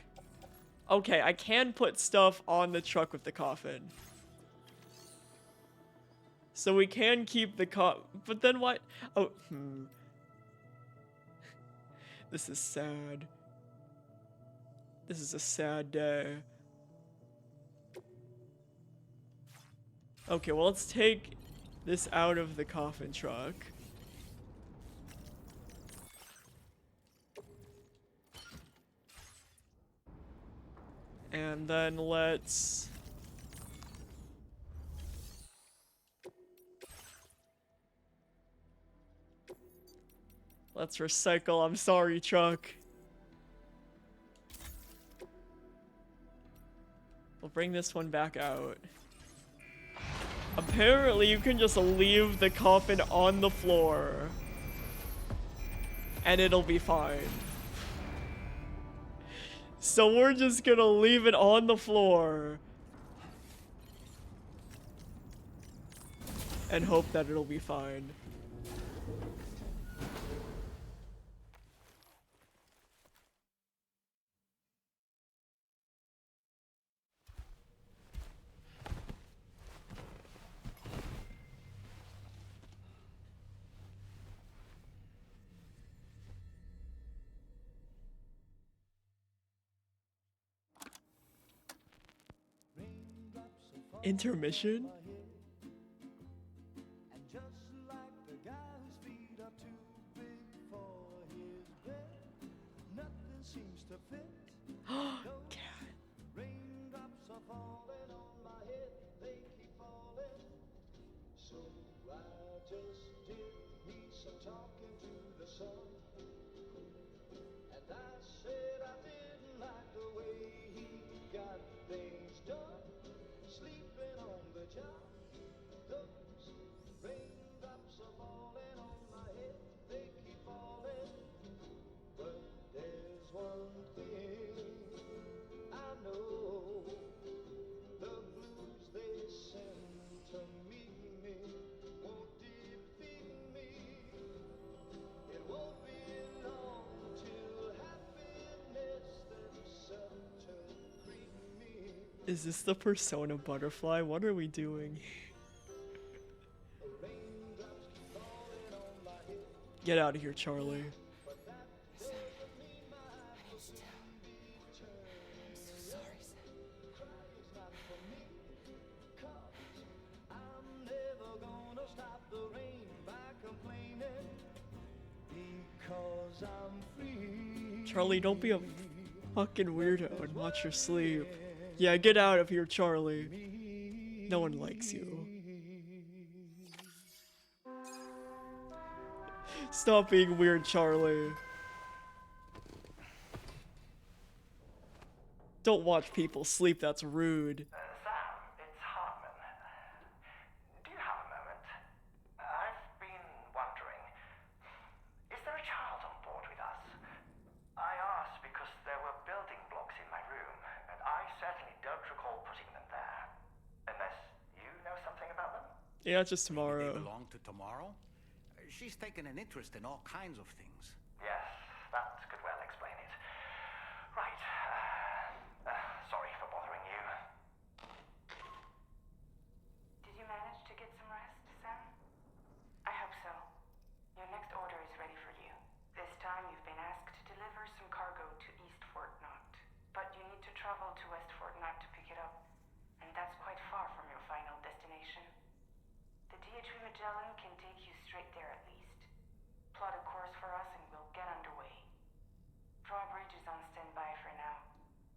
S4: Okay, I can put stuff on the truck with the coffin. So we can keep the but then what? Oh, This is sad. This is a sad day. Okay, well, let's take this out of the coffin truck. And then let's... Let's recycle. I'm sorry, truck. We'll bring this one back out. Apparently, you can just leave the coffin on the floor. And it'll be fine. So we're just gonna leave it on the floor. And hope that it'll be fine. Intermission? Is this the Persona butterfly? What are we doing? Get out of here, Charlie. Charlie, don't be a fucking weirdo and watch your sleep. Yeah, get out of here, Charlie. No one likes you. Stop being weird, Charlie. Don't watch people sleep, that's rude.
S11: Sam, it's Hartman. Do you have a moment? I've been wondering, is there a child on board with us? I asked because there were building blocks in my room, and I certainly don't recall putting them there. Unless you know something about them?
S4: Yeah, just tomorrow.
S7: They belong to Tomorrow? She's taken an interest in all kinds of things.
S11: Yes, that could well explain it. Right,
S10: travel to Westford not to pick it up, and that's quite far from your final destination. The DHV Magellan can take you straight there at least. Plot a course for us and we'll get underway. Drawbridge is on standby for now,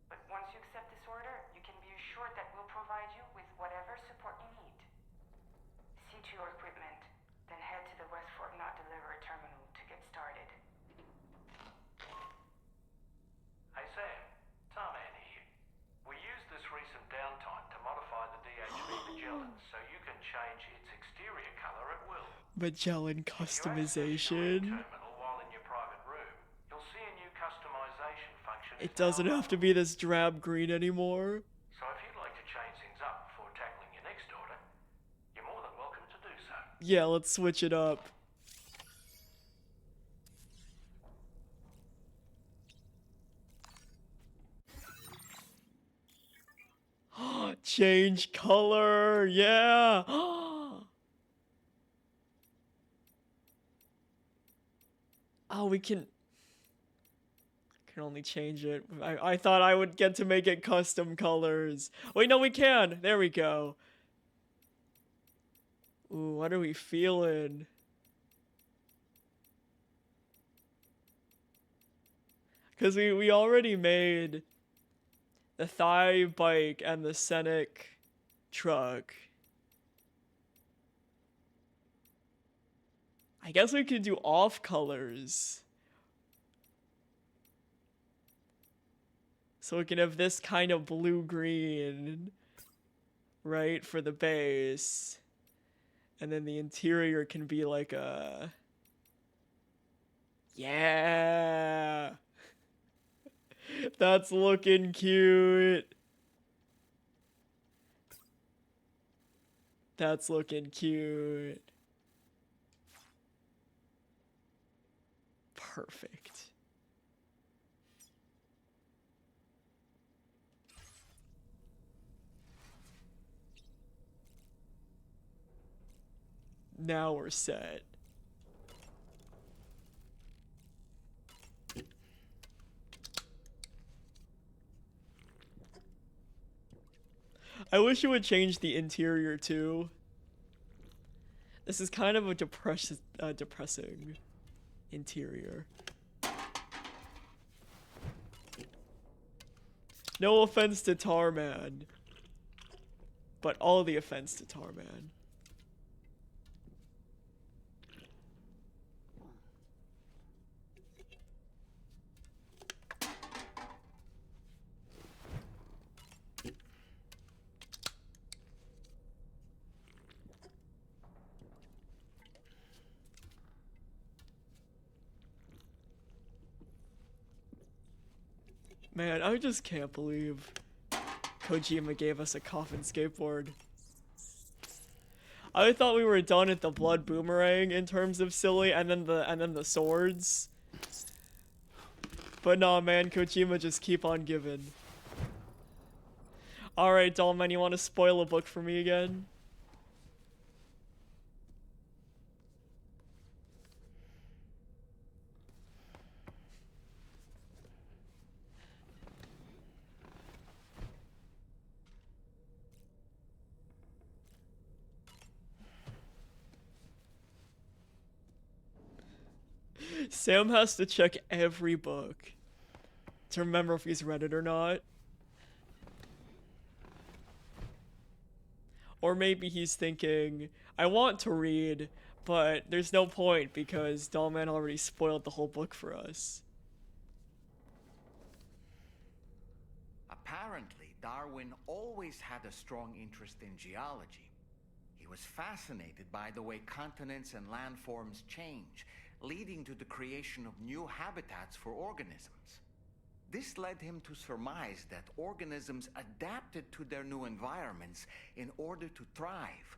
S10: but once you accept this order, you can be assured that we'll provide you with whatever support you need. See to your equipment, then head to the Westford Not Delivery Terminal to get started.
S11: Hey Sam, Tarman here. We used this recent downtime to modify the DHV Magellan so you can change its exterior color at will.
S4: Magellan customization.
S11: Terminal while in your private room, you'll see a new customization function.
S4: It doesn't have to be this drab green anymore.
S11: So if you'd like to change things up before tackling your next order, you're more than welcome to do so.
S4: Yeah, let's switch it up. Change color, yeah. Oh, we can only change it. I thought I would get to make it custom colors. Wait, no, we can. There we go. Ooh, what are we feeling? Because we already made the Thigh bike and the Scenic truck. I guess we could do off colors. So we can have this kind of blue-green, right, for the base. And then the interior can be like a... Yeah! That's looking cute. That's looking cute. Perfect. Now we're set. I wish it would change the interior too. This is kind of a depressing interior. No offense to Tarman, but all the offense to Tarman. Man, I just can't believe Kojima gave us a coffin skateboard. I thought we were done at the blood boomerang in terms of silly, and then the swords. But nah, man, Kojima just keep on giving. All right, Dollman, you want to spoil a book for me again? Sam has to check every book to remember if he's read it or not. Or maybe he's thinking, I want to read, but there's no point because Dollman already spoiled the whole book for us.
S7: Apparently, Darwin always had a strong interest in geology. He was fascinated by the way continents and landforms change, leading to the creation of new habitats for organisms. This led him to surmise that organisms adapted to their new environments in order to thrive.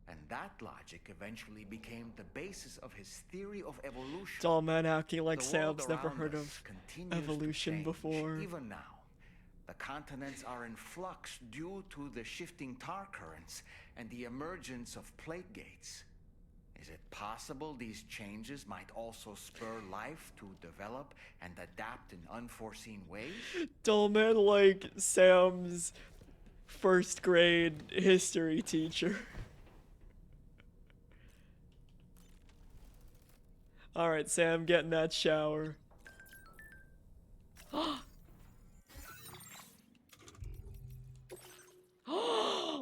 S7: And that logic eventually became the basis of his theory of evolution.
S4: Dollman acting like
S7: The world
S4: Sam's never
S7: around
S4: heard
S7: us
S4: of
S7: continues to
S4: evolution
S7: change,
S4: before.
S7: Even now, the continents are in flux due to the shifting tar currents and the emergence of plate gates. Is it possible these changes might also spur life to develop and adapt in unforeseen ways?
S4: Dolman like Sam's first grade history teacher. Alright, Sam, get in that shower.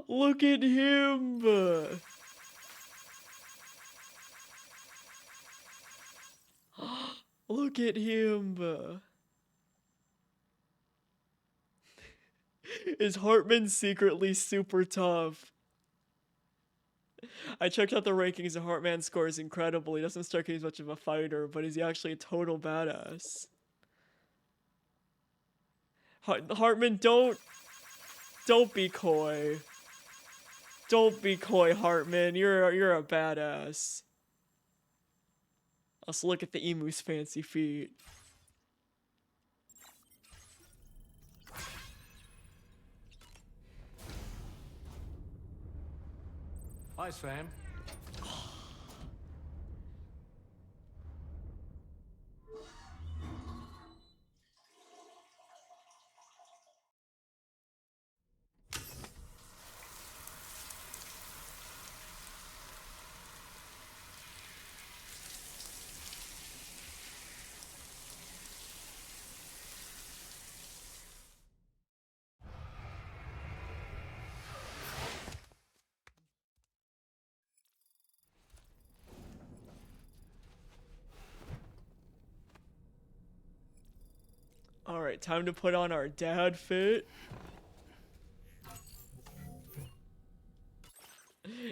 S4: Look at him! Look at him! Is Hartman secretly super tough? I checked out the rankings and Hartman scores incredible. He doesn't strike me as much of a fighter, but is he actually a total badass? Hartman, don't be coy. Don't be coy, Hartman. You're a badass. Let's look at the emu's fancy feet.
S12: Hi, Sam.
S4: Alright, time to put on our dad fit.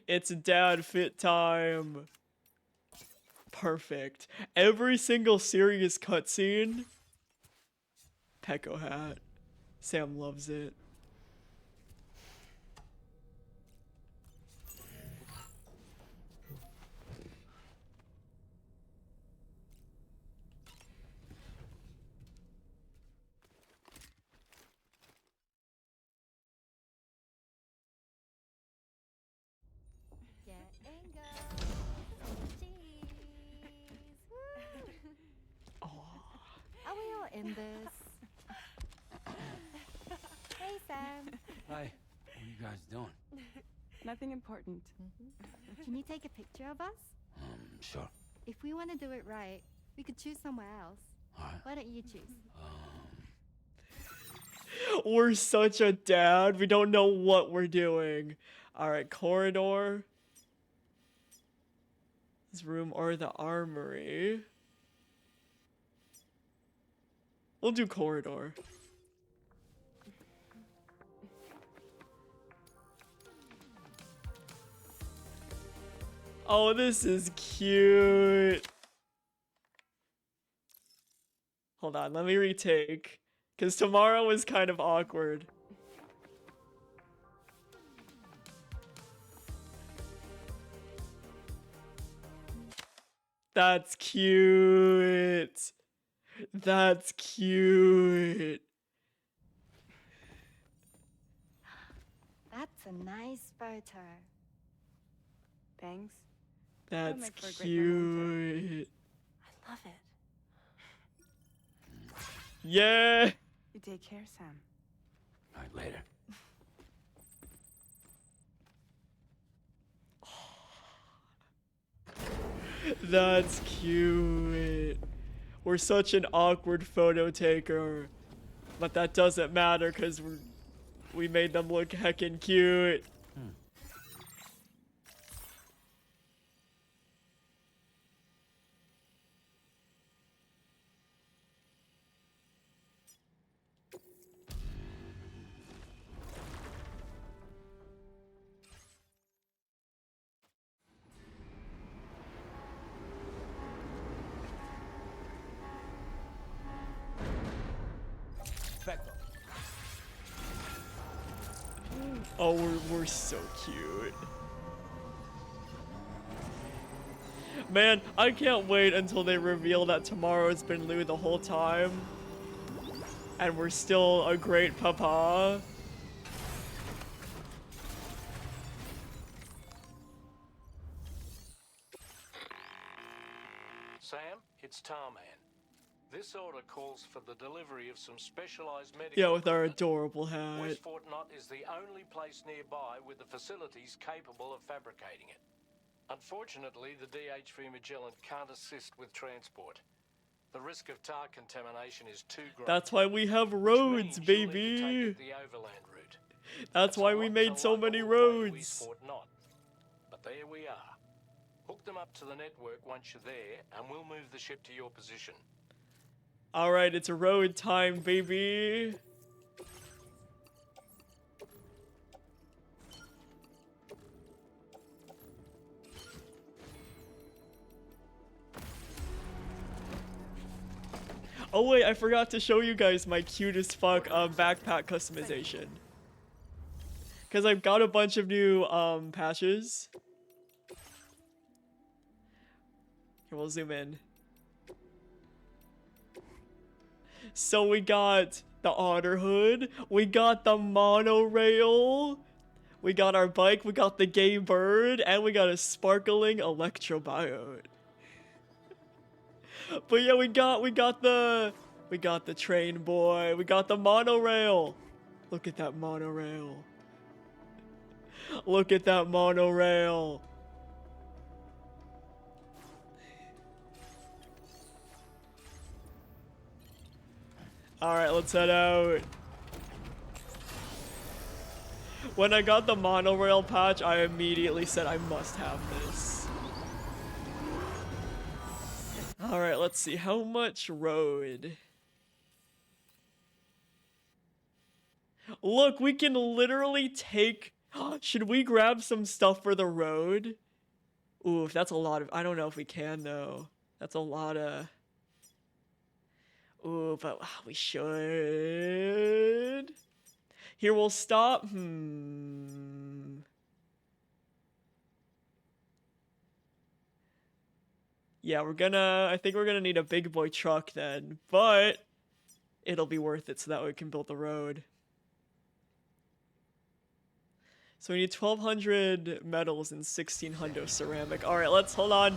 S4: It's dad fit time. Perfect. Every single serious cutscene. Pecco hat. Sam loves it.
S8: Are we all in this? Hey, Sam.
S13: Hi. What are you guys doing?
S14: Nothing important.
S8: Can you take a picture of us?
S13: Sure.
S8: If we want to do it right, we could choose somewhere else.
S13: Alright.
S8: Why don't you choose?
S4: We're such a dad. We don't know what we're doing. Alright, corridor. This room or the armory. We'll do corridor. Oh, this is cute. Hold on, let me retake. Because tomorrow is kind of awkward. That's cute. That's cute.
S8: That's a nice photo.
S14: Thanks.
S4: That's
S14: make for a great memento.
S4: cute.
S14: I love it.
S4: Yeah.
S14: You take care, Sam.
S13: All right, later.
S4: That's cute. We're such an awkward photo taker. But that doesn't matter because we made them look heckin' cute.
S3: Perfecto.
S4: Oh, we're so cute. Man, I can't wait until they reveal that tomorrow's been Lou the whole time. And we're still a great papa.
S12: Tarman. This order calls for the delivery of some specialized medical
S4: Yeah, with our
S12: equipment.
S4: adorable hat.
S12: West Fort Knott is the only place nearby with the facilities capable of fabricating it. Unfortunately, the DHV Magellan can't assist with transport. The risk of tar contamination is too great.
S4: That's why we have roads, baby.
S12: The overland route.
S4: That's why we made so many roads.
S12: Fort Knott. But there we are. Hook them up to the network once you're there, and we'll move the ship to your position.
S4: Alright, it's road time, baby. Oh wait, I forgot to show you guys my cute as fuck backpack customization. Because I've got a bunch of new patches. Here, we'll zoom in. So we got the otter hood, we got the monorail, we got our bike, we got the gay bird, and we got a sparkling electrobiote. But yeah, we got the train boy, we got the monorail. Look at that monorail. Look at that monorail. Alright, let's head out. When I got the monorail patch, I immediately said I must have this. Alright, let's see. How much road? Look, we can literally take... Should we grab some stuff for the road? Ooh, that's a lot of... I don't know if we can, though. That's a lot of... Ooh, but we should. Here, we'll stop. Yeah, I think we're gonna need a big boy truck then, but it'll be worth it so that we can build the road. So we need 1,200 metals and 1,600 ceramic. All right, let's hold on.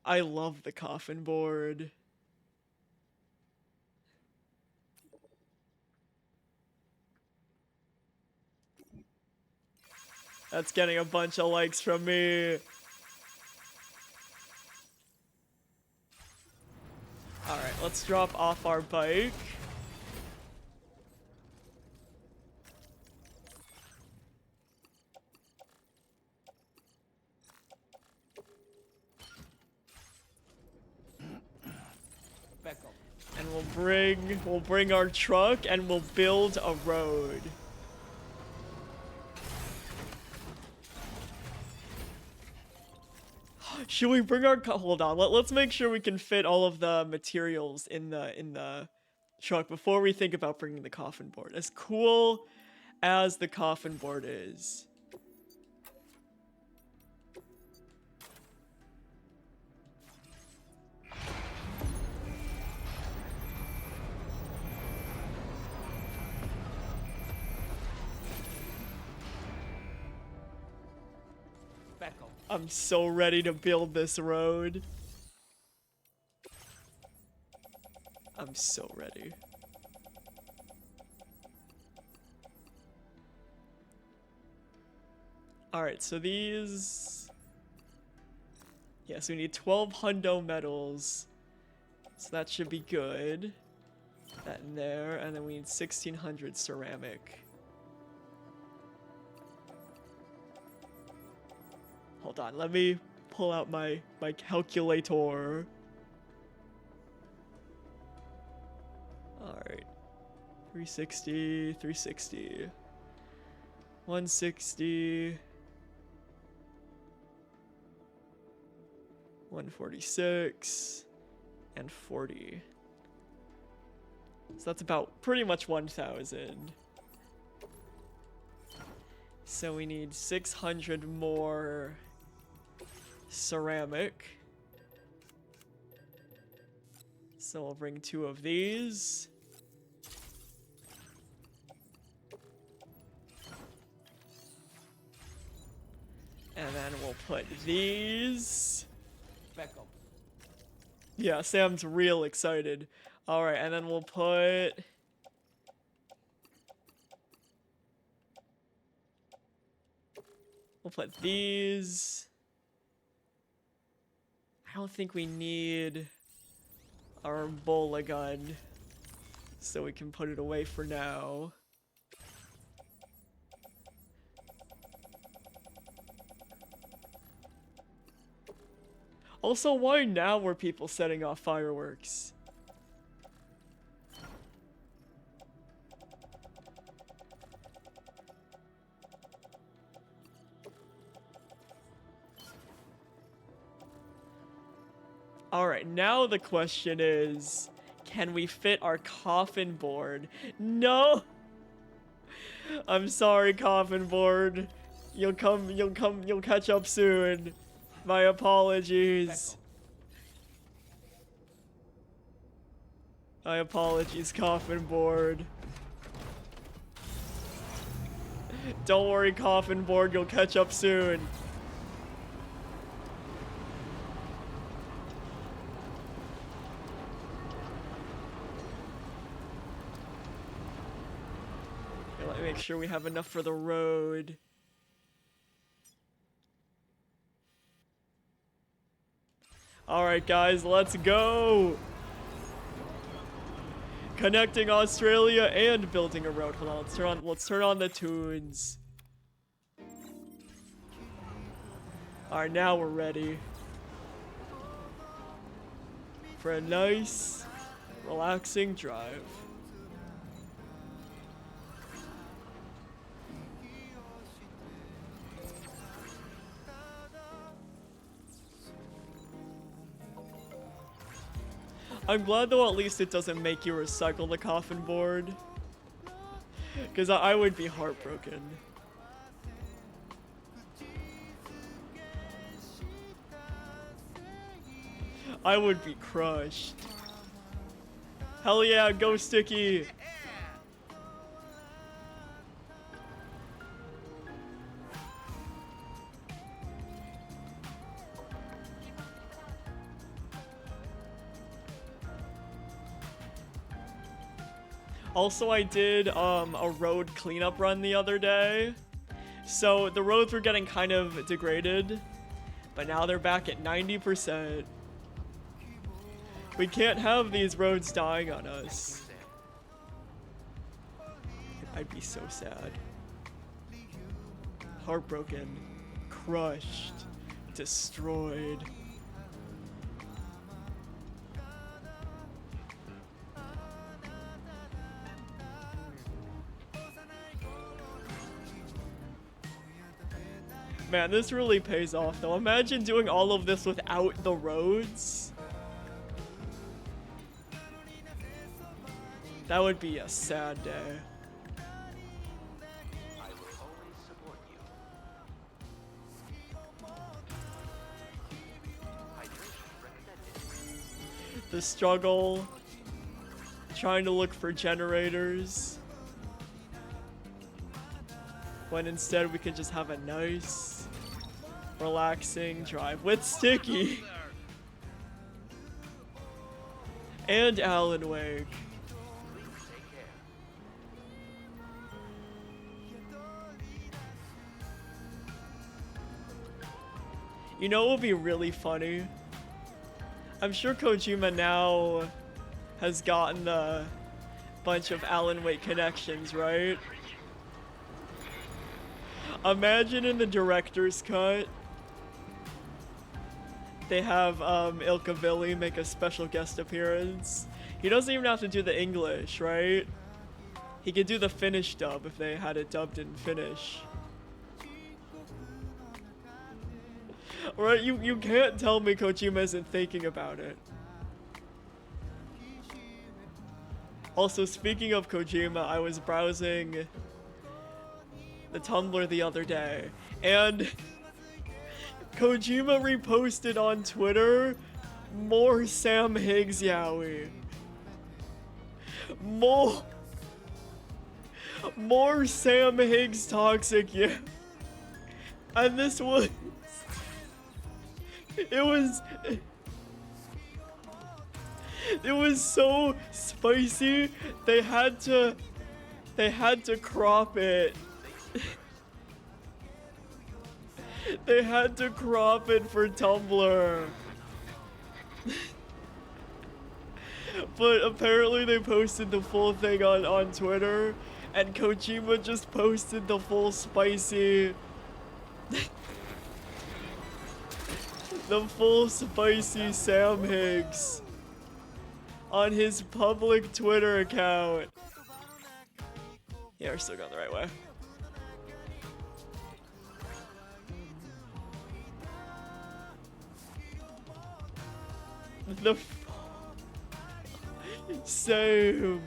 S4: I love the coffin board. That's getting a bunch of likes from me. Alright, let's drop off our bike. And we'll bring our truck and we'll build a road. Should we bring our hold on, let's make sure we can fit all of the materials in the truck before we think about bringing the coffin board. As cool as the coffin board is. I'm so ready to build this road. I'm so ready. Alright, so these... Yeah, so we need 12 hundo metals. So that should be good. That in there, and then we need 1,600 ceramic. Hold on, let me pull out my calculator. Alright. 360, 360. 160. 146. And 40. So that's about pretty much 1,000. So we need 600 more ceramic. So we'll bring 2 of these. And then we'll put these.
S3: Beckham.
S4: Yeah, Sam's real excited. Alright, and then we'll put... We'll put these. I don't think we need our Ebola gun, so we can put it away for now. Also, why now were people setting off fireworks? Alright, now the question is, can we fit our coffin board? No! I'm sorry, coffin board. You'll catch up soon. My apologies. My apologies, coffin board. Don't worry, coffin board, you'll catch up soon. Okay, let me make sure we have enough for the road. Alright guys, let's go! Connecting Australia and building a road. Hold on, let's turn on the tunes. Alright, now we're ready. For a nice, relaxing drive. I'm glad though at least it doesn't make you recycle the coffin board. Because I would be heartbroken. I would be crushed. Hell yeah, go Sticky! Also, I did a road cleanup run the other day. So the roads were getting kind of degraded, but now they're back at 90%. We can't have these roads dying on us. I'd be so sad. Heartbroken, crushed, destroyed. Man, this really pays off though. Imagine doing all of this without the roads. That would be a sad day. The struggle, trying to look for generators, when instead we can just have a nice, relaxing drive with Sticky and Alan Wake. You know what would be really funny? I'm sure Kojima now has gotten a bunch of Alan Wake connections, right? Imagine in the director's cut, they have Ilka Billy make a special guest appearance. He doesn't even have to do the English, right? He could do the Finnish dub if they had it dubbed in Finnish. Right, you can't tell me Kojima isn't thinking about it. Also, speaking of Kojima, I was browsing the Tumblr the other day, and Kojima reposted on Twitter more Sam Higgs yaoi. More Sam Higgs toxic And this was... It was so spicy, they had to crop it. They had to crop it for Tumblr. But apparently they posted the full thing on Twitter, and Kojima just posted the full spicy... the full spicy Sam Higgs on his public Twitter account. Yeah, we're still going the right way. The same.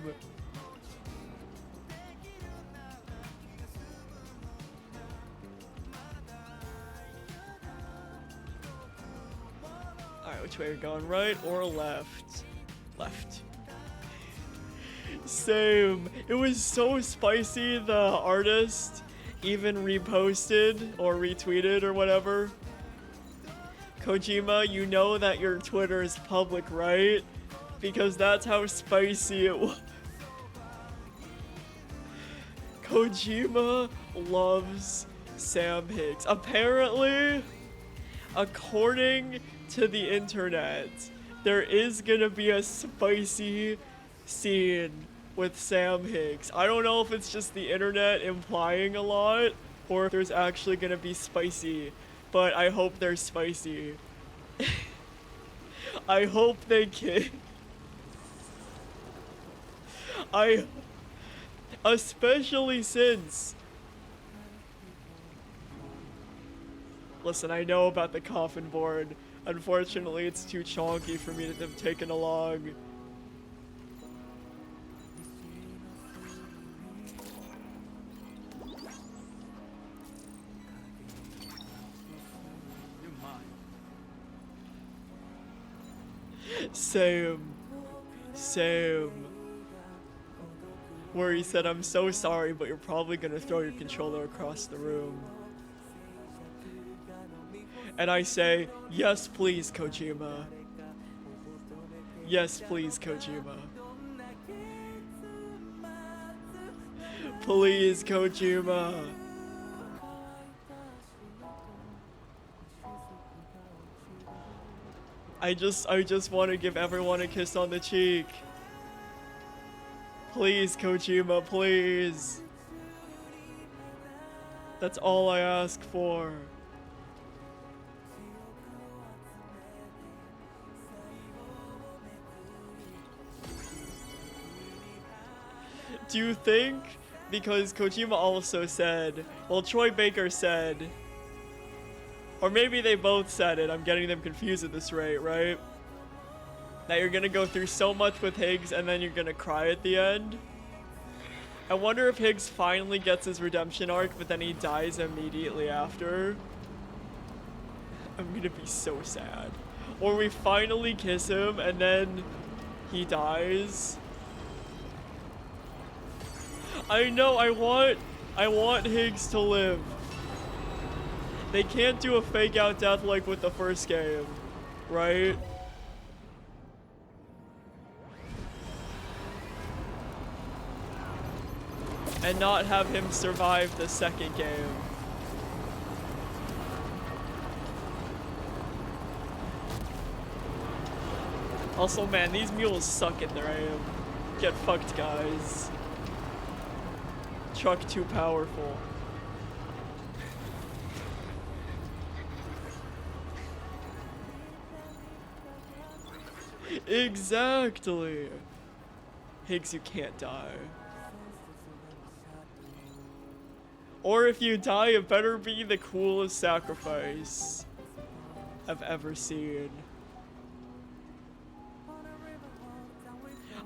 S4: Alright, which way are we going? Right or left? Left. Same. It was so spicy, the artist even reposted or retweeted or whatever. Kojima, you know that your Twitter is public, right? Because that's how spicy it was. Kojima loves Sam Higgs. Apparently, according to the internet, there is gonna be a spicy scene with Sam Higgs. I don't know if it's just the internet implying a lot, or if there's actually gonna be spicy. But I hope they're spicy. I hope they kiss. Especially since... Listen, I know about the coffin board. Unfortunately, it's too chonky for me to have taken along. Same. Where he said, I'm so sorry, but you're probably gonna throw your controller across the room. And I say, yes please, Kojima. Yes please, Kojima. Please, Kojima. I just want to give everyone a kiss on the cheek. Please, Kojima, please. That's all I ask for. Do you think, because Kojima also said, well, Troy Baker said, or maybe they both said it, I'm getting them confused at this rate, right? That you're gonna go through so much with Higgs and then you're gonna cry at the end? I wonder if Higgs finally gets his redemption arc, but then he dies immediately after. I'm gonna be so sad. Or we finally kiss him and then he dies. I know, I want Higgs to live. They can't do a fake out death like with the first game, right? And not have him survive the second game. Also, man, these mules suck at their aim. Get fucked, guys. Truck too powerful. Exactly. Higgs, you can't die. Or if you die, it better be the coolest sacrifice I've ever seen.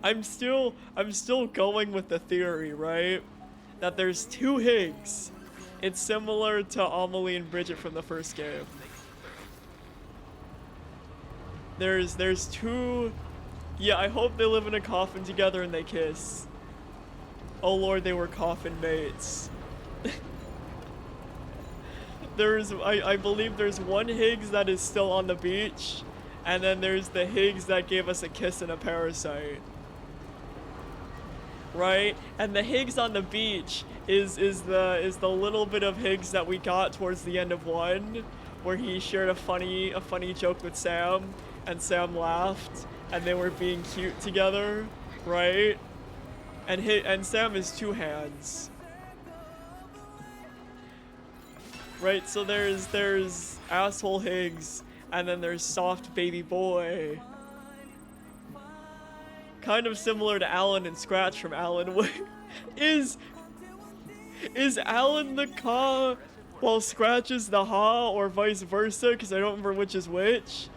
S4: I'm still going with the theory, right? That there's two Higgs. It's similar to Amelie and Bridget from the first game. There's two... Yeah, I hope they live in a coffin together and they kiss. Oh lord, they were coffin mates. I believe there's one Higgs that is still on the beach, and then there's the Higgs that gave us a kiss and a parasite. Right? And the Higgs on the beach is the little bit of Higgs that we got towards the end of 1, where he shared a funny joke with Sam, and Sam laughed, and they were being cute together, right? And Sam is 2 hands. Right, so there's asshole Higgs, and then there's soft baby boy. Kind of similar to Alan and Scratch from Alan Wake. Is Alan the Ka while Scratch is the Ha, or vice versa? Because I don't remember which is which.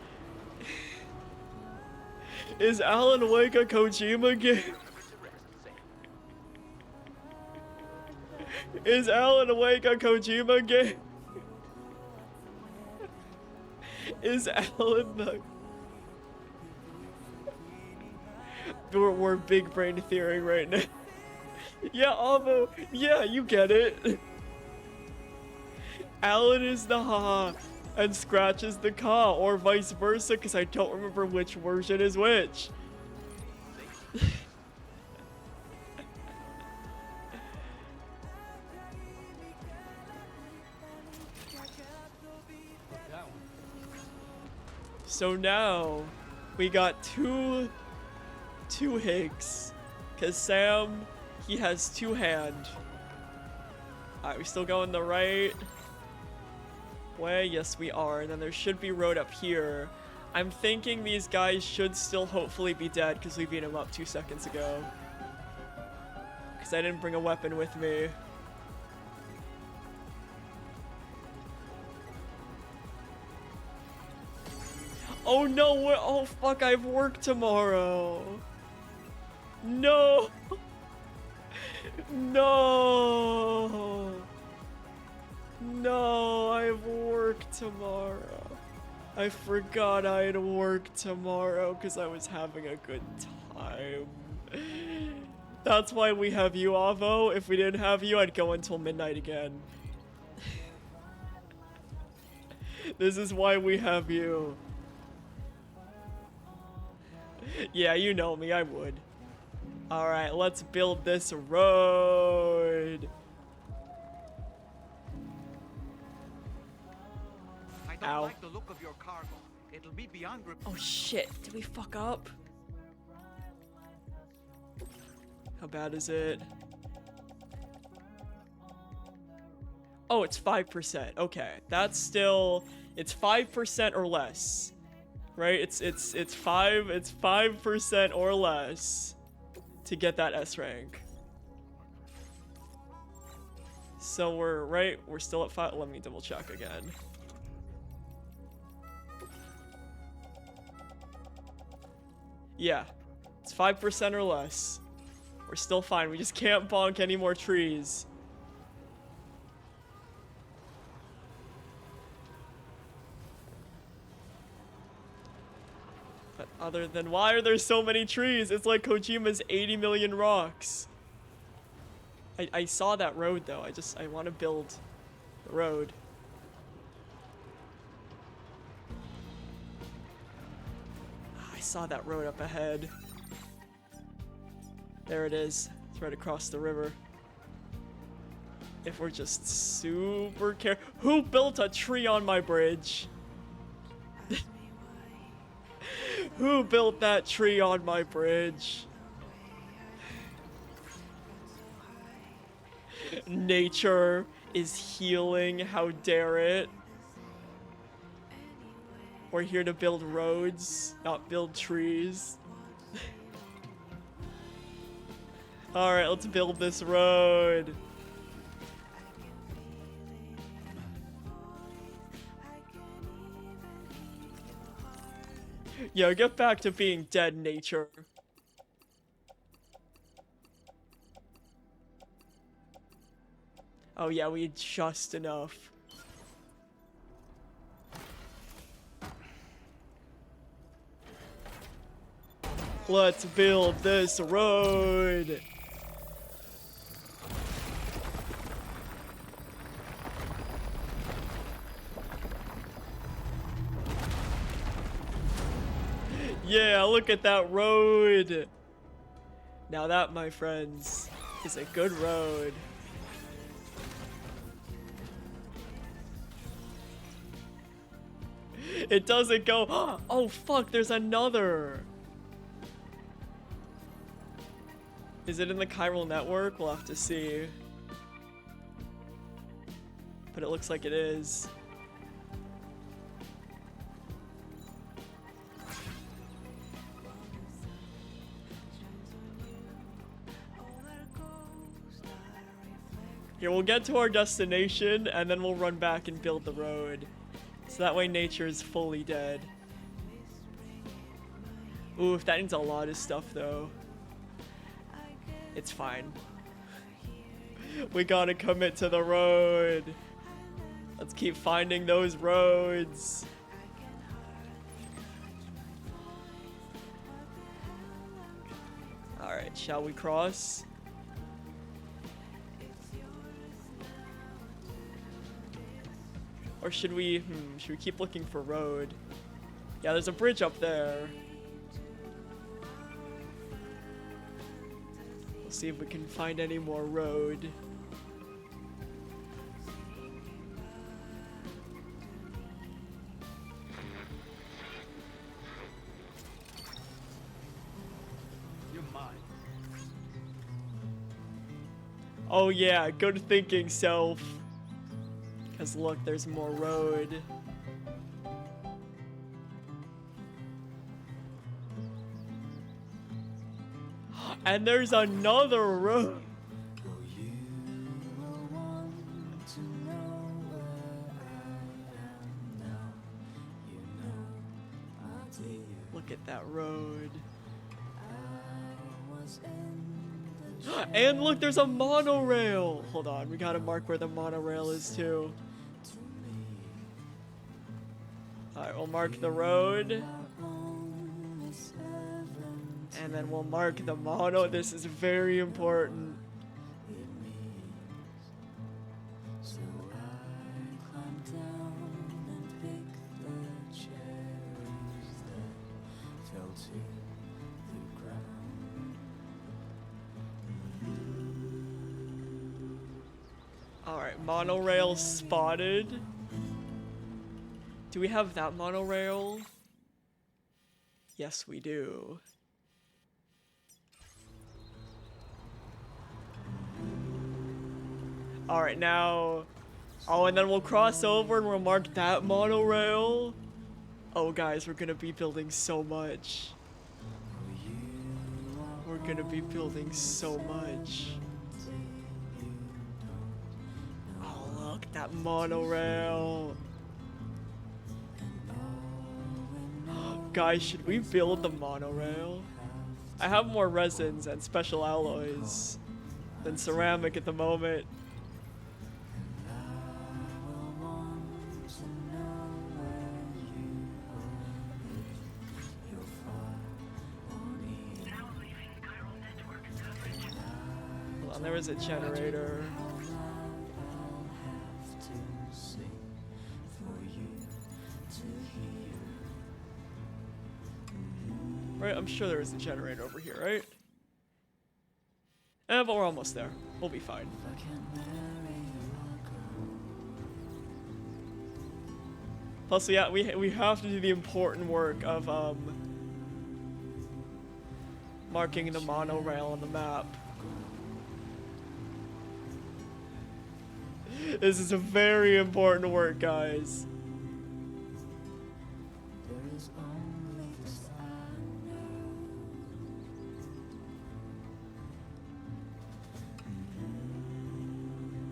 S4: Is Alan Wake a Kojima game? Is Alan Wake a Kojima game? Is Alan the... We're big brain theory right now. Yeah, Avo. Yeah, you get it. Alan is the Ha, and Scratch is the Ka, or vice versa, because I don't remember which version is which. So now, we got two Higgs, because Sam, he has 2 hand. Alright, we still going the right way? Yes, we are. And then there should be road up here. I'm thinking these guys should still hopefully be dead, because we beat them up 2 seconds ago. Because I didn't bring a weapon with me. Oh no, oh fuck, I have work tomorrow. No. No. No, I have work tomorrow. I forgot I had work tomorrow because I was having a good time. That's why we have you, Avo. If we didn't have you, I'd go until midnight again. This is why we have you. Yeah, you know me, I would. Alright, let's build this road.
S7: I don't like the look of your cargo. It'll be beyond
S4: Oh shit, did we fuck up? How bad is it? Oh, it's 5%. Okay, that's still, it's 5% or less. Right? It's 5% or less to get that S rank. So we're still at 5. Let me double check again. Yeah, it's 5% or less. We're still fine. We just can't bonk any more trees. But other than, why are there so many trees? It's like Kojima's 80 million rocks. I saw that road though. I want to build the road. I saw that road up ahead. There it is. It's right across the river. If we're just super careful. Who built a tree on my bridge? Who built that tree on my bridge? Nature is healing, how dare it? We're here to build roads, not build trees. Alright, let's build this road. Yo, get back to being dead, nature. Oh yeah, we had just enough. Let's build this road. Yeah, look at that road. Now that, my friends, is a good road. It doesn't go. Oh fuck, there's another. Is it in the chiral network? We'll have to see. But it looks like it is. Here, we'll get to our destination, and then we'll run back and build the road. So that way nature is fully dead. Ooh, if that needs a lot of stuff, though. It's fine. We gotta commit to the road. Let's keep finding those roads. Alright, shall we cross? Or should we keep looking for road? Yeah, there's a bridge up there. We'll see if we can find any more road.
S3: You're mine.
S4: Oh yeah, good thinking, self. Because look, there's more road. And there's another road. Look at that road. And look, there's a monorail. Hold on, we gotta mark where the monorail is too. Alright, we'll mark the road. And then we'll mark the mono. This is very important. Alright, monorail spotted. Do we have that monorail? Yes, we do. Alright, now... Oh, and then we'll cross over and we'll mark that monorail. Oh, guys, we're gonna be building so much. We're gonna be building so much. Oh, look, that monorail. Guys, should we build the monorail? I have more resins and special alloys than ceramic at the moment. Hold on, there is a generator. Right, I'm sure there is a generator over here, right? But we're almost there. We'll be fine. Plus, yeah, we have to do the important work of marking the monorail on the map. This is a very important work, guys.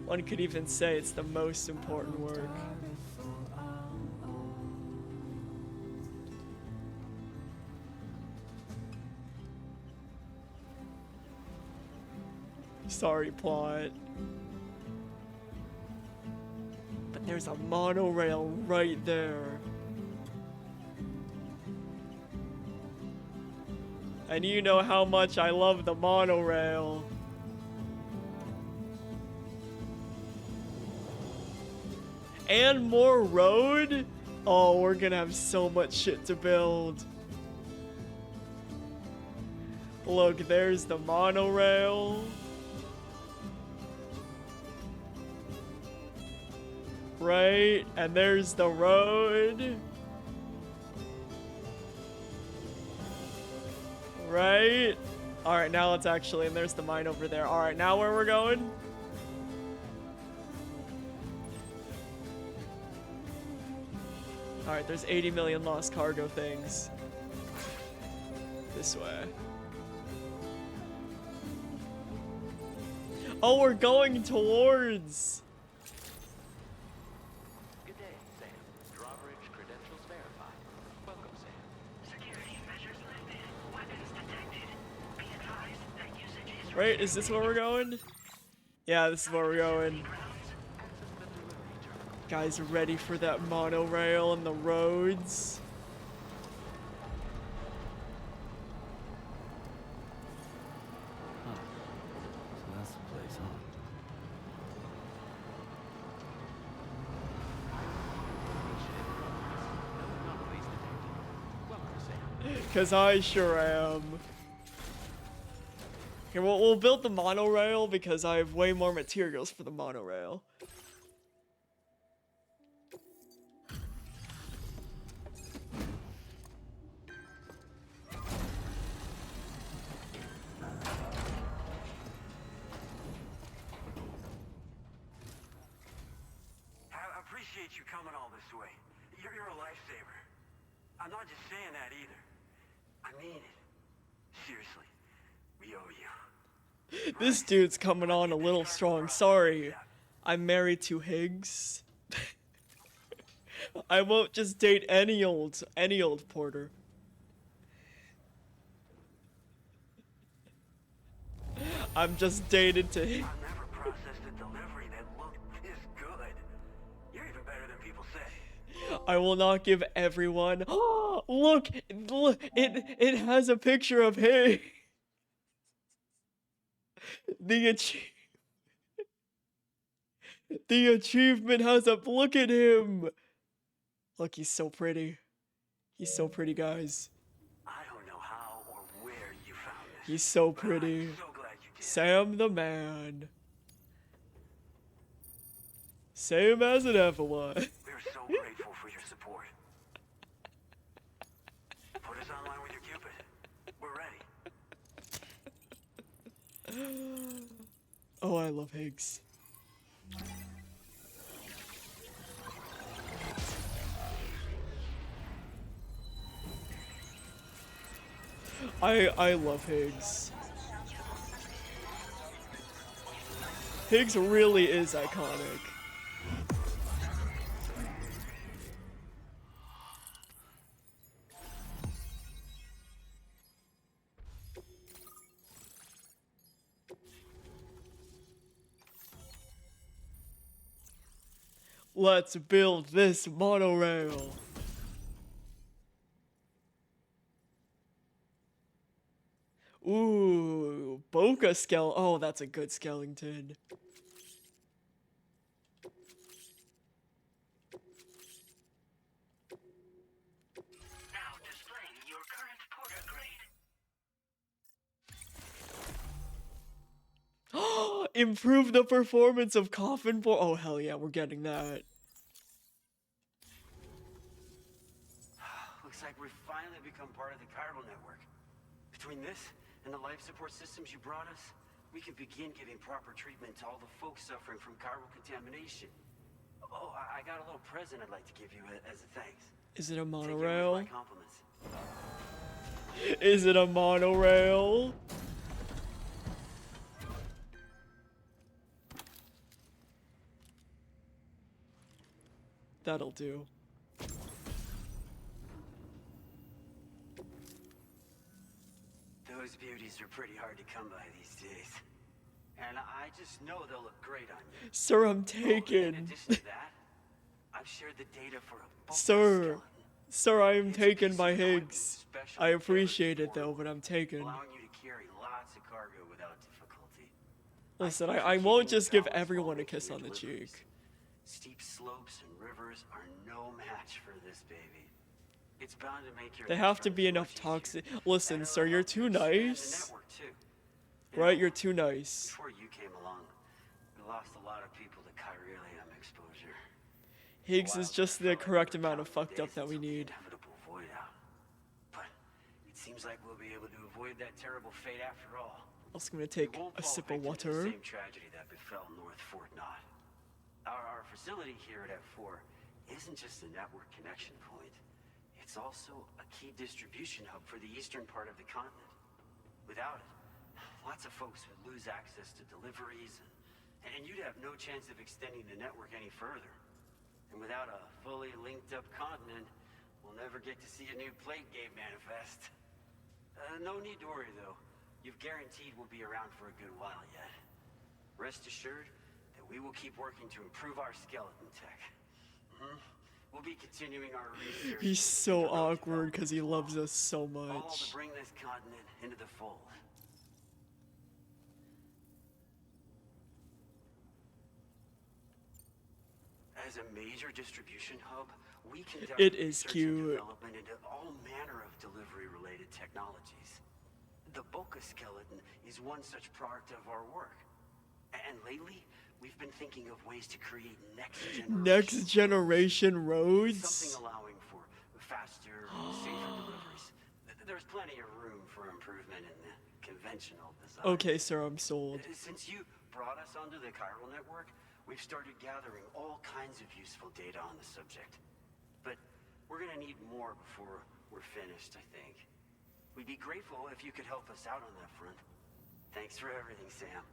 S4: One could even say it's the most important work. Sorry, plot. But there's a monorail right there. And you know how much I love the monorail. And more road? Oh, we're gonna have so much shit to build. Look, there's the monorail. Right, and there's the road. Right? Alright, now let's actually, and there's the mine over there. Alright, now where we're going? Alright, there's 80 million lost cargo things. This way. Oh, we're going towards...
S15: Good day, Sam. Drawbridge credentials verified. Welcome, Sam. Security measures lifted. Weapons detected. Be advised that usage is...
S4: Right, is this where we're going? Yeah, this is where we're going. Guys, ready for that monorail and the roads?
S13: Huh. So that's the place, huh?
S4: 'Cause I sure am. Okay, we'll build the monorail because I have way more materials for the monorail.
S16: I appreciate you coming all this way. You're a lifesaver. I'm not just saying that either. I mean it. Seriously, we owe you.
S4: This dude's coming on a little strong. Sorry. I'm married to Higgs. I won't just date any old porter. I'm just dated to Higgs.
S16: I've never processed a delivery that looked this good. You're even better than people say.
S4: I will not give everyone. Oh, look, it has a picture of Higgs. The achievement has a look at him. Look, he's so pretty. He's so pretty, guys.
S16: I don't know how or where you found this.
S4: He's so pretty.
S16: So glad you did.
S4: Sam the man. Same as it ever was.
S16: We're so grateful for your support. Put us online with your Cupid. We're ready.
S4: Oh, I love Higgs. I love Higgs. Higgs really is iconic. Let's build this monorail. Ooh, Boca Skeleton. Oh, that's a good skeleton.
S15: Now displaying your current porter grade.
S4: Improve the performance of Coffin Board. Oh, hell yeah, we're getting that.
S16: Looks like we've finally become part of the chiral network. Between this and the life support systems you brought us, we can begin giving proper treatment to all the folks suffering from chiral contamination. Oh, I got a little present I'd like to give you as a thanks.
S4: Is it a
S16: Take it with
S4: monorail?
S16: my compliments.
S4: Is it a monorail? That'll do.
S16: Those beauties are pretty hard to come by these days. And I just know they'll look great on you.
S4: Sir, I'm
S16: In
S4: taken.
S16: addition to that, I've shared the data for a
S4: Sir, I am taken by Higgs. I appreciate it though, but I'm taken.
S16: allowing you to carry lots of cargo without difficulty.
S4: Listen, I won't just give everyone a kiss on the cheek.
S16: Steep slopes and rivers are no match for this baby. It's bound to make your
S4: They have to be enough toxic. Listen, sir, you're too nice.
S16: too.
S4: Right, you're too nice.
S16: Before you came along, we lost a lot of people to chiralium exposure.
S4: Higgs is just the correct amount of fucked up that we need.
S16: Inevitable void out. But it seems like we'll be able to avoid that terrible fate after all.
S4: Also gonna take a sip of water.
S16: The same tragedy that befell North Fort Knott. Our facility here at F4 isn't just a network connection point. It's also a key distribution hub for the eastern part of the continent. Without it, lots of folks would lose access to deliveries, and you'd have no chance of extending the network any further. And without a fully linked up continent, we'll never get to see a new Plague Game manifest. No need to worry though. You've guaranteed we'll be around for a good while yet. Rest assured that we will keep working to improve our skeleton tech. We'll be continuing our research.
S4: He's so awkward because he loves us so
S16: All
S4: much.
S16: to bring this continent into the fold. As a major distribution hub, we conduct
S4: It is
S16: research and
S4: cute.
S16: development into all manner of delivery-related technologies. The Boca skeleton is one such product of our work. And lately, we've been thinking of ways to create
S4: Next generation roads?
S16: something allowing for faster, safer deliveries. There's plenty of room for improvement in the conventional design.
S4: Okay, sir, I'm sold.
S16: Since you brought us onto the chiral network, we've started gathering all kinds of useful data on the subject. But we're gonna need more before we're finished, I think. We'd be grateful if you could help us out on that front. Thanks for everything, Sam.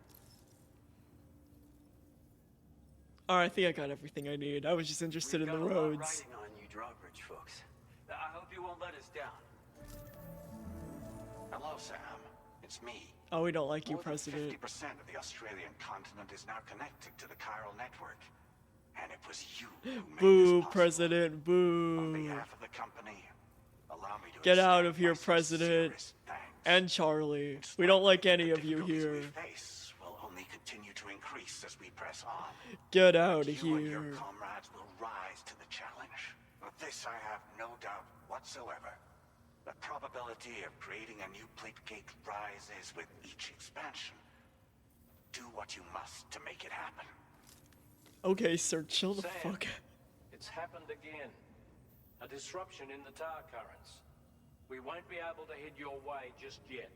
S4: Alright, I think I got everything I need. I was just interested in the
S16: Got a lot
S4: roads.
S16: riding on you drawbridge folks. I hope you won't let us down.
S9: Hello, Sam. It's me.
S4: Oh, we don't like you,
S9: More than
S4: President.
S9: 50% of the Australian continent is now connected to the chiral network. And it was you who made
S4: Boo,
S9: this possible.
S4: President,
S9: On
S4: boo.
S9: behalf of the company, allow me to
S4: Get out
S9: extend
S4: of here,
S9: my
S4: President.
S9: sincerest thanks.
S4: And Charlie. We don't like any of you
S9: Difficulties
S4: here.
S9: we face will only continue to increase as we press on.
S4: Get out of
S9: You and your
S4: here.
S9: comrades will rise to the challenge. Of this I have no doubt whatsoever. The probability of creating a new plate gate rises with each expansion. Do what you must to make it happen.
S4: Okay, sir, chill the
S12: Sam,
S4: fuck.
S12: It's happened again. A disruption in the tar currents. We won't be able to head your way just yet.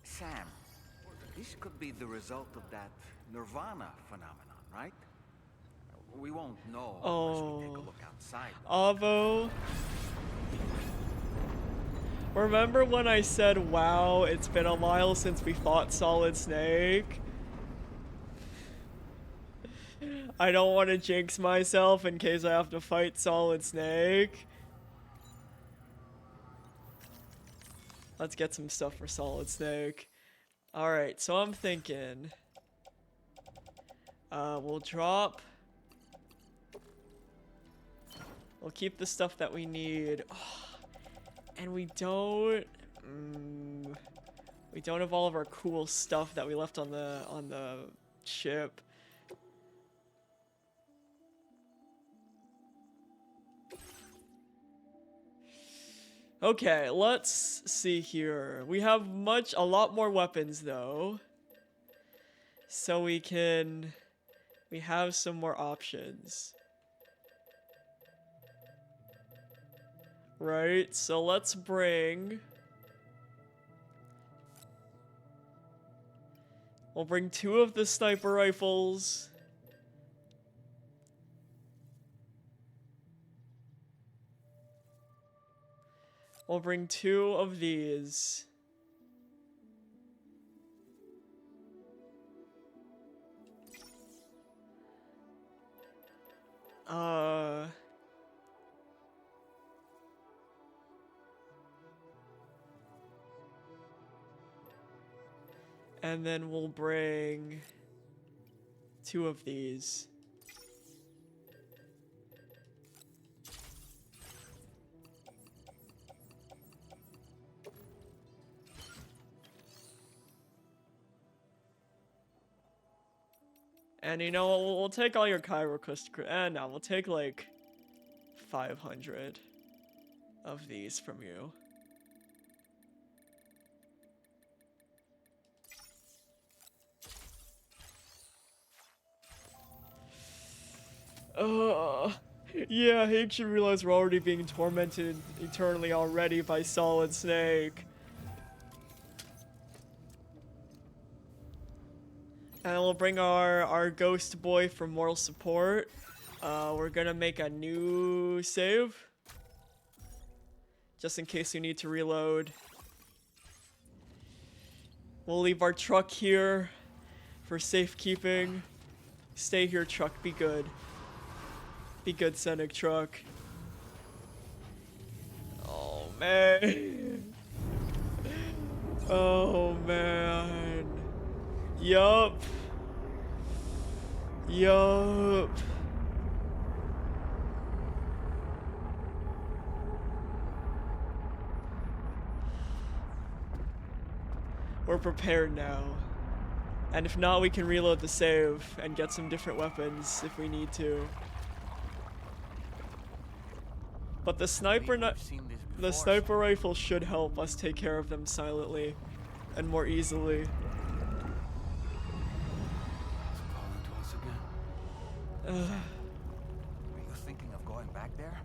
S7: Sam, this could be the result of that Nirvana phenomenon, right? We won't know unless we take a look outside.
S4: Avo. Remember when I said, wow, it's been a while since we fought Solid Snake? I don't want to jinx myself in case I have to fight Solid Snake. Let's get some stuff for Solid Snake. Alright, so I'm thinking... we'll drop... We'll keep the stuff that we need. And we don't... we don't have all of our cool stuff that we left on the ship. Okay, let's see here. We have a lot more weapons though. So we have some more options. Right, so let's bring... We'll bring 2 of the sniper rifles. We'll bring 2 of these. And then we'll bring 2 of these. And you know what, we'll take all your Chiroquist, and no, we'll take like 500 of these from you. Yeah, Hank should realize we're already being tormented eternally already by Solid Snake. And we'll bring our ghost boy for moral support. We're gonna make a new save. Just in case we need to reload. We'll leave our truck here for safekeeping. Stay here, truck. Be good. Be good, Scenic truck. Oh, man. Oh, man. Yup. Yup. We're prepared now. And if not, we can reload the save and get some different weapons if we need to. But the sniper rifle should help us take care of them silently and more easily.
S13: Were you thinking of going back there?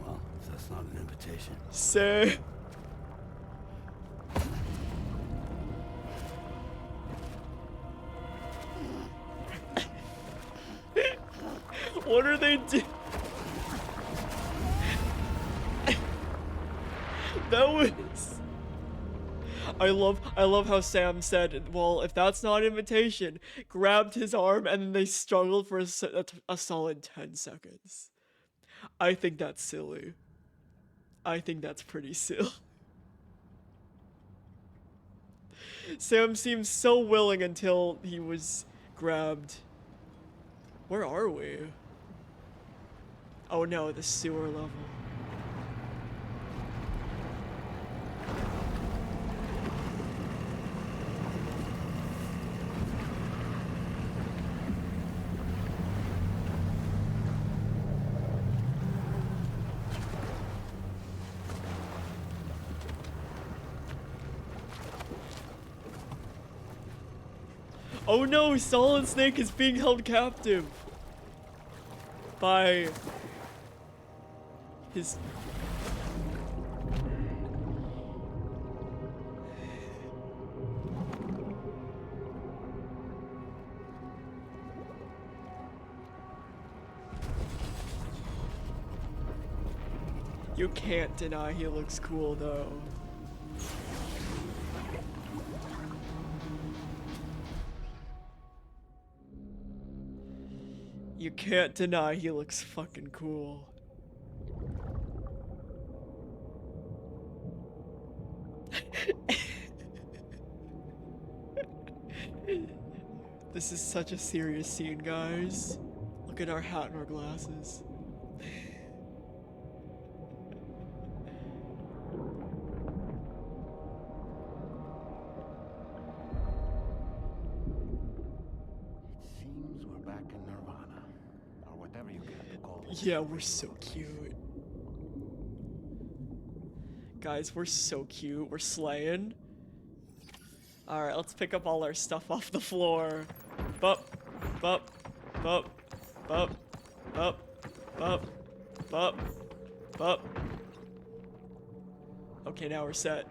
S2: Well, that's not an invitation.
S4: Say. What are they doing? That was... I love how Sam said, well, if that's not an invitation, grabbed his arm, and then they struggled for a solid 10 seconds. I think that's silly. I think that's pretty silly. Sam seemed so willing until he was grabbed. Where are we? Oh no, the sewer level. Oh no, Solid Snake is being held captive by his... You can't deny he looks cool though. You can't deny he looks fucking cool. This is such a serious scene, guys. Look at our hat and our glasses.
S13: Seems we're back in Nirvana, or whatever you care to call it.
S4: Yeah, we're so cute. Guys, we're so cute. We're slaying. Alright, let's pick up all our stuff off the floor. Bup, bup, bup, bup, bup, bup, bup, bup. Okay, now we're set.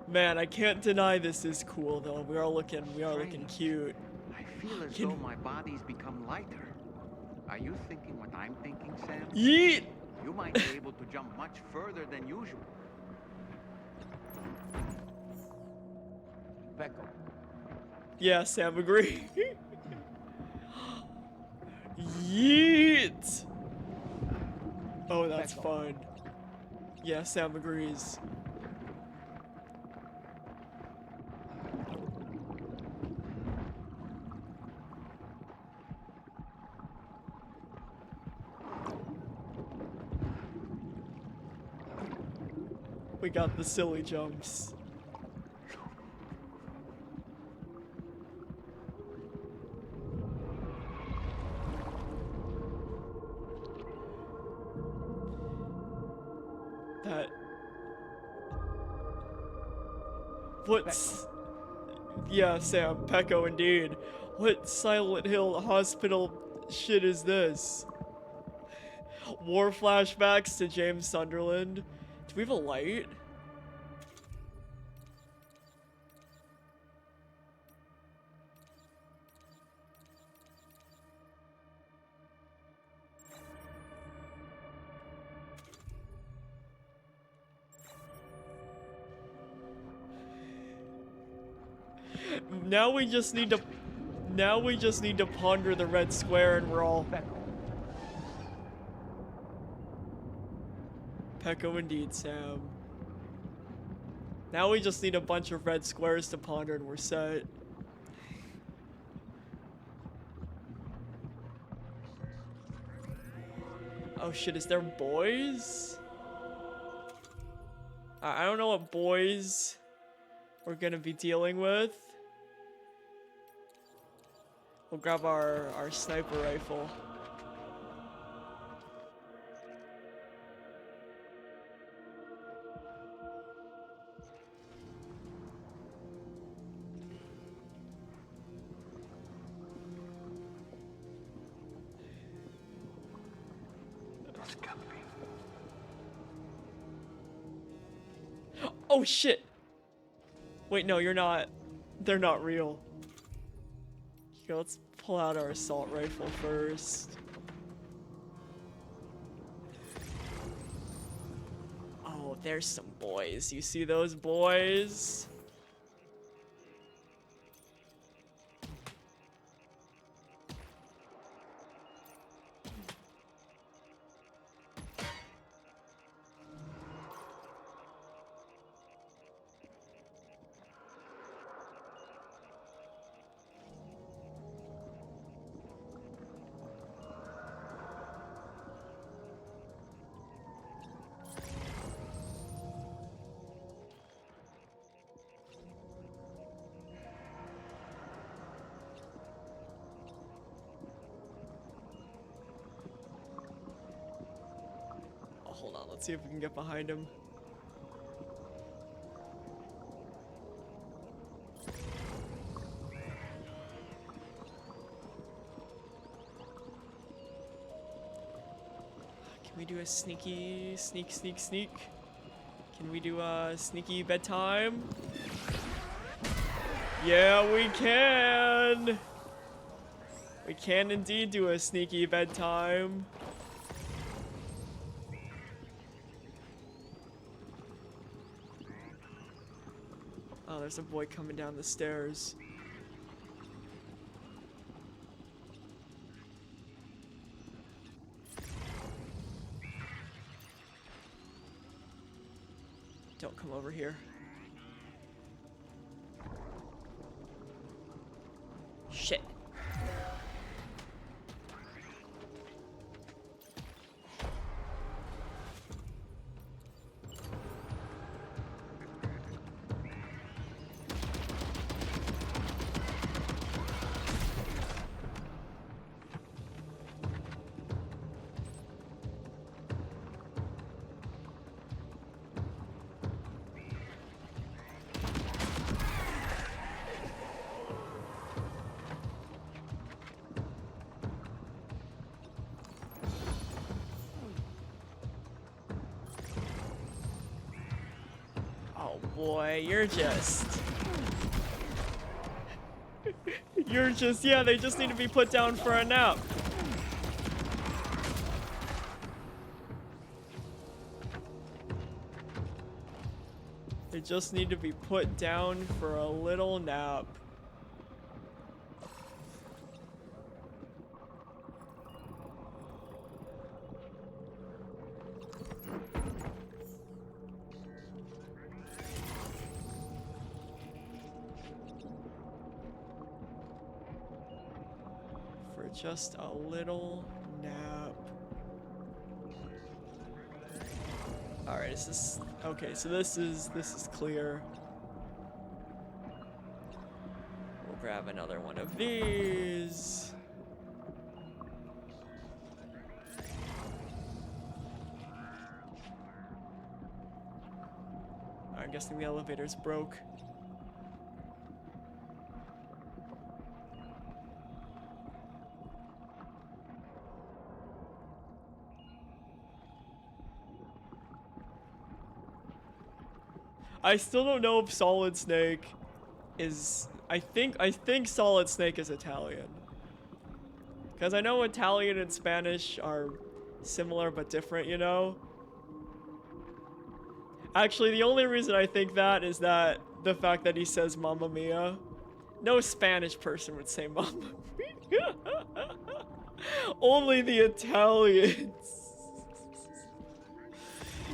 S4: Man, I can't deny this is cool though. We are looking cute.
S7: I feel as though my body's become lighter. Are you thinking what I'm thinking, Sam?
S4: Yeet!
S7: You might be able to jump much further than usual.
S13: Becco.
S4: Yeah, Sam agree. Yeet! Oh, that's fun. Yeah, Sam agrees. We got the silly jumps. What's... Yeah, Sam, Pecco indeed. What Silent Hill hospital shit is this? War flashbacks to James Sunderland. Do we have a light? Now we just need to ponder the red square and we're all Pecco indeed, Sam. Now we just need a bunch of red squares to ponder and we're set. Oh shit, is there boys? I don't know what boys we're gonna be dealing with. We'll grab our sniper rifle. Oh shit! Wait, no, you're not. They're not real. Okay, let's pull out our assault rifle first. Oh, there's some boys. You see those boys? Hold on, let's see if we can get behind him. Can we do a sneak? Can we do a sneaky bedtime? Yeah, we can! We can indeed do a sneaky bedtime. Oh, there's a boy coming down the stairs. Don't come over here. Shit. Boy, you're just... yeah, they just need to be put down for a nap. They just need to be put down for a little nap. Just a little nap. Alright, is this okay, so this is clear. We'll grab another one of these. I'm guessing the elevator's broke. I still don't know if Solid Snake is... I think Solid Snake is Italian. Because I know Italian and Spanish are similar but different, you know? Actually, the only reason I think that is that the fact that he says Mamma Mia. No Spanish person would say Mamma Mia. Only the Italians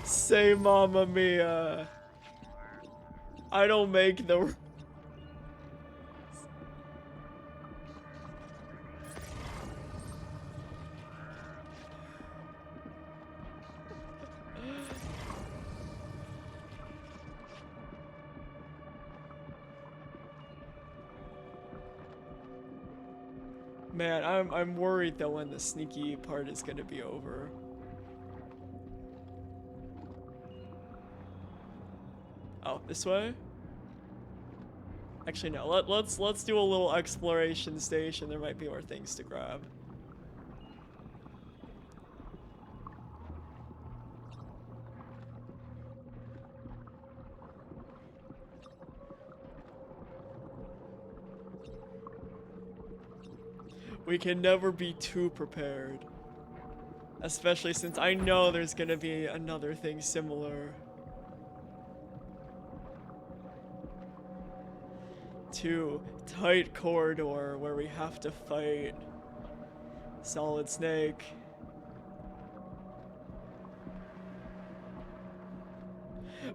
S4: say Mamma Mia. I don't make the... Man, I'm worried that when the sneaky part is gonna be over. Oh, this way? Actually, no. Let's do a little exploration station. There might be more things to grab. We can never be too prepared. Especially since I know there's gonna be another thing similar. To tight corridor where we have to fight Solid Snake.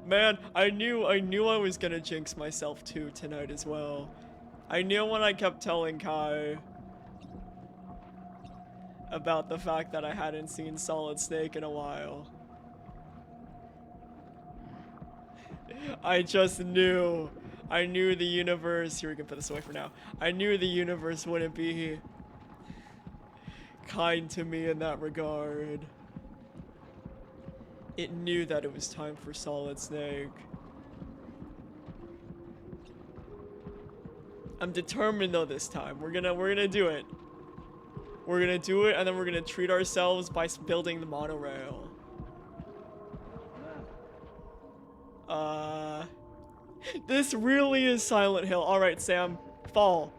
S4: Man, I knew I was gonna jinx myself too tonight as well. I knew when I kept telling Kai about the fact that I hadn't seen Solid Snake in a while. I just knew. I knew the universe... Here, we can put this away for now. I knew the universe wouldn't be kind to me in that regard. It knew that it was time for Solid Snake. I'm determined though this time. We're gonna do it. We're gonna do it, and then we're gonna treat ourselves by building the monorail. This really is Silent Hill. Alright, Sam. Fall.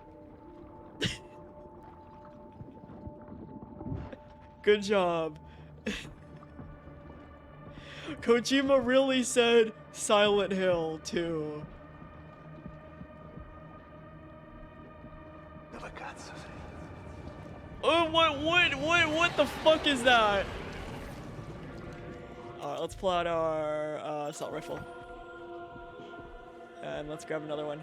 S4: Good job. Kojima really said Silent Hill, too. Oh, what the fuck is that? Alright, let's pull out our assault rifle. And let's grab another one.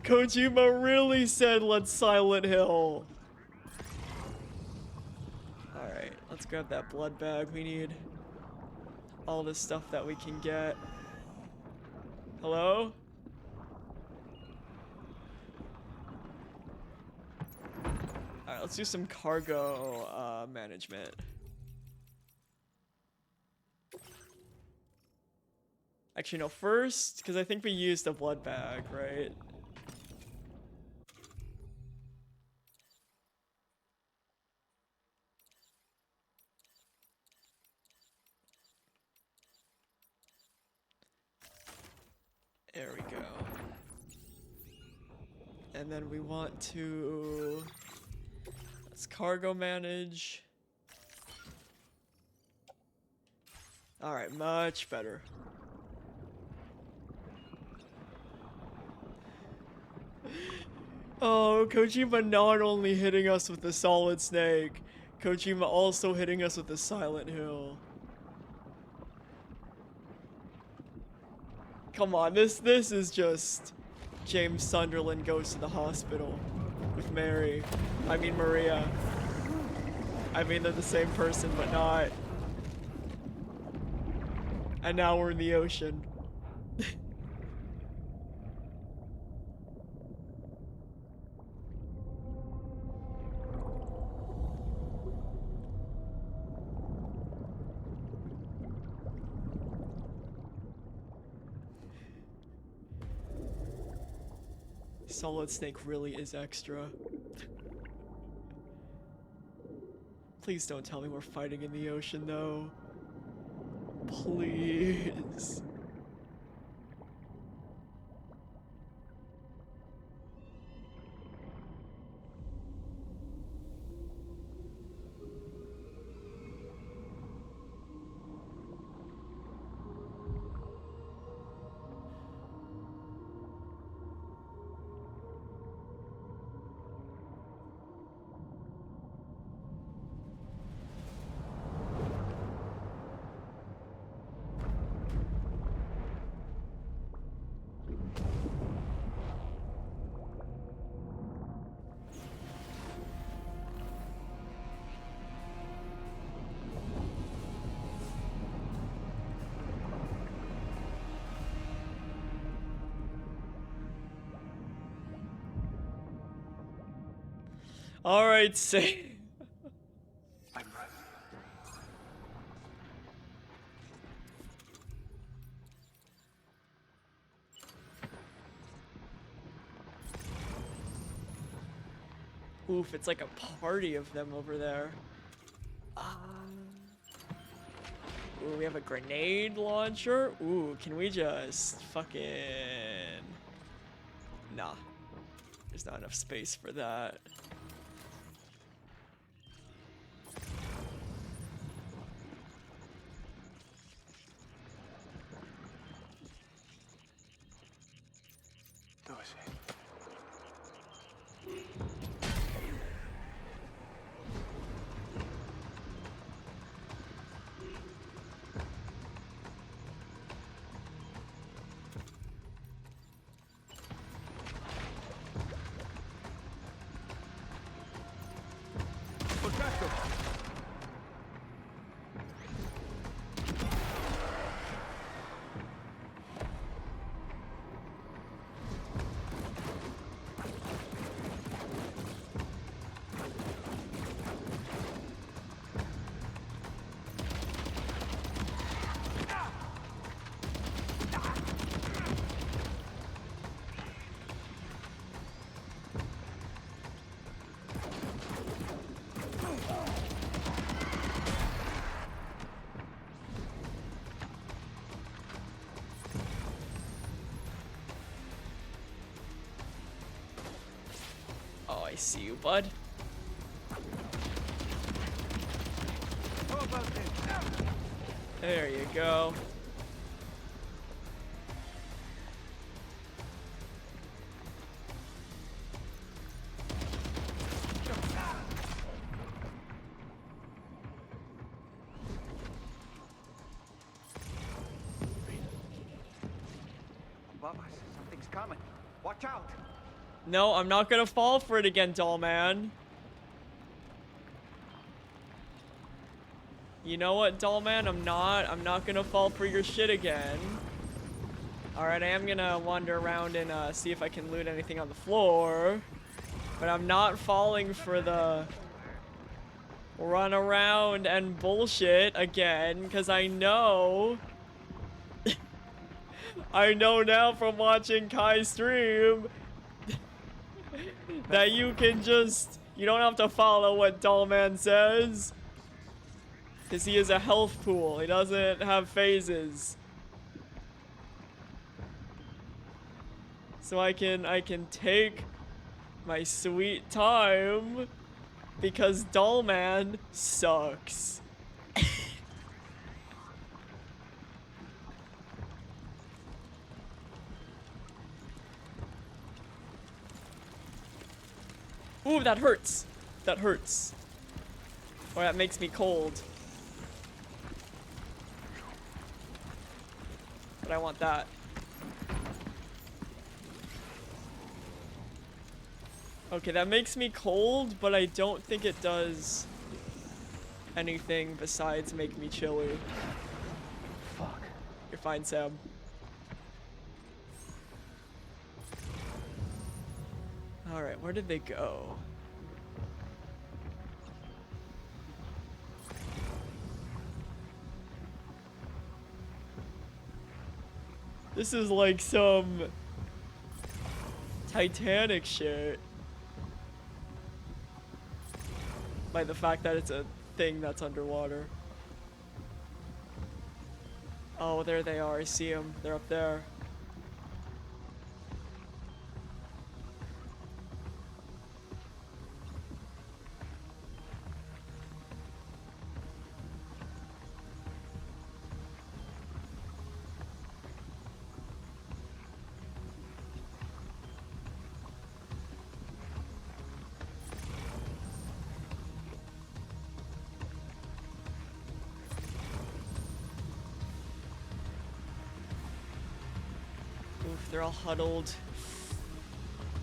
S4: Kojima really said let's Silent Hill. Alright, let's grab that blood bag. We need all the stuff that we can get. Hello? Alright, let's do some cargo management. Actually, no, first, because I think we used a blood bag, right? There we go. And then we want to... Let's cargo manage. Alright, much better. Oh, Kojima not only hitting us with the Solid Snake, Kojima also hitting us with the Silent Hill. Come on, this is just James Sunderland goes to the hospital. with Mary. I mean Maria. I mean they're the same person, but not. And now we're in the ocean. Solid Snake really is extra. Please don't tell me we're fighting in the ocean, though. Please. Alright, say.
S13: I'm ready.
S4: Oof, it's like a party of them over there. Ooh, we have a grenade launcher. Ooh, can we just fucking... Nah. There's not enough space for that. Oh, I see you, bud. There you go.
S7: Above us, something's coming. Watch out!
S4: No, I'm not gonna fall for it again, doll man. You know what, doll man? I'm not gonna fall for your shit again. Alright, I am gonna wander around and see if I can loot anything on the floor. But I'm not falling for the run around and bullshit again, because I know... I know now from watching Kai stream that you can just... You don't have to follow what Dollman says. Because he is a health pool. He doesn't have phases. So I can take my sweet time because Dollman sucks. Ooh, that hurts. That hurts. Or that makes me cold. But I want that. Okay, that makes me cold, but I don't think it does anything besides make me chilly.
S3: Fuck.
S4: You're fine, Sam. Alright, where did they go? This is like some Titanic shit. By the fact that it's a thing that's underwater. Oh, there they are. I see them. They're up there. Oof, they're all huddled.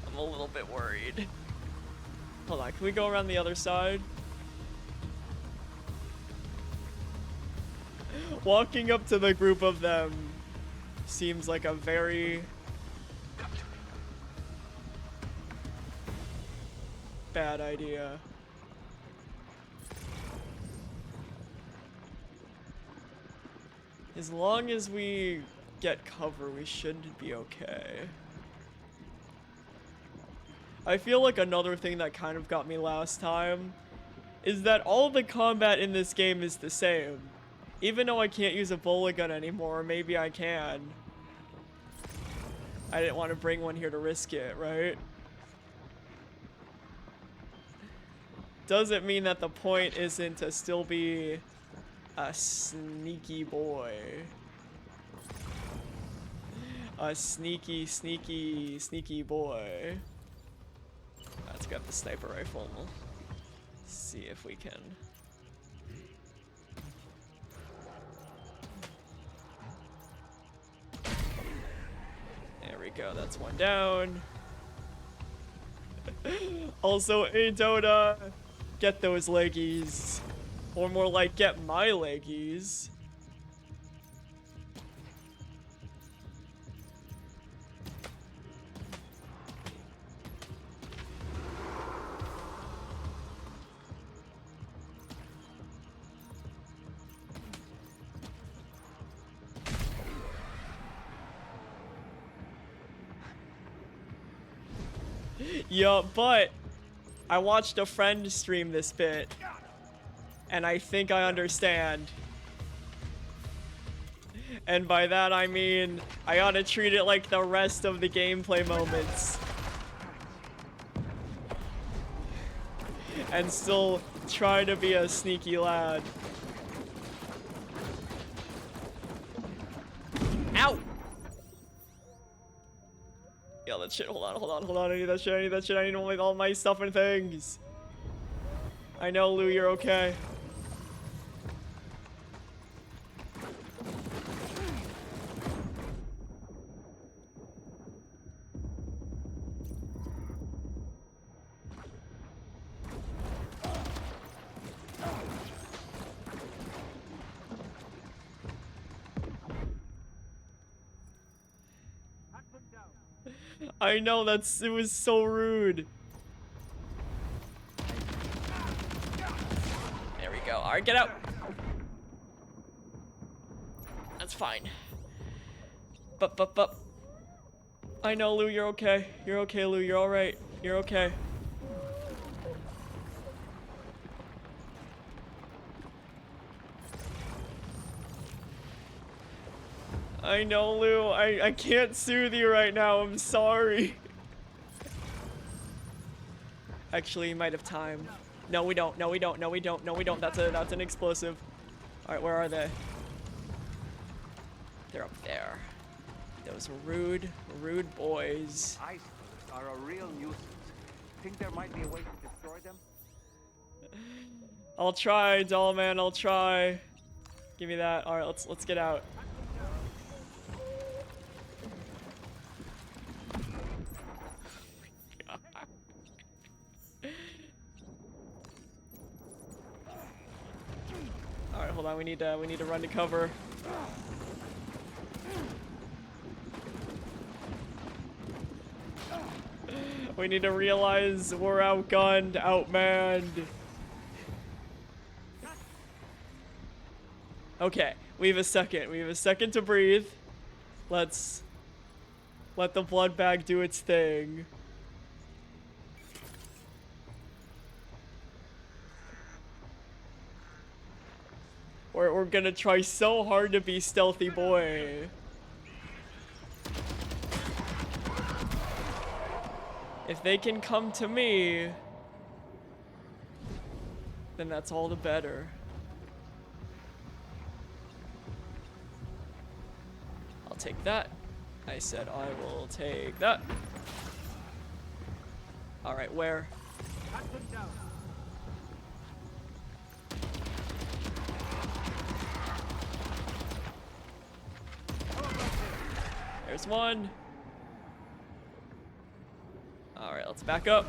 S4: I'm a little bit worried. Hold on, can we go around the other side? Walking up to the group of them seems like a very bad idea. As long as we get cover, we should be okay. I feel like another thing that kind of got me last time is that all the combat in this game is the same. Even though I can't use a bullet gun anymore, maybe I can. I didn't want to bring one here to risk it, right? Doesn't mean that the point isn't to still be a sneaky boy. A sneaky, sneaky, sneaky boy. Let's grab the sniper rifle. See if we can. There we go, that's one down. Also, hey Dota, get those leggies. Or more like, get my leggies. Yeah, but I watched a friend stream this bit, and I think I understand. And by that I mean, I ought to treat it like the rest of the gameplay moments. And still try to be a sneaky lad. Ow! Yeah, that shit, hold on, I need that shit, I need all my stuff and things. I know, Lou, you're okay. I know, it was so rude. There we go. Alright, get out. That's fine. But. I know, Lou, you're okay. You're okay, Lou, you're alright. You're okay. I know, Lou. I can't soothe you right now. I'm sorry. Actually, you might have time. No, we don't. No, we don't. No, we don't. No, we don't. That's an explosive. All right, where are they? They're up there. Those rude boys.
S7: Ice are a real nuisance. Think there might be a way to destroy them?
S4: I'll try, doll man. I'll try. Give me that. All right, let's get out. hold on. We need to run to cover. We need to realize we're outgunned, outmanned. Okay, we have a second. We have a second to breathe. Let's let the blood bag do its thing. We're gonna try so hard to be stealthy boy. If they can come to me, then that's all the better. I'll take that. I said I will take that. Alright, where? There's one. Alright, let's back up.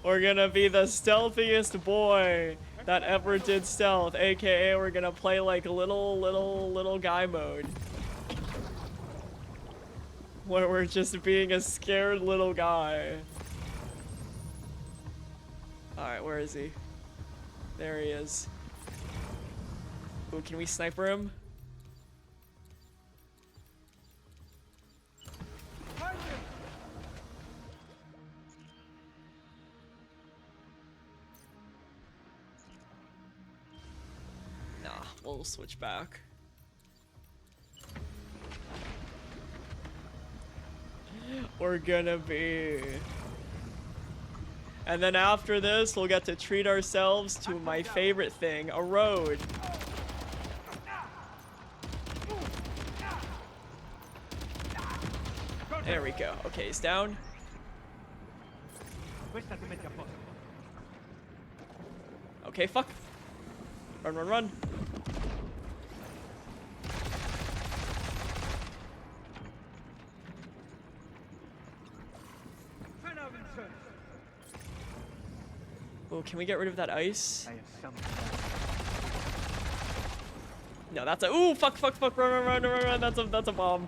S4: We're gonna be the stealthiest boy that ever did stealth, aka we're gonna play like little guy mode. Where we're just being a scared little guy. Alright, where is he? There he is. Ooh, can we sniper him? Nah, we'll switch back. We're gonna be... And then after this, we'll get to treat ourselves to my favorite thing, a road. There we go. Okay, he's down. Okay, fuck. Run, run, run. Oh, can we get rid of that ice? No, that's a— ooh, fuck, fuck, fuck, run, run, run, run, run, that's a bomb.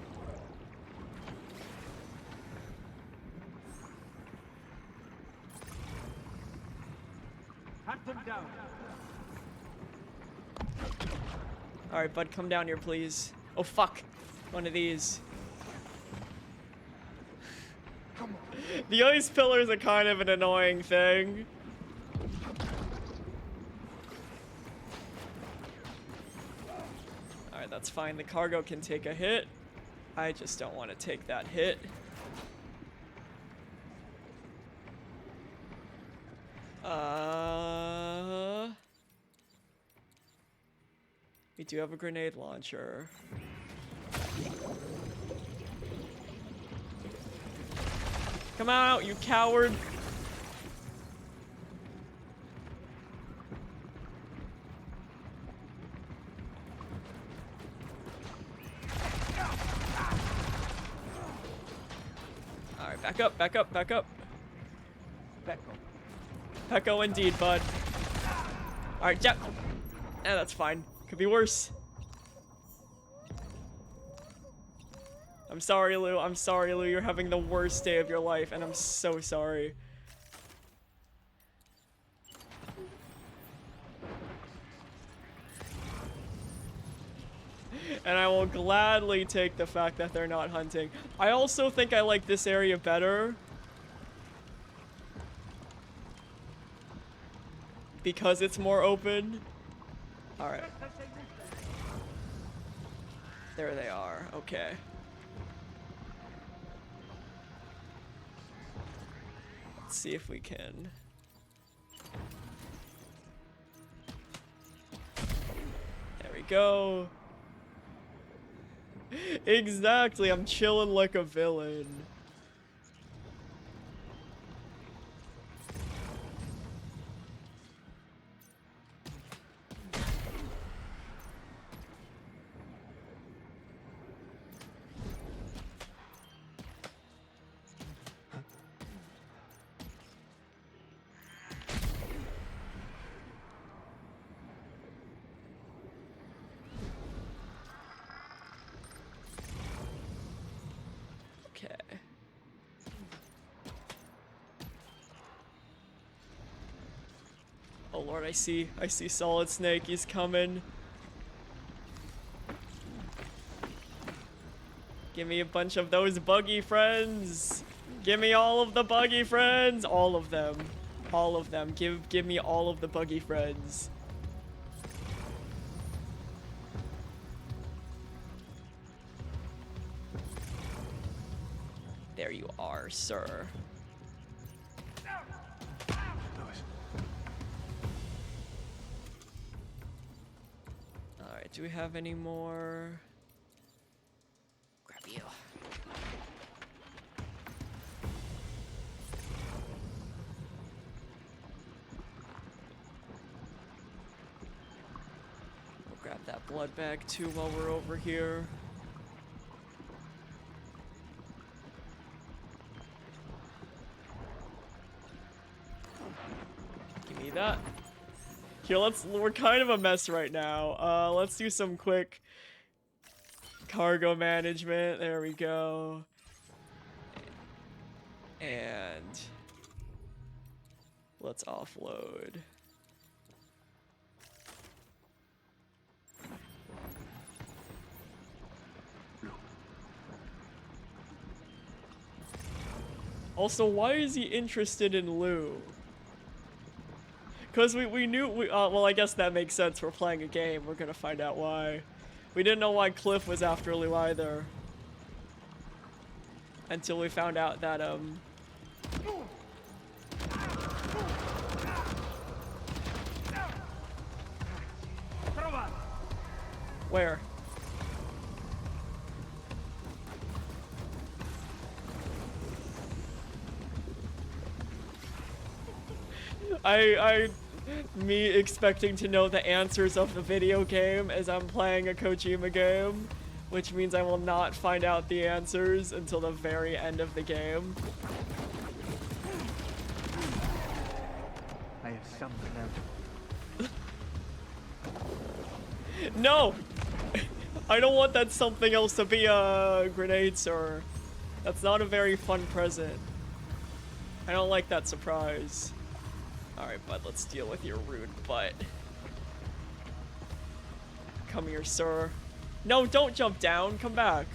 S4: Alright, bud, come down here, please. Oh, fuck. One of these. The ice pillars are kind of an annoying thing. Alright, that's fine. The cargo can take a hit. I just don't want to take that hit. We do have a grenade launcher. Come out, you coward! Alright, back up, back up, back up. Pecco indeed, bud. Alright, jump. Eh, that's fine. Could be worse. I'm sorry, Lou. I'm sorry, Lou. You're having the worst day of your life, and I'm so sorry. And I will gladly take the fact that they're not hunting. I also think I like this area better. Because it's more open. Alright. There they are. Okay. Let's see if we can. There we go. Exactly. I'm chilling like a villain. Oh lord, I see Solid Snake, he's coming. Give me a bunch of those buggy friends. Give me all of the buggy friends. All of them. All of them. Give me all of the buggy friends. There you are, sir. Alright, do we have any more? Grab you. We'll grab that blood bag too while we're over here. Give me that. Here, we're kind of a mess right now. Let's do some quick cargo management. There we go. And let's offload. Also, why is he interested in Lou? Because we knew, well, I guess that makes sense. We're playing a game. We're gonna find out why. We didn't know why Cliff was after Lou either. Until we found out that, where? Me expecting to know the answers of the video game as I'm playing a Kojima game, which means I will not find out the answers until the very end of the game.
S17: I have something else.
S4: No! I don't want that something else to be a grenade, sir. That's not a very fun present. I don't like that surprise. Alright, bud, let's deal with your rude butt. Come here, sir. No, don't jump down. Come back.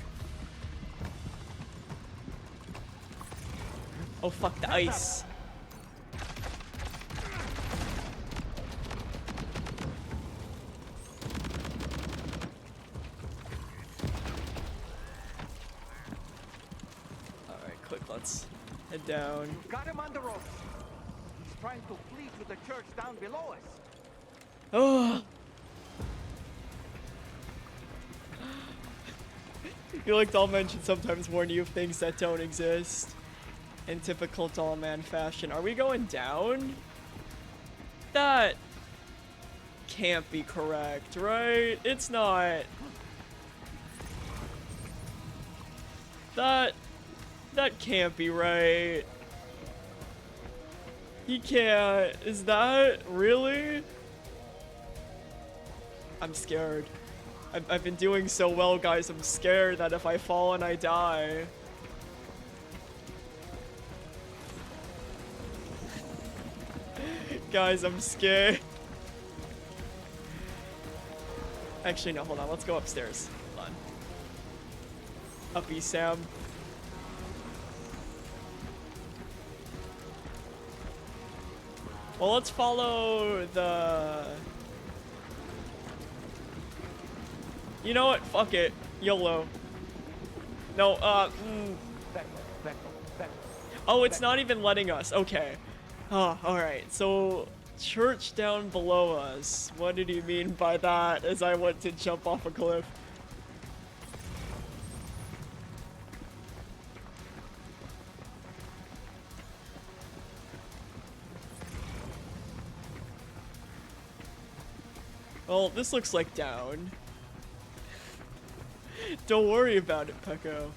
S4: Oh, fuck the ice. Alright, quick, let's head down.
S17: Got him on the ropes. He's trying to flee to the church down below us.
S4: Oh! I feel like Dollman should sometimes warn you of things that don't exist. In typical Dollman fashion. Are we going down? That can't be correct, right? It's not. That can't be right. He can't. Is that really? I'm scared. I've been doing so well, guys. I'm scared that if I fall and I die. Guys, I'm scared. Actually, no, hold on. Let's go upstairs. Hold on. Uppy Sam. Well, let's follow the... You know what? Fuck it. YOLO. No, Oh, it's not even letting us. Okay. Oh, alright. So, church down below us. What did he mean by that as I went to jump off a cliff? Well, this looks like down. Don't worry about it, Pecco.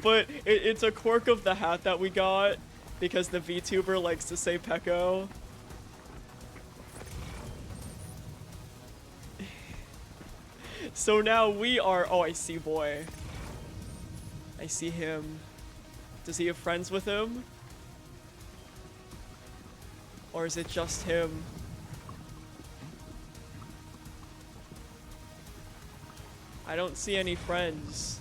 S4: But it's a quirk of the hat that we got because the VTuber likes to say Pecco. So now we are... Oh, I see boy. I see him. Does he have friends with him? Or is it just him? I don't see any friends.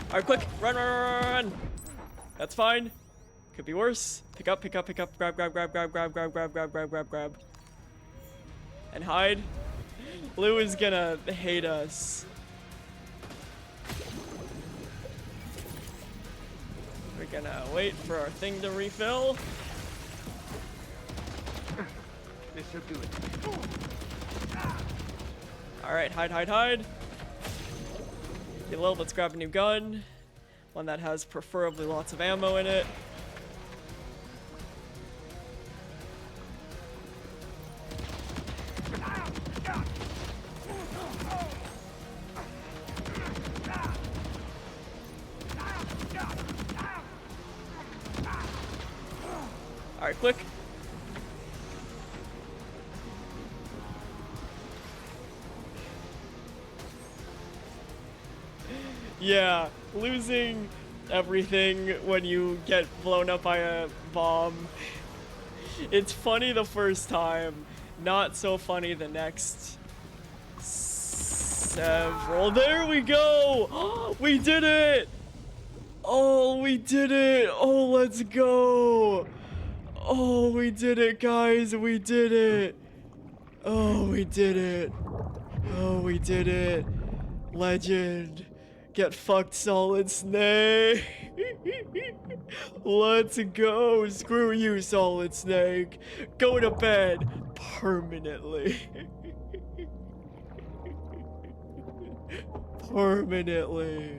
S4: Alright, quick! Run, run, run, run, run! That's fine. Could be worse. Pick up, pick up, pick up. Grab, grab, grab, grab, grab, grab, grab, grab, grab, grab, grab. And hide. Lou is gonna hate us. We're gonna wait for our thing to refill.
S17: This should do it.
S4: Alright, hide, hide, hide. Okay, well, let's grab a new gun. One that has preferably lots of ammo in it. Alright, quick. Yeah, losing everything when you get blown up by a bomb. It's funny the first time, not so funny the next several. There we go! We did it! Oh, we did it! Oh, let's go! Oh, we did it, guys! We did it! Oh, we did it! Oh, we did it! Legend! Get fucked, Solid Snake! Let's go! Screw you, Solid Snake! Go to bed! Permanently! Permanently!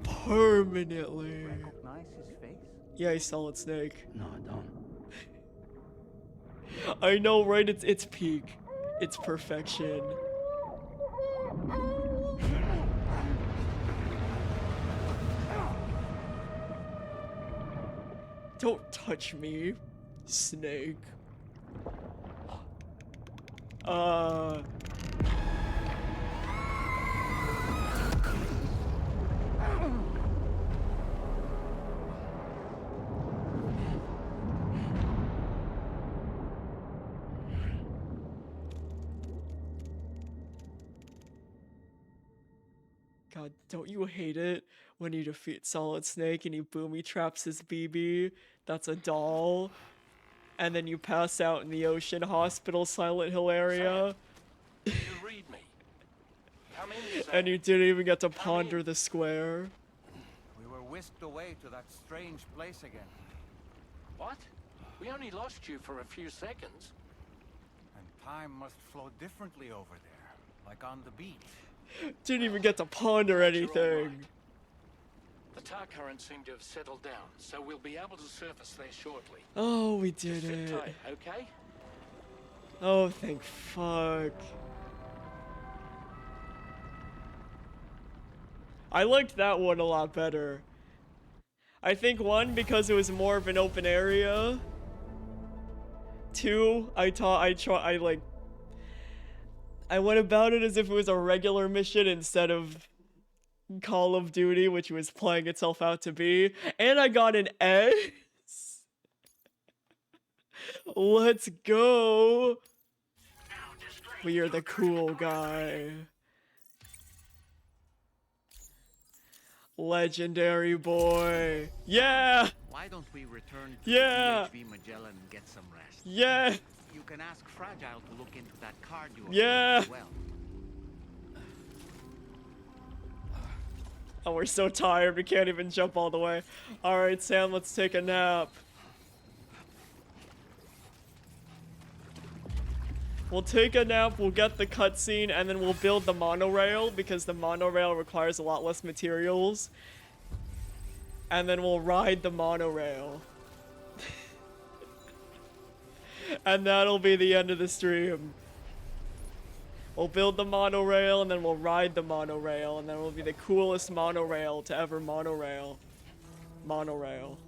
S4: Permanently!
S17: Recognize his face?
S4: Yeah, he's Solid Snake.
S17: No, I don't.
S4: I know, right? It's peak. It's perfection. Don't touch me, Snake. God, don't you hate it when you defeat Solid Snake and he boomy traps his BB? That's a doll. And then you pass out in the ocean hospital Silent Hill area.
S12: You read me. Come in, Sam.
S4: And you didn't even get to ponder the square.
S17: We were whisked away to that strange place again.
S12: What? We only lost you for a few seconds.
S17: And time must flow differently over there, like on the beach.
S4: Didn't even get to ponder anything.
S12: The tar currents seem to have settled down, so we'll be able to surface there shortly.
S4: Oh, we did
S12: Just sit
S4: it.
S12: tight, okay?
S4: Oh, thank fuck. I liked that one a lot better. I think one, because it was more of an open area. Two, I went about it as if it was a regular mission instead of Call of Duty, which was playing itself out to be. And I got an S. Let's go. We are the cool guy. Legendary boy. Yeah.
S7: Why don't we return to
S4: Yeah.
S7: PHV Magellan and get some rest?
S4: Yeah.
S7: You can ask Fragile to look into that card you
S4: Yeah.
S7: as well.
S4: Oh, we're so tired, we can't even jump all the way. Alright, Sam, let's take a nap. We'll take a nap, we'll get the cutscene, and then we'll build the monorail, because the monorail requires a lot less materials. And then we'll ride the monorail. And that'll be the end of the stream. We'll build the monorail, and then we'll ride the monorail, and then it'll be the coolest monorail to ever monorail. Monorail.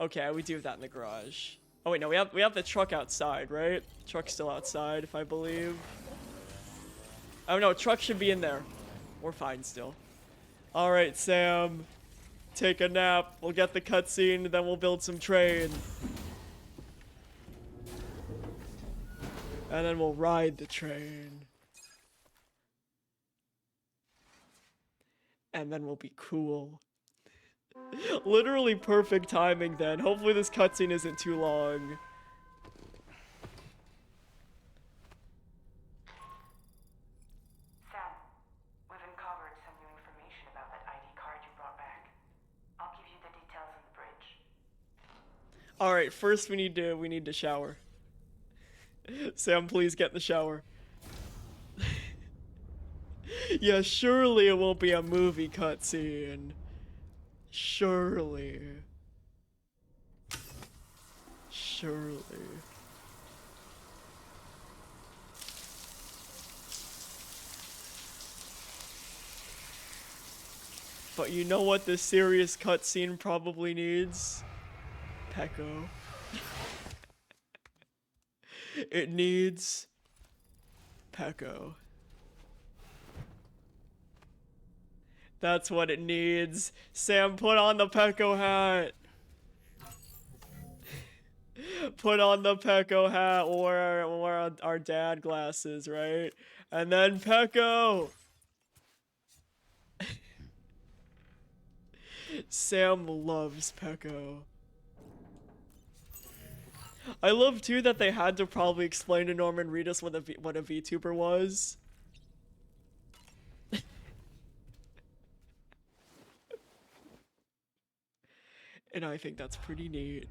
S4: Okay, we do have that in the garage. Oh wait, no, we have the truck outside, right? Truck's still outside, if I believe. Oh no, truck should be in there. We're fine still. All right, Sam. Take a nap. We'll get the cutscene, then we'll build some train. And then we'll ride the train. And then we'll be cool. Literally perfect timing then. Hopefully this cutscene isn't too long.
S10: Sam, we've uncovered some new information about that ID card you brought back. I'll give you the details on the bridge.
S4: Alright, first we need to shower. Sam, please get in the shower. Yeah, surely it won't be a movie cutscene. Surely. Surely. But you know what this serious cutscene probably needs? Pecco. It needs Pecco. That's what it needs. Sam, put on the Pecco hat. Put on the Pecco hat or our dad glasses, right? And then Pecco. Sam loves Pecco. I love too that they had to probably explain to Norman Reedus what a VTuber was. And I think that's pretty neat.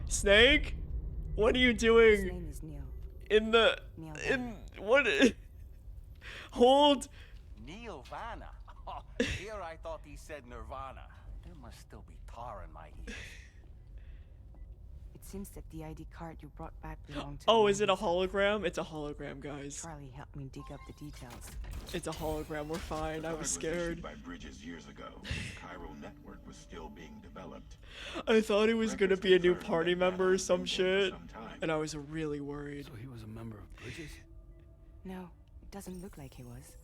S4: Snake? What are you doing?
S14: His name is Neil.
S4: In the...
S14: Neil
S4: in... what... Hold...
S17: Neil Vanna. Oh, here I thought he said Nirvana. There must still be tar in my ears.
S14: It seems that the ID card you brought back belonged to...
S4: Oh, is it a hologram? It's a hologram, guys.
S14: Charlie helped me dig up the details.
S4: It's a hologram, we're fine. I was scared.
S9: By Bridges years ago. The chiral network was still being developed.
S4: I thought he was gonna be a new party member or some shit. And I was really worried.
S13: So he was a member of Bridges?
S14: No, it doesn't look like he was.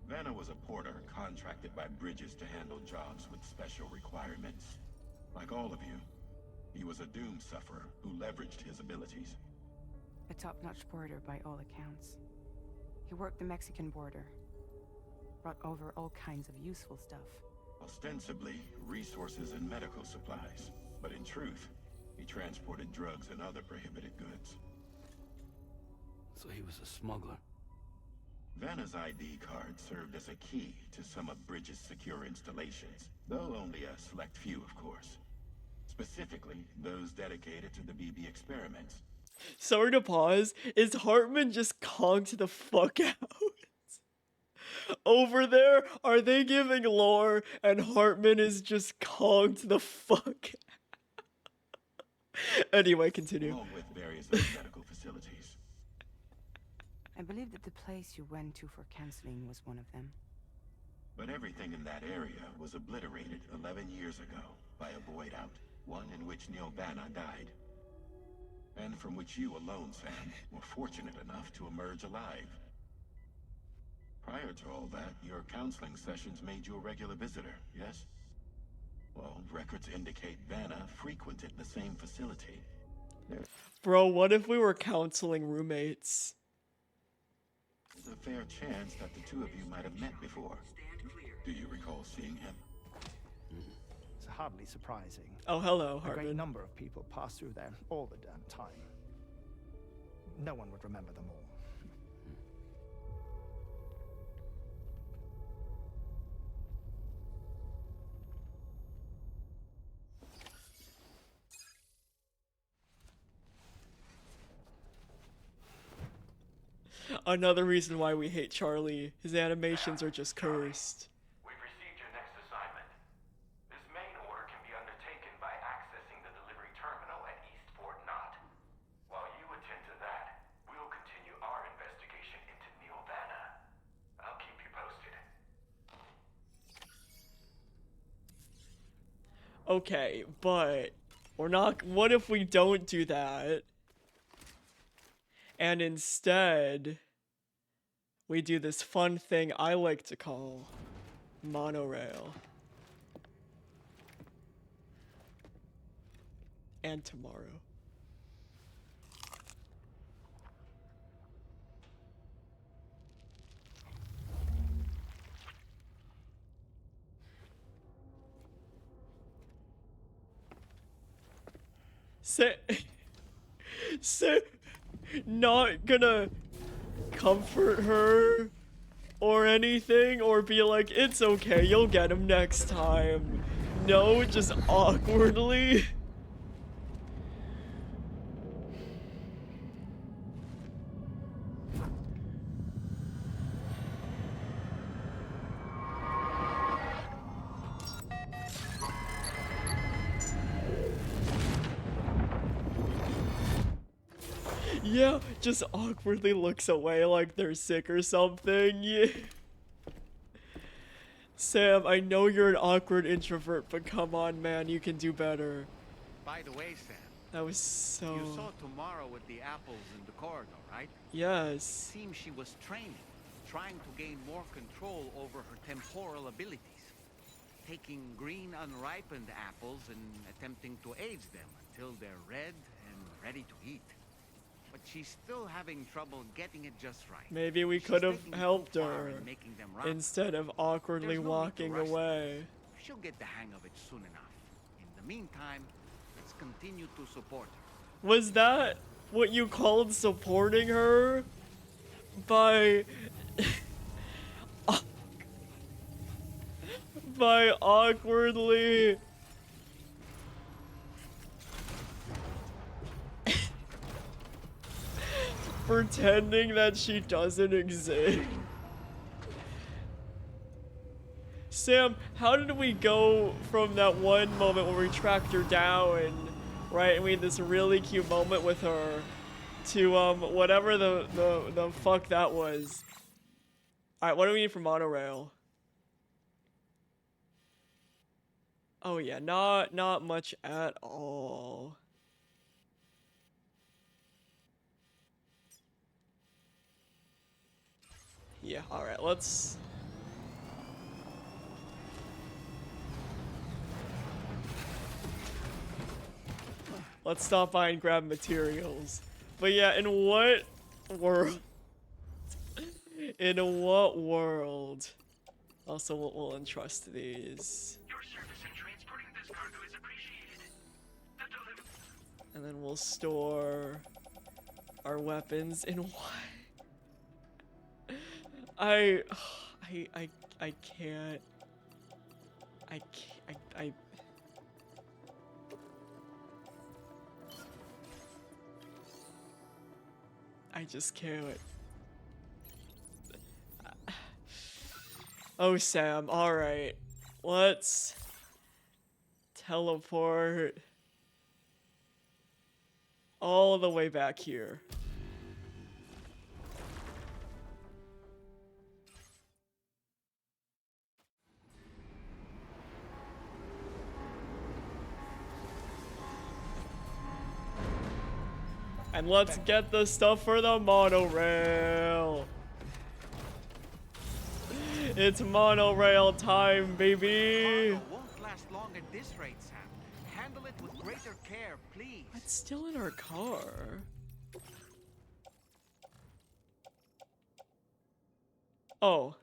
S9: Vanna was a porter contracted by Bridges to handle jobs with special requirements. Like all of you, he was a doom sufferer who leveraged his abilities.
S14: A top-notch porter by all accounts. He worked the Mexican border. Brought over all kinds of useful stuff.
S9: Ostensibly, resources and medical supplies. But in truth, he transported drugs and other prohibited goods.
S13: So he was a smuggler.
S9: Vanna's ID card served as a key to some of Bridges' secure installations, though only a select few, of course. Specifically, those dedicated to the BB experiments.
S4: Sorry to pause. Is Hartman just conked the fuck out? Over there, are they giving lore and Hartman is just conked the fuck out? Anyway, continue.
S9: Along with various other medical facilities.
S14: I believe that the place you went to for counseling was one of them.
S9: But everything in that area was obliterated 11 years ago by a void out, one in which Neil Vanna died. And from which you alone, Sam, were fortunate enough to emerge alive. Prior to all that, your counseling sessions made you a regular visitor, yes? Well, records indicate Vanna frequented the same facility.
S4: Bro, what if we were counseling roommates?
S9: There's a fair chance that the two of you might have met before. Do you recall seeing him?
S18: It's hardly surprising.
S4: Oh, hello,
S18: A
S4: Hartman.
S18: great number of people pass through there all the damn time. No one would remember them all.
S4: Another reason why we hate Charlie. His animations are just cursed.
S11: We've received your next assignment. This main order can be undertaken by accessing the delivery terminal at Eastport Knot. While you attend to that, we'll continue our investigation into Nirvana. I'll keep you posted.
S4: Okay, but we're not. What if we don't do that? And instead, we do this fun thing I like to call monorail. And tomorrow. Not gonna comfort her or anything, or be like, it's okay, you'll get him next time. No, just awkwardly. Yeah, just awkwardly looks away like they're sick or something. Yeah. Sam, I know you're an awkward introvert, but come on, man, you can do better.
S7: By the way, Sam.
S4: That was so...
S7: You saw Tomorrow with the apples in the corridor, right?
S4: Yes.
S7: It seems she was training, trying to gain more control over her temporal abilities. Taking green unripened apples and attempting to age them until they're red and ready to eat. But she's still having trouble getting it just right.
S4: Maybe we could have helped her instead of awkwardly walking away.
S7: She'll get the hang of it soon enough. In the meantime, let's continue to support her.
S4: Was that what you called supporting her? By... by awkwardly... pretending that she doesn't exist. Sam, how did we go from that one moment where we tracked her down, right, and we had this really cute moment with her, to whatever the fuck that was? Alright, what do we need for monorail? Oh yeah, not much at all. Yeah, alright, let's... let's stop by and grab materials. But yeah, in what world? In what world? Also, we'll entrust these.
S11: Your service in transporting this cargo is appreciated.
S4: And then we'll store our weapons in what? I can't. I just can't. Oh, Sam, alright. Let's teleport all the way back here. And let's get the stuff for the monorail. It's monorail time, baby.
S7: Cargo won't last long at this rate, Sam. Handle it with greater care, please.
S4: It's still in our car. Oh.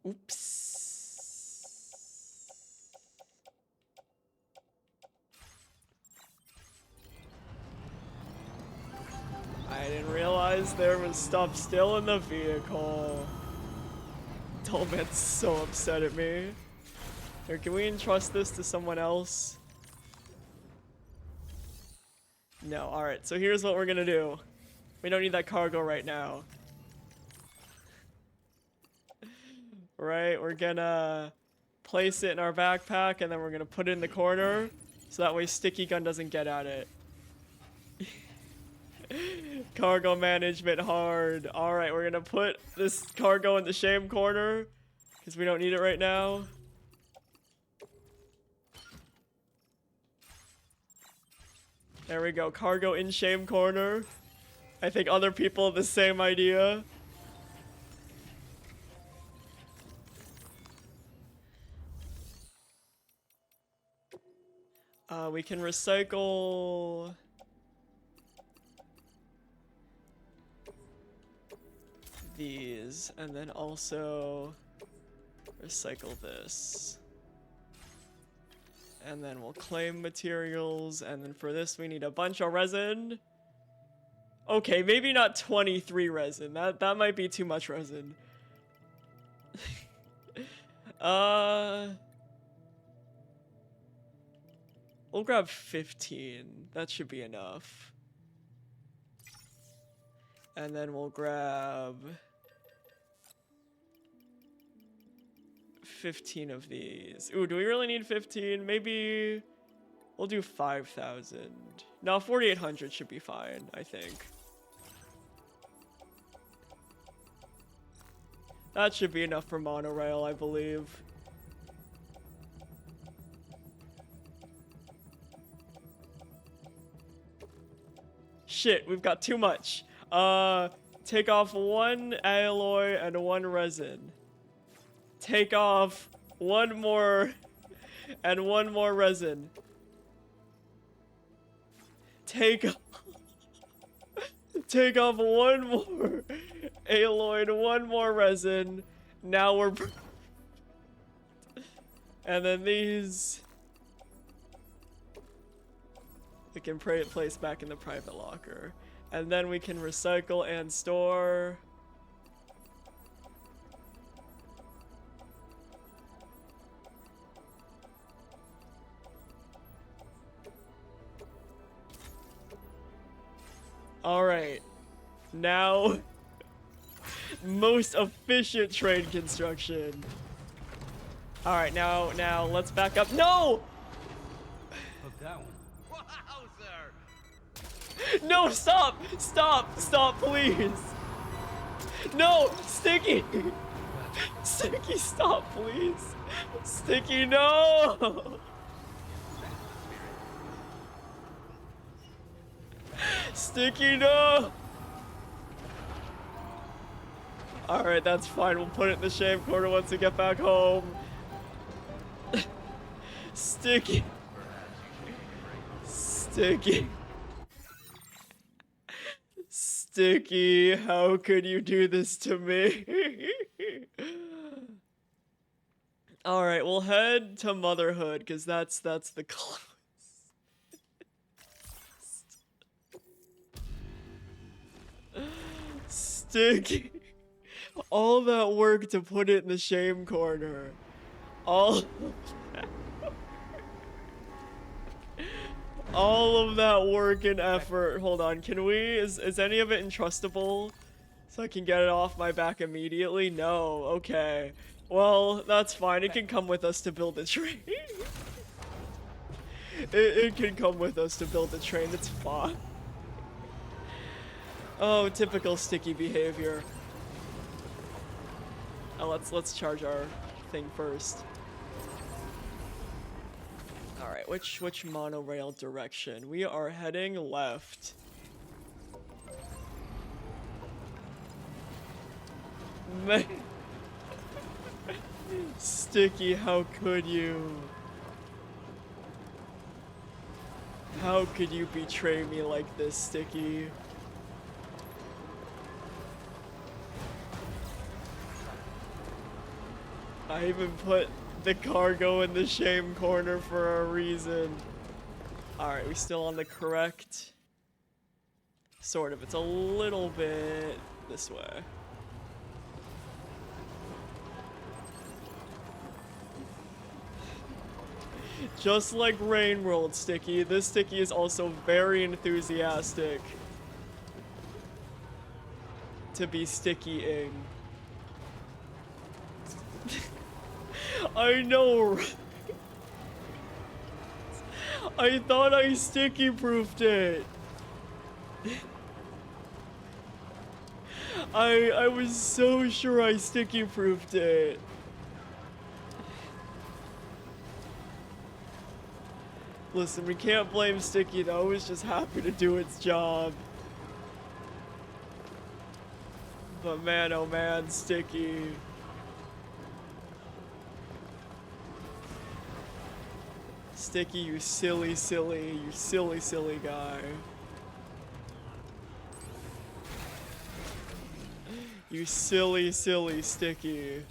S4: Oops. I didn't realize there was stuff still in the vehicle. Dolman's so upset at me. Here, can we entrust this to someone else? No, alright, so here's what we're gonna do. We don't need that cargo right now. Right, we're gonna place it in our backpack and then we're gonna put it in the corner so that way Sticky Gun doesn't get at it. Cargo management hard. Alright, we're gonna put this cargo in the shame corner because we don't need it right now. There we go, cargo in shame corner. I think other people have the same idea. We can recycle these and then also recycle this. And then we'll claim materials, and then for this we need a bunch of resin. Okay, maybe not 23 resin. That might be too much resin. We'll grab 15. That should be enough. And then we'll grab 15 of these. Ooh, do we really need 15? Maybe we'll do 5,000. No, 4,800 should be fine, I think. That should be enough for monorail, I believe. Shit, we've got too much. Take off 1 alloy and 1 resin. Take off 1 more and 1 more resin. Take off 1 more alloy and 1 more resin. Now we're and then these we can place back in the private locker. And then we can recycle and store. Alright. Now, most efficient train construction. Alright, now let's back up. No!
S17: Hook that one.
S4: No, stop! Stop, please! No! Sticky! Sticky, stop, please! Sticky, no! Sticky, no! Alright, that's fine. We'll put it in the shame corner once we get back home. Sticky. Sticky. Sticky, how could you do this to me? Alright, we'll head to Motherhood, because that's the close. Sticky. All that work to put it in the shame corner. All of that work and effort. Hold on, can we, is any of it entrustable? So I can get it off my back immediately? No, okay. Well, that's fine, it can come with us to build a train. It can come with us to build a train, it's fine. Oh, typical Sticky behavior. Oh, let's charge our thing first. Alright, which monorail direction? We are heading left. Man. Sticky, how could you? How could you betray me like this, Sticky? I even put the cargo in the shame corner for a reason. Alright, we still on the correct? Sort of. It's a little bit this way. Just like Rain World, Sticky, this Sticky is also very enthusiastic. to be sticky-ing. I know. I thought I sticky-proofed it. I was so sure I sticky-proofed it. Listen, we can't blame Sticky though. It was just happy to do its job. But man, oh man, Sticky. Sticky, you silly guy. You silly Sticky.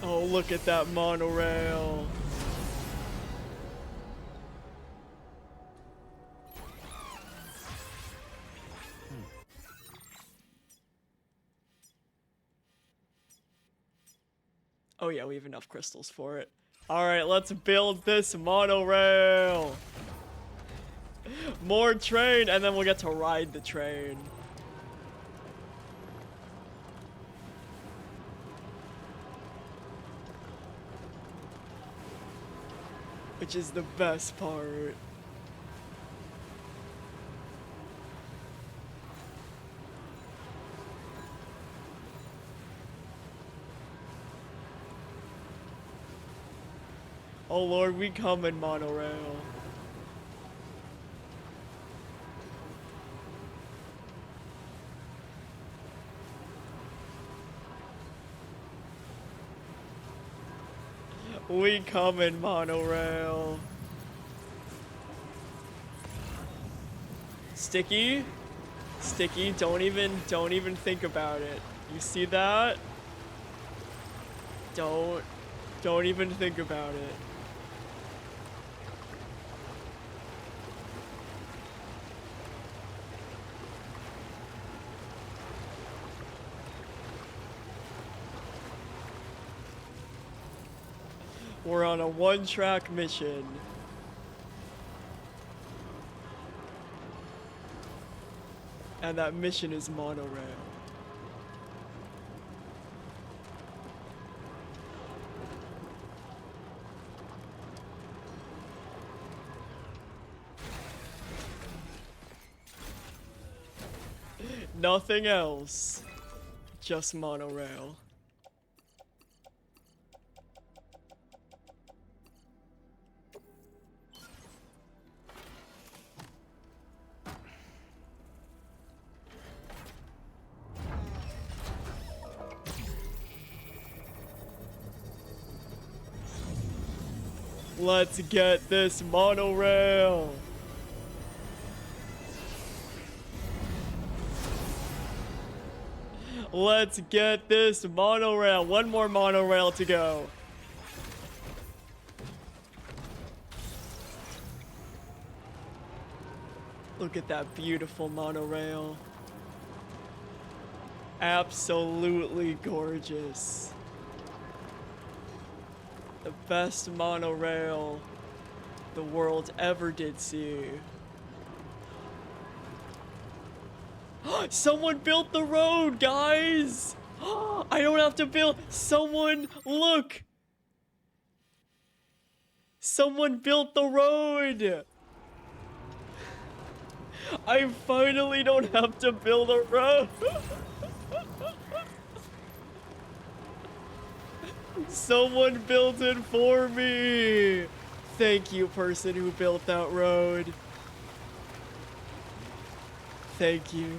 S4: Oh, look at that monorail. Oh yeah, we have enough crystals for it. Alright, let's build this monorail. More train, and then we'll get to ride the train. Which is the best part. Oh Lord, we come in monorail. We come in monorail. Sticky? Sticky, don't even think about it. You see that? Don't even think about it. We're on a one-track mission. And that mission is monorail. Nothing else. Just monorail. Let's get this monorail. Let's get this monorail. One more monorail to go. Look at that beautiful monorail. Absolutely gorgeous. The best monorail the world ever did see. Someone built the road, guys! I don't have to build. Someone, look! Someone built the road! I finally don't have to build a road! Someone built it for me! Thank you, person who built that road. Thank you.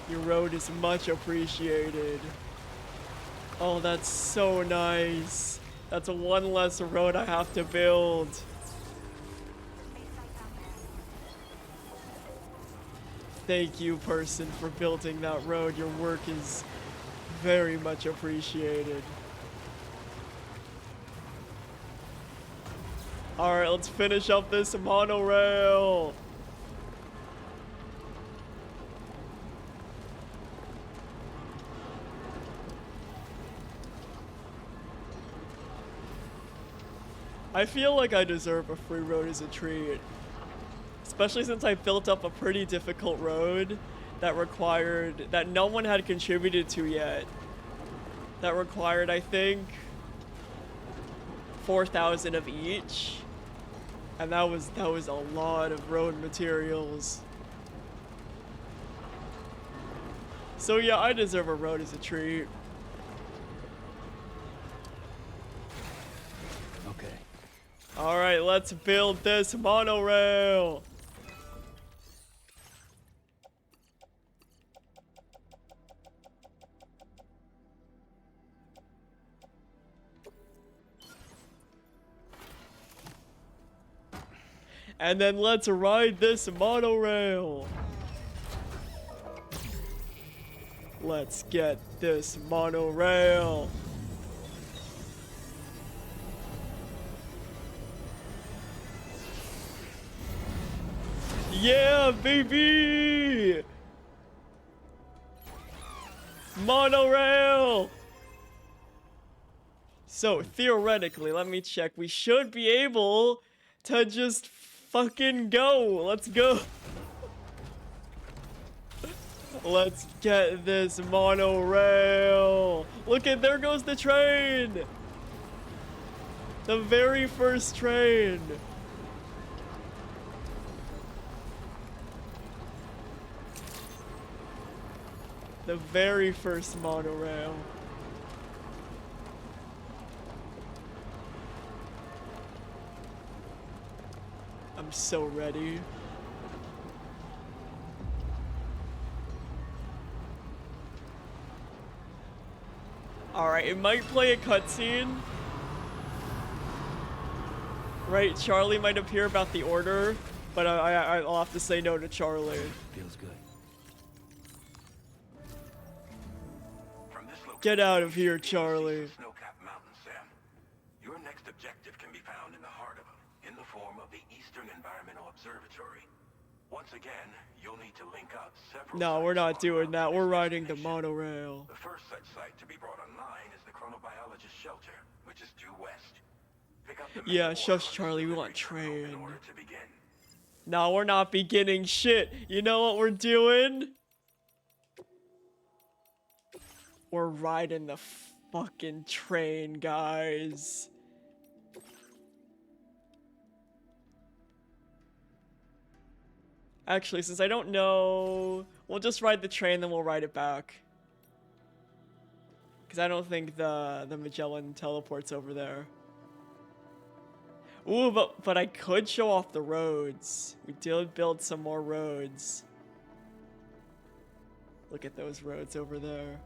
S4: Your road is much appreciated. Oh, that's so nice. That's one less road I have to build. Thank you, person, for building that road. Your work is very much appreciated. Alright, let's finish up this monorail. I feel like I deserve a free road as a treat. Especially since I built up a pretty difficult road that no one had contributed to yet. That required, I think, 4,000 of each. And that was a lot of road materials. So yeah, I deserve a road as a treat.
S2: Okay.
S4: Alright, let's build this monorail. And then let's ride this monorail. Let's get this monorail. Yeah, baby! Monorail! So, theoretically, let me check. We should be able to just fucking go. Let's go. Let's get this monorail. Look at, there goes the train. The very first train. The very first monorail. I'm so ready. Alright, it might play a cutscene. Right, Charlie might appear about the order, but I'll have to say no to Charlie.
S2: Feels good.
S4: Get out of here, Charlie.
S9: Snow-capped mountain, Sam. Your next objective can be found in the heart of them, in the form of the Eastern Environmental Observatory. Once again, you'll need to link up several.
S4: No, we're not doing that. We're riding the monorail.
S9: The first such site to be brought online is the chronobiologist shelter, which is due west. Pick up the
S4: Yeah, shush, Charlie. We want train. No, we're not beginning shit. You know what we're doing? We're riding the fucking train, guys. Actually, since I don't know, we'll just ride the train, then we'll ride it back. Because I don't think the Magellan teleports over there. Ooh, but I could show off the roads. We did build some more roads. Look at those roads over there.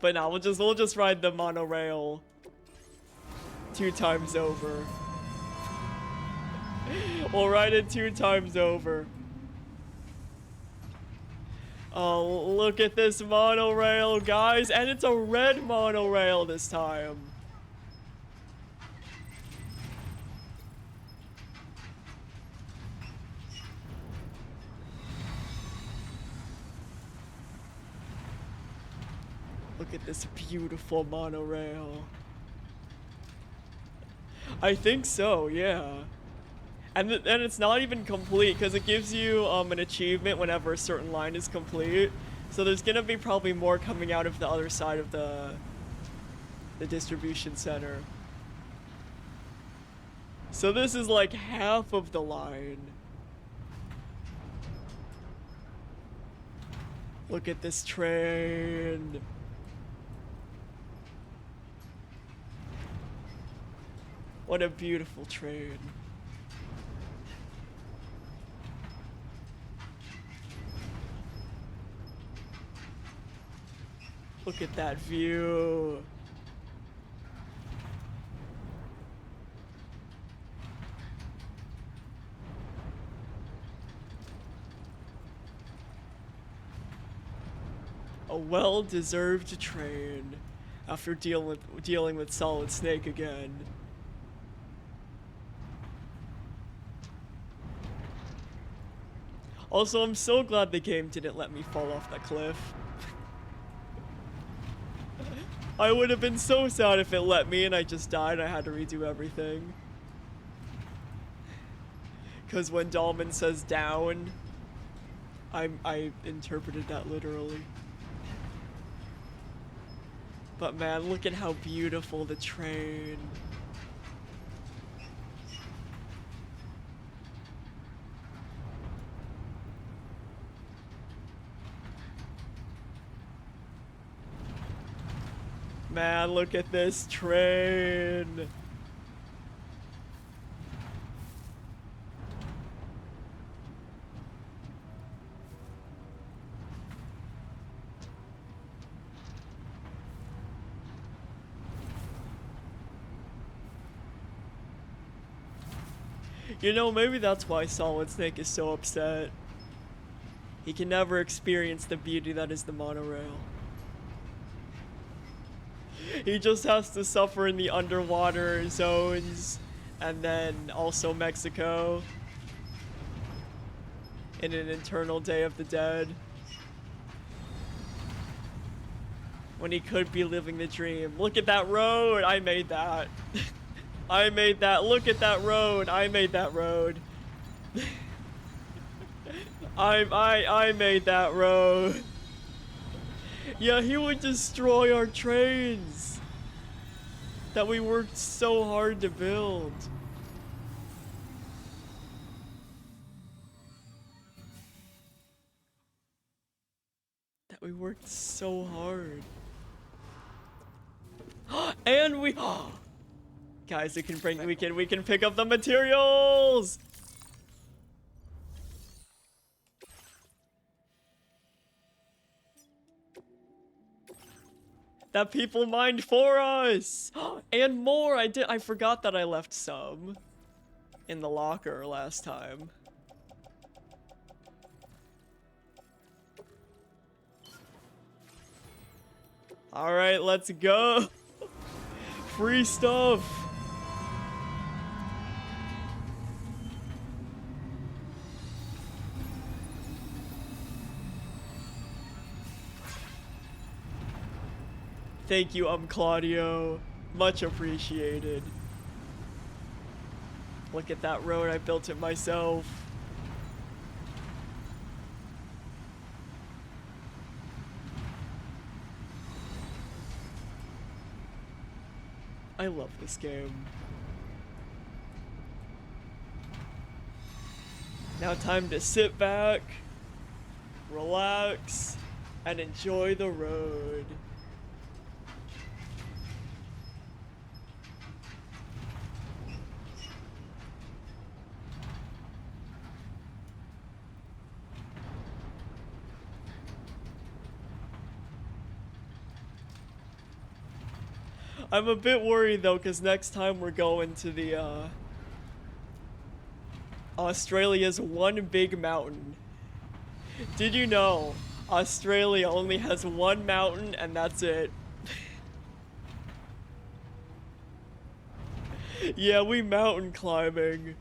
S4: But no, we'll just ride the monorail 2 times over. We'll ride it 2 times over. Oh, look at this monorail, guys, and it's a red monorail this time. Look at this beautiful monorail. I think so, yeah. And it's not even complete because it gives you an achievement whenever a certain line is complete. So there's gonna be probably more coming out of the other side of the distribution center. So this is like half of the line. Look at this train. What a beautiful train. Look at that view. A well-deserved train after dealing with Solid Snake again. Also, I'm so glad the game didn't let me fall off the cliff. I would have been so sad if it let me and I just died. I had to redo everything. Because when Dahlman says down, I interpreted that literally. But man, look at how beautiful the train. Man, look at this train. You know, maybe that's why Solid Snake is so upset. He can never experience the beauty that is the monorail. He just has to suffer in the underwater zones, and then also Mexico in an eternal Day of the Dead, when he could be living the dream. Look at that road! I made that. I made that. Look at that road. I made that road. I made that road. Yeah, he would destroy our trains that we worked so hard to build. That we worked so hard. And we guys, we can pick up the materials. That people mined for us. And more. I forgot that I left some in the locker last time. All right, let's go. Free stuff. Thank you, Claudio. Much appreciated. Look at that road, I built it myself. I love this game. Now time to sit back, relax, and enjoy the road. I'm a bit worried though, because next time we're going to the Australia's one big mountain. Did you know Australia only has one mountain and that's it? Yeah, we mountain climbing.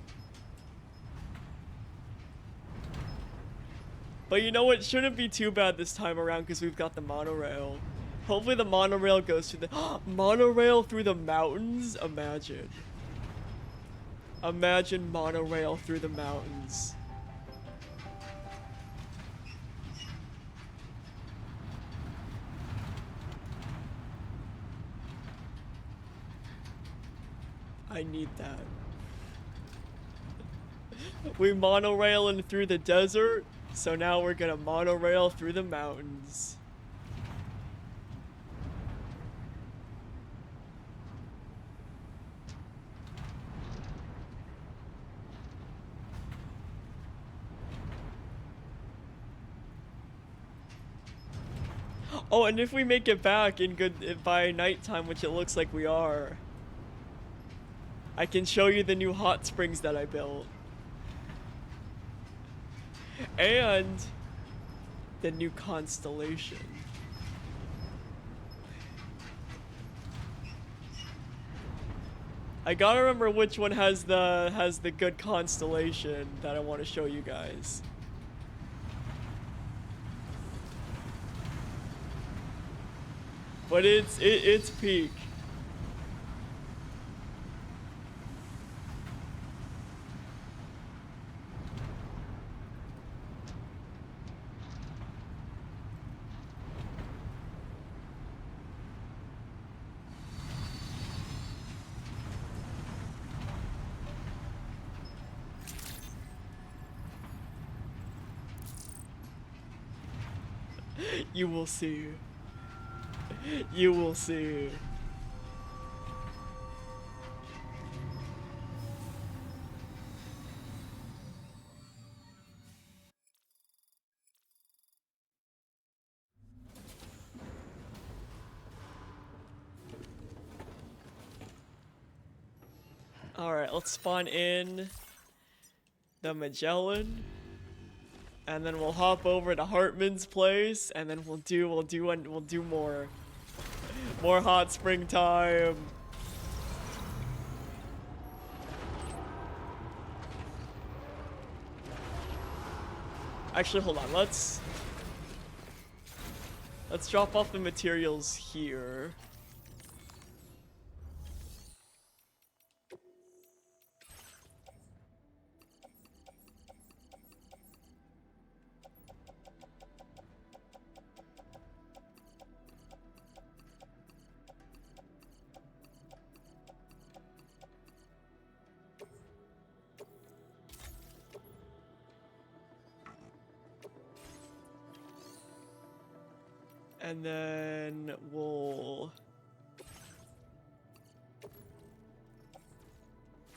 S4: But you know what? It shouldn't be too bad this time around because we've got the monorail. Hopefully the monorail goes through the monorail through the mountains. Imagine. Imagine monorail through the mountains. I need that. We monorailing through the desert, so now we're gonna monorail through the mountains. Oh, and if we make it back in good by nighttime, which it looks like we are, I can show you the new hot springs that I built. And the new constellation. I gotta remember which one has the good constellation that I want to show you guys. But it's peak. You will see. You will see. Alright, let's spawn in the Magellan. And then we'll hop over to Hartman's place, and then we'll do more hot spring time. Actually, hold on. Let's drop off the materials here. And then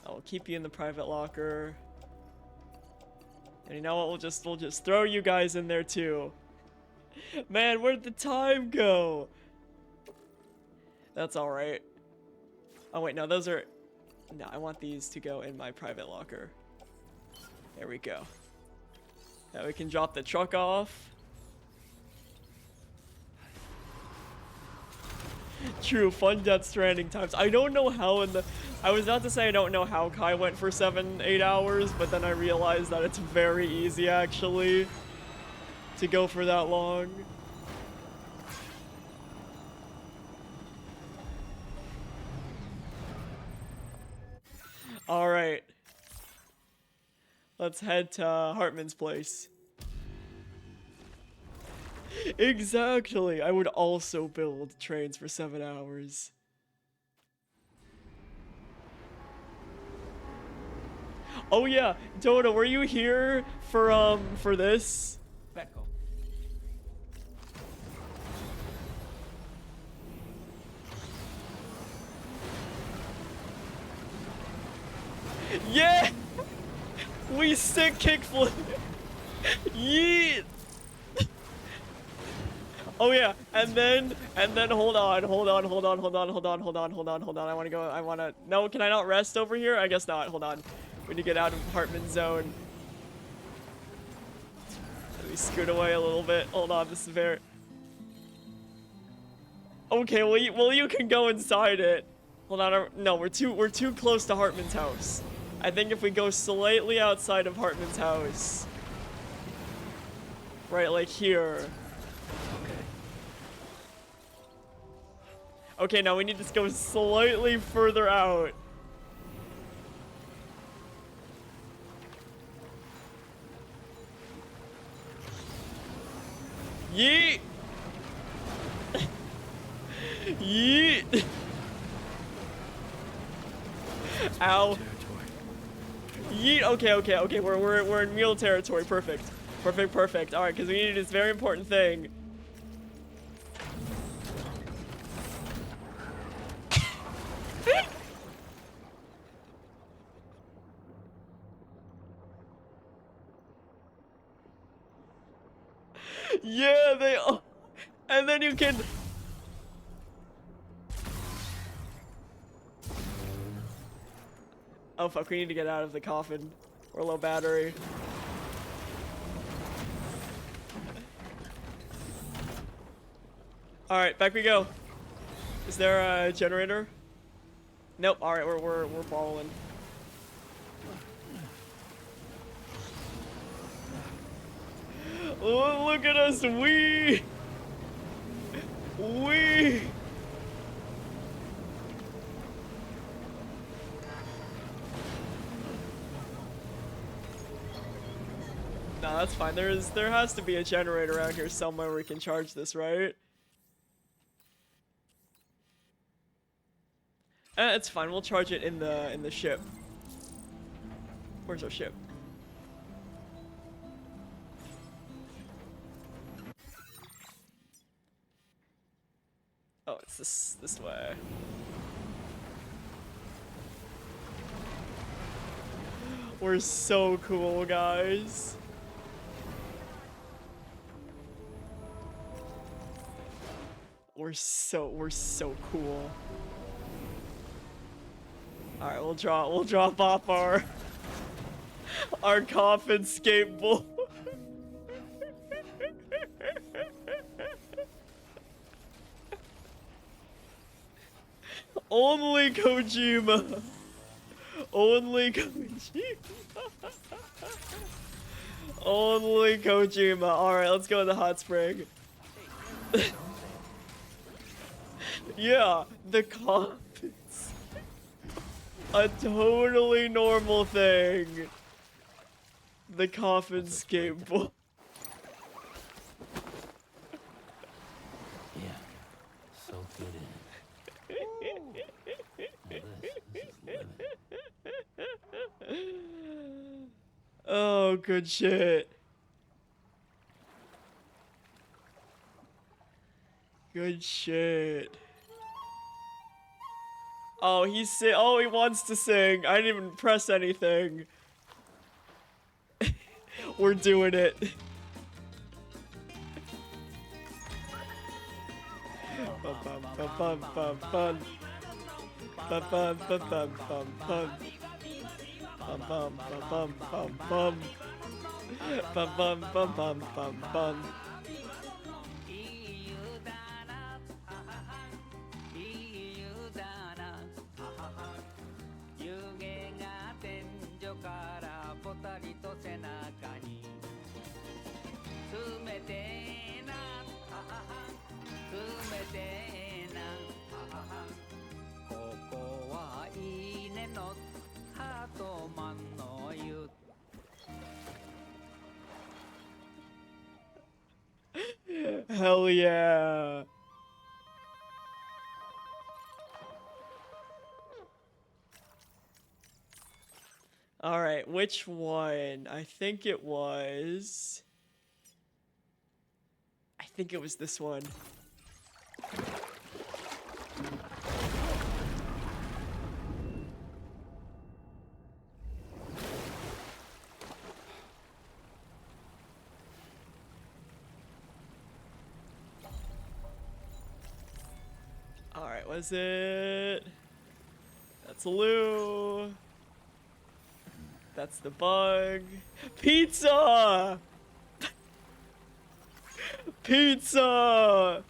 S4: I'll keep you in the private locker. And you know what? We'll just throw you guys in there too. Man, where'd the time go? That's all right. Oh wait, no, those are. No, I want these to go in my private locker. There we go. Now we can drop the truck off. True, fun Death Stranding times. I don't know how I was about to say I don't know how Kai went for 7-8 hours, but then I realized that it's very easy actually to go for that long. Alright. Let's head to Hartman's place. Exactly! I would also build trains for 7 hours. Oh yeah, Dota, were you here for this?
S3: Becco.
S4: Yeah! We sick kickflip! Yeet! Oh yeah, and then hold on. I wanna go, no, can I not rest over here? I guess not, hold on. We need to get out of Hartman's zone. Let me scoot away a little bit. Hold on, this is very... Okay, well you can go inside it. Hold on, no, we're too close to Hartman's house. I think if we go slightly outside of Hartman's house. Right, like here. Okay, now we need to go slightly further out. Yeet! Yeet! Ow. Yeet, okay, we're in mule territory, perfect. Perfect. Alright, because we need this very important thing. Yeah, they are. And then you can... Oh fuck, we need to get out of the coffin. We're low battery. Alright, back we go. Is there a generator? Nope, alright, we're balling. Oh, look at us, we. No, that's fine. There has to be a generator around here somewhere where we can charge this, right? It's fine. We'll charge it in the ship. Where's our ship? Oh, it's this way. We're so cool, guys. We're so cool. All right, we'll drop off our coffin skateboard. Only Kojima. Only Kojima. Only Kojima. All right, let's go in the hot spring. Yeah, the coffin's a totally normal thing. The coffin skateboard.
S2: Yeah, so good in it. This is living.
S4: Oh, good shit. Good shit. Oh, he wants to sing. I didn't even press anything. We're doing it. Hell yeah. All right, which one? I think it was this one. Alright, was it? That's Lou. That's the bug. Pizza! Pizza!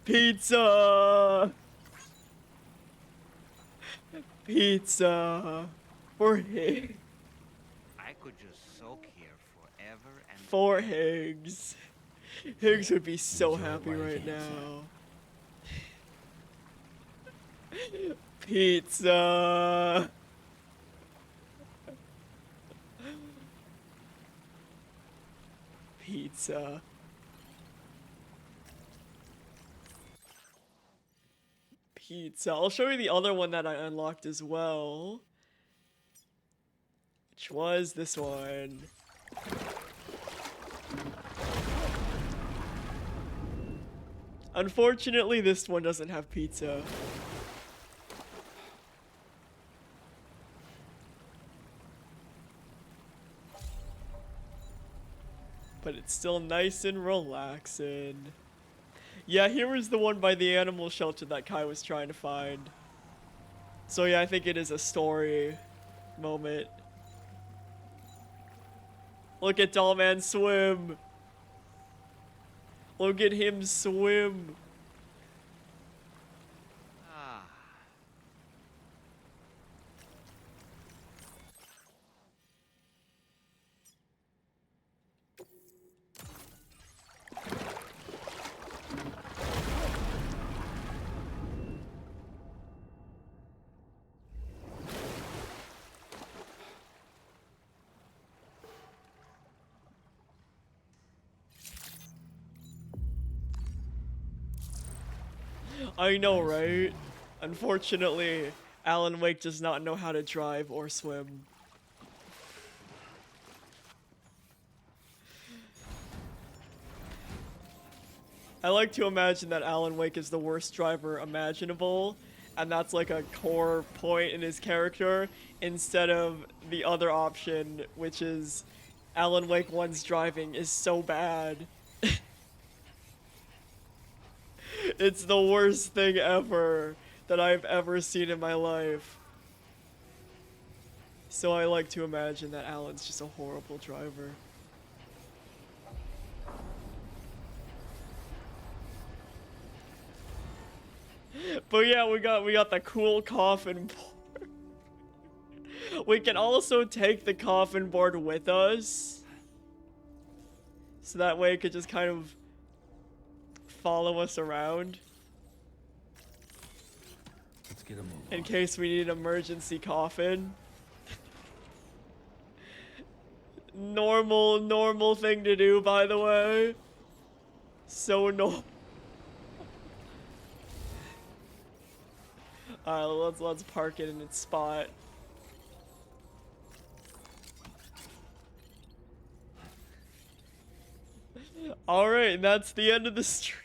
S4: Pizza! Pizza! For Higgs.
S17: I could just soak here forever and
S4: For Higgs. Higgs would be so happy right now. Pizza! Pizza. Pizza. I'll show you the other one that I unlocked as well. Which was this one. Unfortunately, this one doesn't have pizza. But it's still nice and relaxing. Yeah, here was the one by the animal shelter that Kai was trying to find. So yeah, I think it is a story moment. Look at Dollman swim. Look at him swim. I know, right? Unfortunately, Alan Wake does not know how to drive or swim. I like to imagine that Alan Wake is the worst driver imaginable, and that's like a core point in his character, instead of the other option, which is Alan Wake 1's driving is so bad. It's the worst thing ever that I've ever seen in my life. So I like to imagine that Alan's just a horrible driver. But yeah, we got the cool coffin board. We can also take the coffin board with us. So that way it could just kind of follow us around.
S2: Let's get a move
S4: in
S2: on.
S4: case we need an emergency coffin. Normal thing to do, by the way. So normal. Alright, let's park it in its spot. Alright, and that's the end of the stream.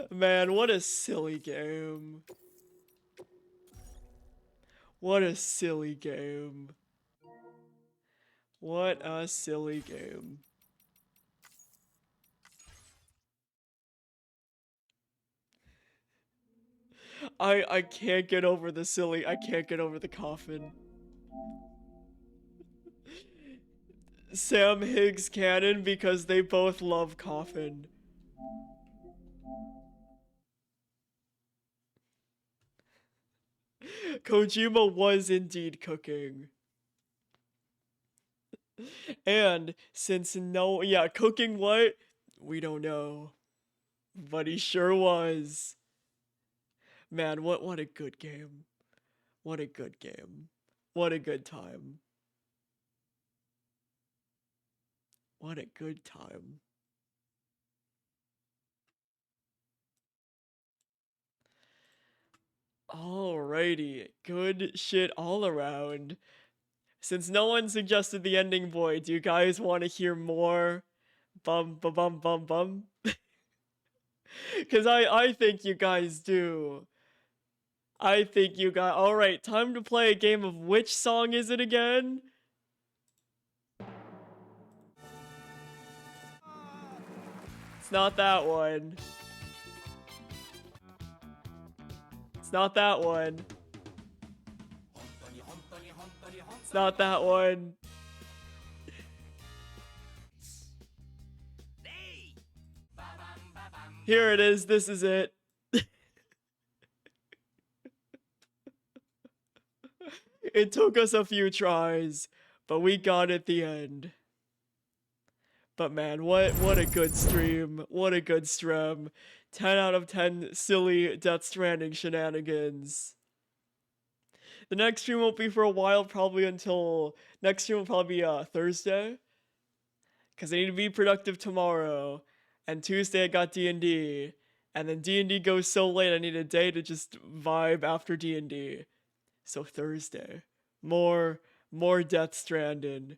S4: Man, what a silly game. What a silly game. What a silly game. I can't get over the silly, I can't get over the coffin. Sam Higgs canon because they both love coffin. Kojima was indeed cooking. And since cooking what? We don't know. But he sure was. Man, what a good game. What a good game. What a good time. What a good time. Alrighty, good shit all around. Since no one suggested the ending boy, do you guys want to hear more? Bum. Cause I think you guys do. I think you got. Alright, time to play a game of which song is it again? It's not that one. It's not that one. It's not that one. Here it is. This is it. It took us a few tries, but we got it at the end. But man, what a good stream. What a good stream. 10 out of 10 silly Death Stranding shenanigans. The next stream won't be for a while, probably until... Next stream will probably be Thursday. Because I need to be productive tomorrow. And Tuesday I got D&D. And then D&D goes so late I need a day to just vibe after D&D. So Thursday. More Death Stranding.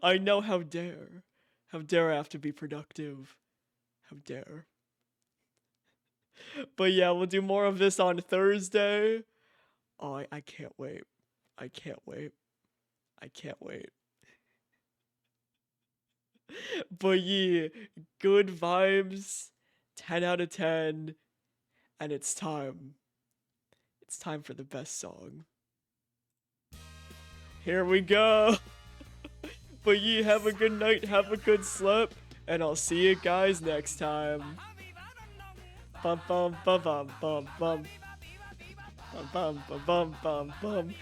S4: I know, how dare. How dare I have to be productive. How dare. But yeah, we'll do more of this on Thursday. Oh, I can't wait. I can't wait. I can't wait. But yeah, good vibes, 10 out of 10, and it's time. It's time for the best song. Here we go. But yeah, have a good night, have a good sleep, and I'll see you guys next time. Bum bum bum bum bum bum. Bum bum bum bum bum.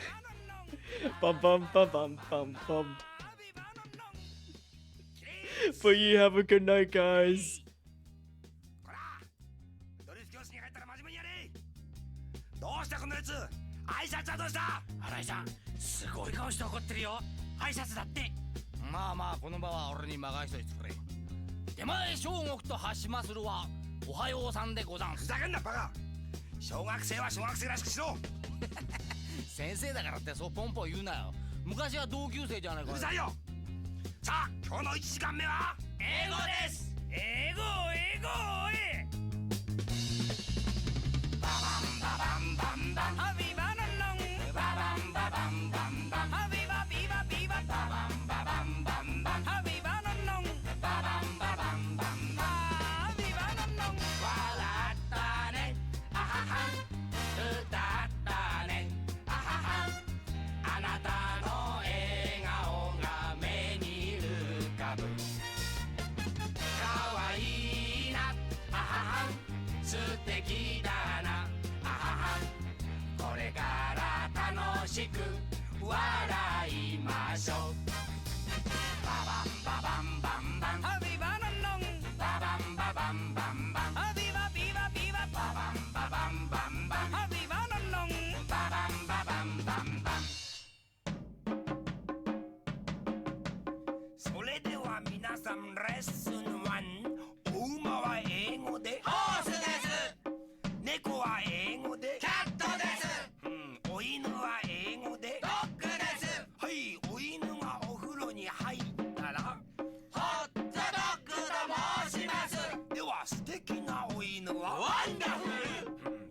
S4: Bum bum bum bum bum bum. But yeah, have a good night, guys.
S3: どうしたこのやつ挨拶はどうした新井さんすごい顔して怒ってるよ挨拶だってまあまあこの場は俺に任しといてくれ手前小国と橋まするはおはようさんでござんすふざけんなバカ小学生は小学生らしくしろ先生だからってそうポンポン言うなよ昔は同級生じゃないかうるさいよさあ今日の1時間目は英語です英語素敵だなあははこれから楽しく笑いましょうババンババンバンバンハビバノンノンババンババンバンバンハビバビバビバババンババンバンバンハビバノンノンババンババンバンバンそれでは皆さんレッスン1お馬は英語でホースです猫は英語でキャットですお犬は英語でドッグですはいお犬がお風呂に入ったらホットドッグと申しますでは素敵なお犬はワンダフル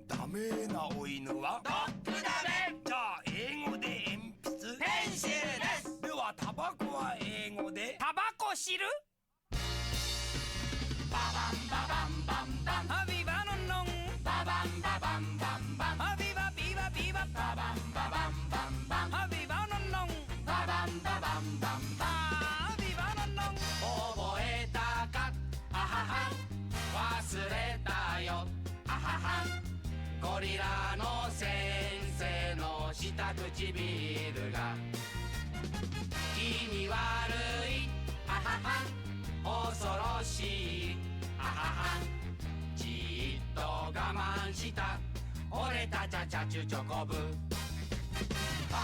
S3: ダメなお犬はドッグダメじゃあ英語で鉛筆ペンシルですではタバコは英語でタバコ汁ババンババンバンバンハビバノンノンババンババンバンバンハビバビバビバババンババンバンバンハビバノンノンババンババンバンバンハビバノンノン覚えたかあはは忘れたよあははゴリラの先生の下唇が気味悪いあはは恐ろしいあははじっと我慢した俺たちゃちゃちゅチョコブバ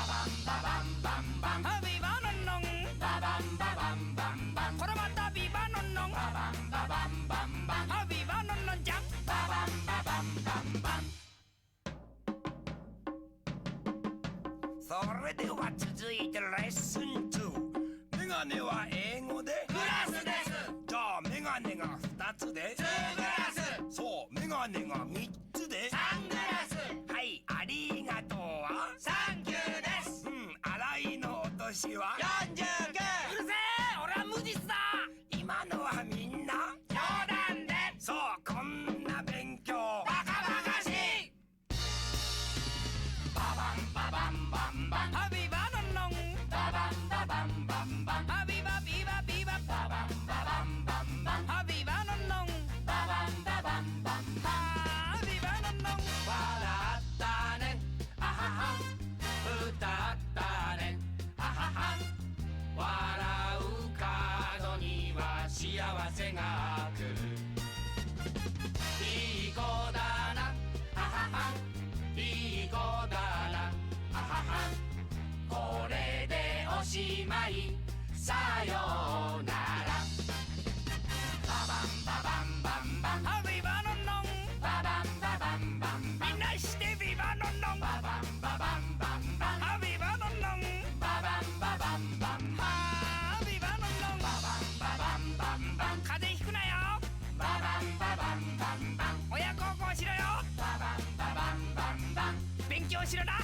S3: バンババンバンバンハビバノンノンババンババンバンバンこれまたビバノンノンババンババンバンバンハビバノンノンじゃんババンババンバンバンそれでは続いてレッスン2メガネは英語でグラスですじゃあメガネが2つでツーグラスそうメガネが3つでサングラスはいありがとうはサンキューです洗いの落としは49うるせえ俺は無実だ今のはみんな冗談でそうこんな勉強バカバカしいババンババンバンバンハビバノンノンババンババンバンバンハビバビバビバババンババンバンバンハビバノンノンババンババンバンバンハビバノンノン笑ったねあはは歌ったねあはは笑う角には幸せが来るいい子だなあははいい子だなあははこれでおしまいさようならババンババンバンバンハビバノンノンババンババンバンバンみんなしてビバノンノンババンババンバンバンハビバノンノンババンババンバンバンハビバノンノンババンババンバンバン風邪ひくなよババンババンバンバン親孝行しろよババンババンバンバン勉強しろな